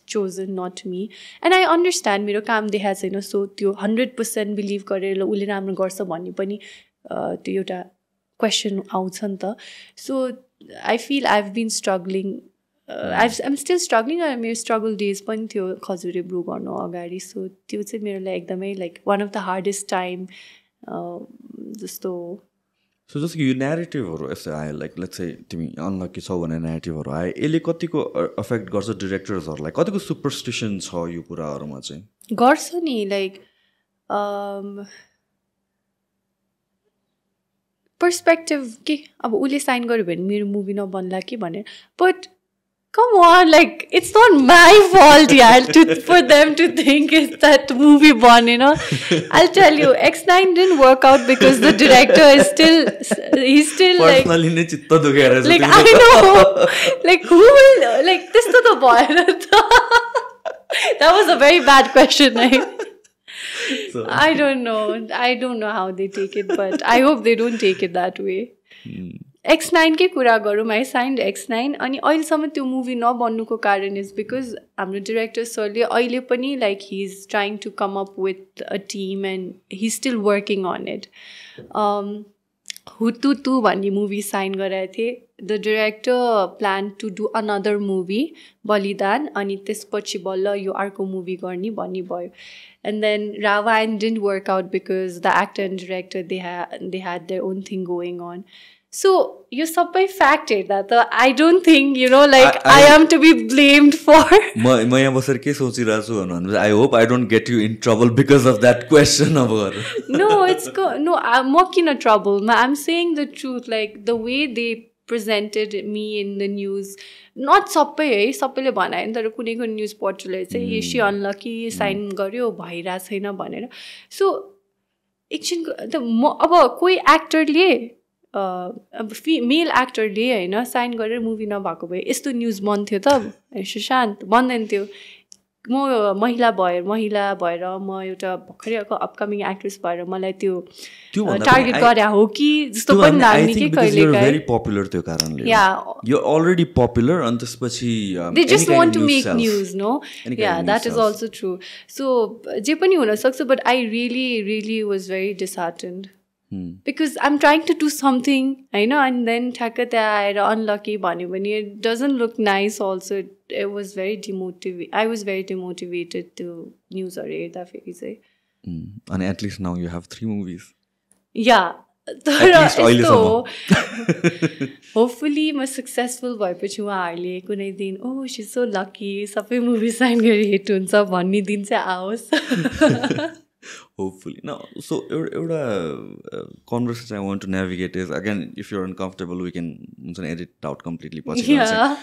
S2: chosen, not me, and I understand मेरो काम देखाएको छैन सो त्यो 100% बिलिभ गरेर उसले राम्रो गर्छ भन्ने पनि त्यो एउटा क्वेसन आउँछ नि त so I feel I've been struggling. I'm still struggling. मेरो struggle days पनि थियो खजुरे ब्रो गर्नु अगाडि सो त्यो चाहिँ मेरो लागि एकदमै like one of the hardest time जस्तो
S1: सो जस्तो कि यो न्यारेटिभहरू यस्तो आयो लाइक लेट्स से तिमी अनलकी छौ भने न्यारेटिभहरू आयो यसले कतिको अफेक्ट गर्छ डिरेक्टर्सहरूलाई कतिको सुपरस्टिसन छ यो कुराहरूमा चाहिँ
S2: गर्छ नि लाइक पर्सपेक्टिभ के अब उसले साइन गर्यो भने मेरो मुभी नबन्ला कि भनेर but come on, like it's not my fault, yeah, for them to think it's that movie born, you know. I'll tell you, X9 didn't work out because the director is he's still
S1: personally
S2: like I know, like who will, like this to the boy. That was a very bad question, right? So. I don't know how they take it, but I hope they don't take it that way. X9 कै कुरा गरौँ, I signed X9 अनि अहिलेसम्म त्यो movie नबन्नुको कारण is because हाम्रो director सरले अहिले पनि like he is trying to come up with a team and he still working on it. Hututu भन्ने मुभी साइन गराएको थिएँ. The director plan to do another movie Balidan अनि त्यसपछि बल्ल यो अर्को मुभी गर्ने भन्ने भयो. And then Rava and didn't work out because the actor and director they had their own thing going on. So you sabai fact that I don't think like I am to be blamed for.
S1: म यहाँ बसेर के सोचिरहेको छु भन्नु, I hope I don't get you in trouble because of that question of her.
S2: No, I'm not in a trouble. I'm saying the truth. Like the way they presented me in the news, not सबै है, सबैले बनायो नि, तर कुनै कुनै news पोर्टलले चाहिँ she unlucky sign गर्यो भइरहेको छैन भनेर. सो एकछिन अब कोही एक्टरले अब मेल एक्टरले होइन साइन गरेर मुभी नभएको भए यस्तो न्युज बन्थ्यो त सुशान्त? बन्दैन थियो. म महिला भएर म एउटा भर्खरै अपकमिङ एक्ट्रेस भएर मलाई त्यो टार्गेट गरे हो कि जस्तो पनि लाग्ने कि कहिले
S1: भेरी पपुलर त्यो कारणले. यु अलरेडी पपुलर अनि त्यसपछि
S2: they just want to make news. No that is also true. So जे पनि हुनसक्छ, but I really was very disheartened because I'm trying to do something, and then ठ्याक्क त्यहाँ आएर अनलकी भन्यो भने it doesn't look nice also. It was very I was very demotivated to न्युजहरू हेर्दाखेरि चाहिँ.
S1: And at least now you have 3 movies.
S2: Yeah. तर यस्तो होपफुली म सक्सेसफुल भएपछि उहाँहरूले कुनै दिन oh she's so lucky सबै मुभी साइन गरी हिट हुन्छ भन्ने दिन चाहिँ आओस्.
S1: Hopefully. No, so एउटा conversation I want to navigate is, again, if you're uncomfortable, we can edit it out completely.
S2: Yeah.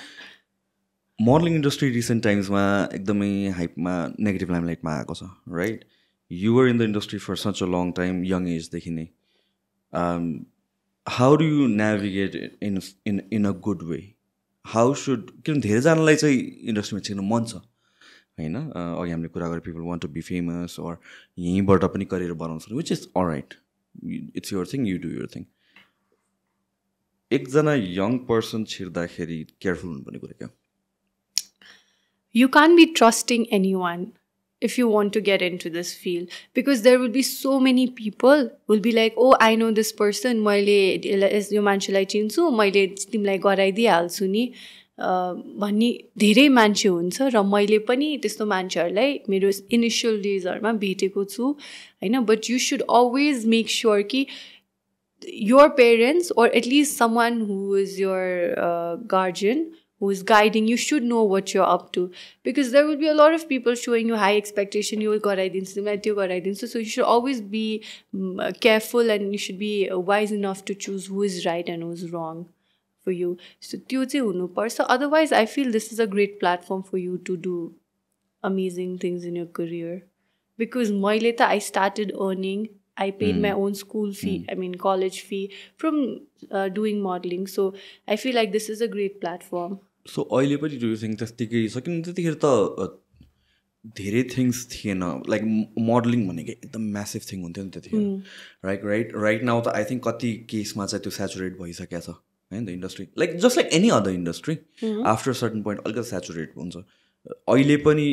S1: Modeling industry recent times ma ekdamai hype ma negative limelight ma aako cha, right? You were in the industry for such a long time, young age dekhi नै. How do you navigate it in a good way? How should किन धेरै जनालाई चाहिँ इन्डस्ट्रीमा छिर्न मन छ हैन, अघि हामीले कुरा गरे people want to be famous or यहीँबाट पनि करियर बनाउन सक्ने, which is alright, it's your thing, you do your thing. एकजना यङ पर्सन छिर्दाखेरि केयरफुल हुनुपर्ने कुरा के?
S2: You can't be trusting anyone if you want to get into this field, because there will be so many people will be like, oh I know this person, मैले यो मान्छेलाई चिन्छु, मैले तिमीलाई गराइदिइहाल्छु नि भन्ने धेरै मान्छे हुन्छ. र मैले पनि त्यस्तो मान्छेहरूलाई मेरो इनिसियल डेजहरूमा भेटेको छु होइन. But you should always make sure कि your parents or at least someone who is your guardian who is guiding you should know what you're up to, because there will be a lot of people showing you high expectation. You will so you should always be careful, and you should be wise enough to choose who is right and who is wrong for you. So त्यो चाहिँ हुनुपर्छ. Otherwise I feel this is a great platform for you to do amazing things in your career, because मैले त I started earning, I paid my own school fee, I mean college fee from doing modeling. So I feel like this is a great platform.
S1: So अहिले पनि do you think त्यतिकै सकिन? त्यतिखेर त धेरै things थिएन, लाइक मोडलिङ भनेको एकदम म्यासिभ थिङ हुन्थ्यो नि त्यतिखेर. राइट नाउ त आई थिङ्क कति केसमा चाहिँ त्यो सेचुरेट भइसकेको छ होइन the industry, like just like any other industry after certain point अलिकति सेचुरेट हुन्छ. अहिले पनि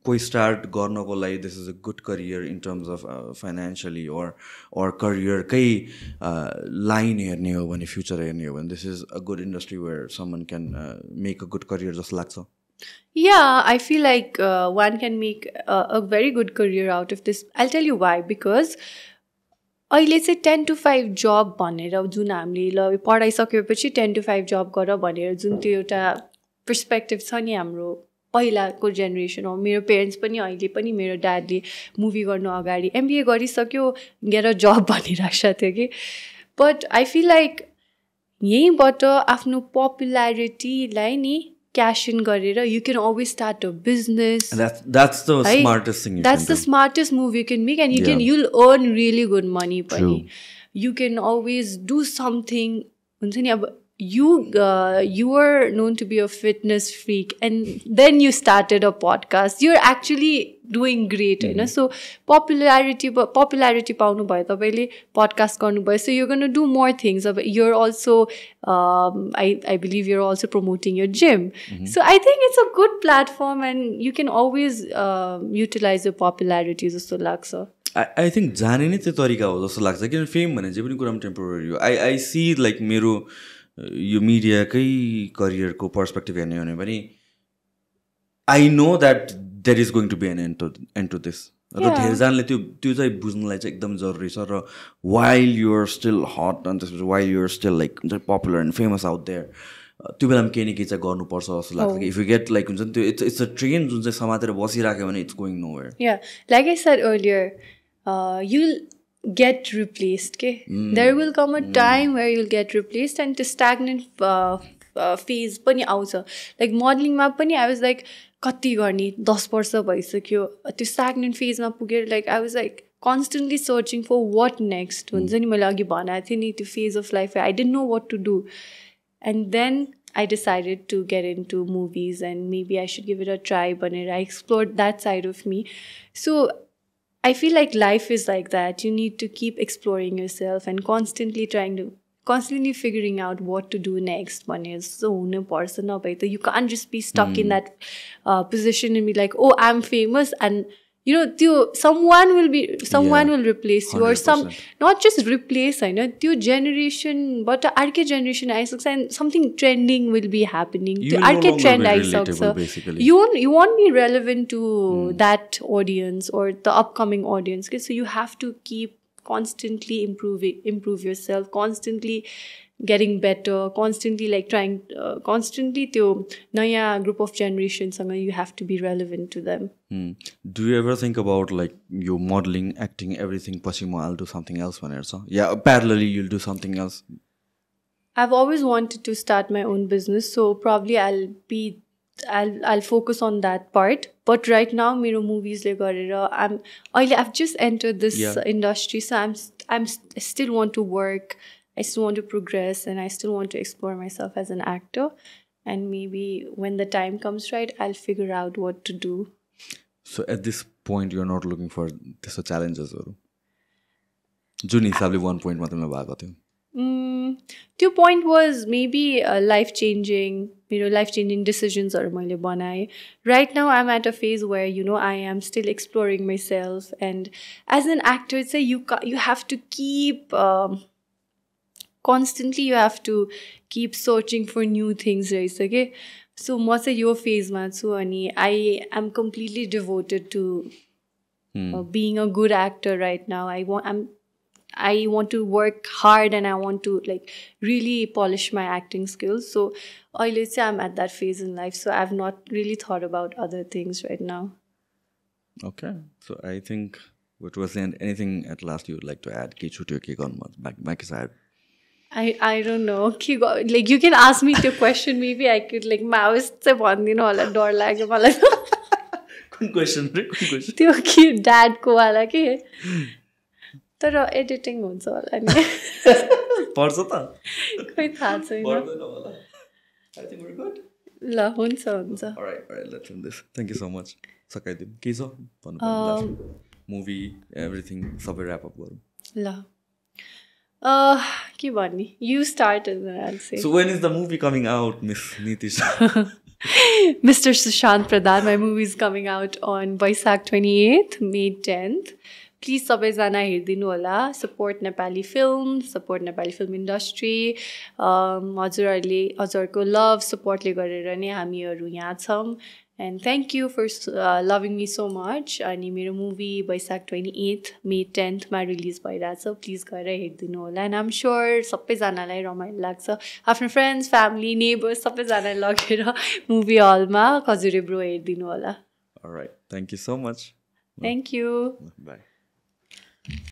S1: कोही स्टार्ट गर्नको लागि this is a good career in terms of financially or करियरकै लाइन हेर्ने हो भने, फ्युचर हेर्ने हो भने, this is a good industry where someone can make a good career जस्तो लाग्छ.
S2: Yeah, I feel like one can make a very good career out of this. I'll tell you why. Because अहिले चाहिँ 10 to 5 जब भनेर जुन हामीले ल पढाइसकेपछि 10 to 5 जब गर भनेर जुन त्यो एउटा पर्सपेक्टिभ छ नि हाम्रो पहिलाको जेनेरेसन हो. मेरो पेरेन्ट्स पनि अहिले पनि मेरो ड्याडले मुभी गर्नु अगाडि MBA गरिसक्यो गेट अ जब भनिरहेको थियो कि. बट आई फिल लाइक यहीँबाट आफ्नो पपुल्यारिटीलाई नि cash in गरेर you can always start a business.
S1: That's the smartest thing you can do.
S2: That's the smartest move you can make, and you'll earn really good money. You can always do something. हुन्छ नि अब you were known to be a fitness freak, and then you started a podcast. You're actually doing great, होइन? So popularity पाउनु भयो तपाईले, podcast गर्नु भयो, so you're going to do more things. You're also I believe you're also promoting your gym. So I think it's a good platform, and you can always utilize your popularity जस्तो लाग्छ.
S1: I think जाने नै त्यो तरिका हो जस्तो लाग्छ, किन फेम भने चाहिँ पनि कुरा टेम्पोररी हो. I see like मेरो यो मिडियाकै करियरको पर्सपेक्टिभ हेर्ने हो भने I know that there is going to be an end to this. र धेरैजनाले त्यो चाहिँ बुझ्नलाई चाहिँ एकदम जरुरी छ. र वाइल युआर स्टिल हट अनि त्यसपछि वाइल युआर स्टिल लाइक हुन्छ popular and famous out there, त्यो बेलामा केही न केही चाहिँ गर्नुपर्छ जस्तो लाग्छ कि इफ यु गेट लाइक हुन्छ नि त्यो इट्स अ ट्रेन जुन चाहिँ समातेर बसिराख्यो भने it's going nowhere.
S2: Yeah like I said earlier, you'll get replaced, okay? There will come a time where you'll get replaced, and the stagnant phase पनि आउँछ. Like modeling मा पनि I was like कति गर्ने 10 वर्ष भइसक्यो, त्यो stagnant phase मा पुगेर like I was like constantly searching for what next. हुन्छ नि, मैले अघि भनेको थिएँ नि त्यो phase of life where I didn't know what to do, and then I decided to get into movies and maybe I should give it a try. भनेर I explored that side of me. So I feel like life is like that. You need to keep exploring yourself and constantly figuring out what to do next. So you can't just be stuck in that position and be like, oh, I'm famous, and you know, someone will replace you, 100%. Or not just replace, I know, त्यो generation, but अर्कै generation आइसक्छ, and something trending will be happening.
S1: You will no
S2: trend
S1: relatable, basically.
S2: You won't be relevant to that audience or the upcoming audience. Okay? So you have to keep constantly improve yourself, constantly getting better, constantly like trying, constantly त्यो नयाँ group of generation सँग you have to be relevant to them.
S1: Do you ever think about like your modeling, acting, everything, पछि म I'll do something else भनेर छ? Yeah, parallelly you'll do something else.
S2: I've always wanted to start my own business, so probably I'll focus on that part. But right now मेरो movies ले गरेर I've just entered this industry, so I'm still want to work. I still want to progress, and I still want to explore myself as an actor. And maybe when the time comes right, I'll figure out what to do.
S1: So at this point, you're not looking for this challenges? Juni sabli 1 point matlab bhako thyo.
S2: 2 point was maybe life-changing decisions or मैले बनाए. Right now, I'm at a phase where, you know, I am still exploring myself. And as an actor, it's you have to keep... constantly you have to keep searching for new things, right? Okay, so म चाहिँ यो फेजमा छु, अनि I am completely devoted to being a good actor right now. I want to work hard, and I want to like really polish my acting skills. So अहिले चाहिँ I'm at that phase in life, so I've not really thought about other things right now.
S1: Okay, so I think what was anything at last you would like to add? के छुट्यो के गर्नु बाँकी छ?
S2: I don't know. Like you can ask me the question. Maybe I could like Maiost चाहिँ भन्दिनु होला, डर लाग्यो मलाई.
S1: कुन क्वेसन?
S2: त्यो कि dad को वाला के, तर एडिटिङ हुन्छ होला नि.
S1: पर्छ त?
S2: खोइ थाहा छैन.
S1: पर्दैन होला. I think we're good.
S2: ल हुन्छ.
S1: Alright, let's end this. Thank you so much. सकाइदिनु के छ भन्नु? Movie, everything सबै wrap up गरौँ.
S2: ल के भन्ने? You started, I'll say.
S1: So when is the movie coming out, Miss Niti Shah?
S2: Mr. Sushant Pradhan, my movie is coming out on Vaisakh 28th, May 10th. Please सबैजना हेरिदिनु होला. Support Nepali film, support Nepali film industry. हजुरको love, support ले गरेर नै हामीहरू यहाँ छौँ. And thank you for loving me so much. अनि मेरो movie Vaisakh 28th, May 10th मा release भइरहेछ. Please गएर हेरिदिनु होला. And I'm sure सबैजनालाई रमाइलो लाग्छ. आफ्नो friends, family, neighbors सबैजनालाई लगेर movie hall मा Khajure Bro हेरिदिनु होला.
S1: Alright, thank you so much.
S2: Thank you.
S1: Bye.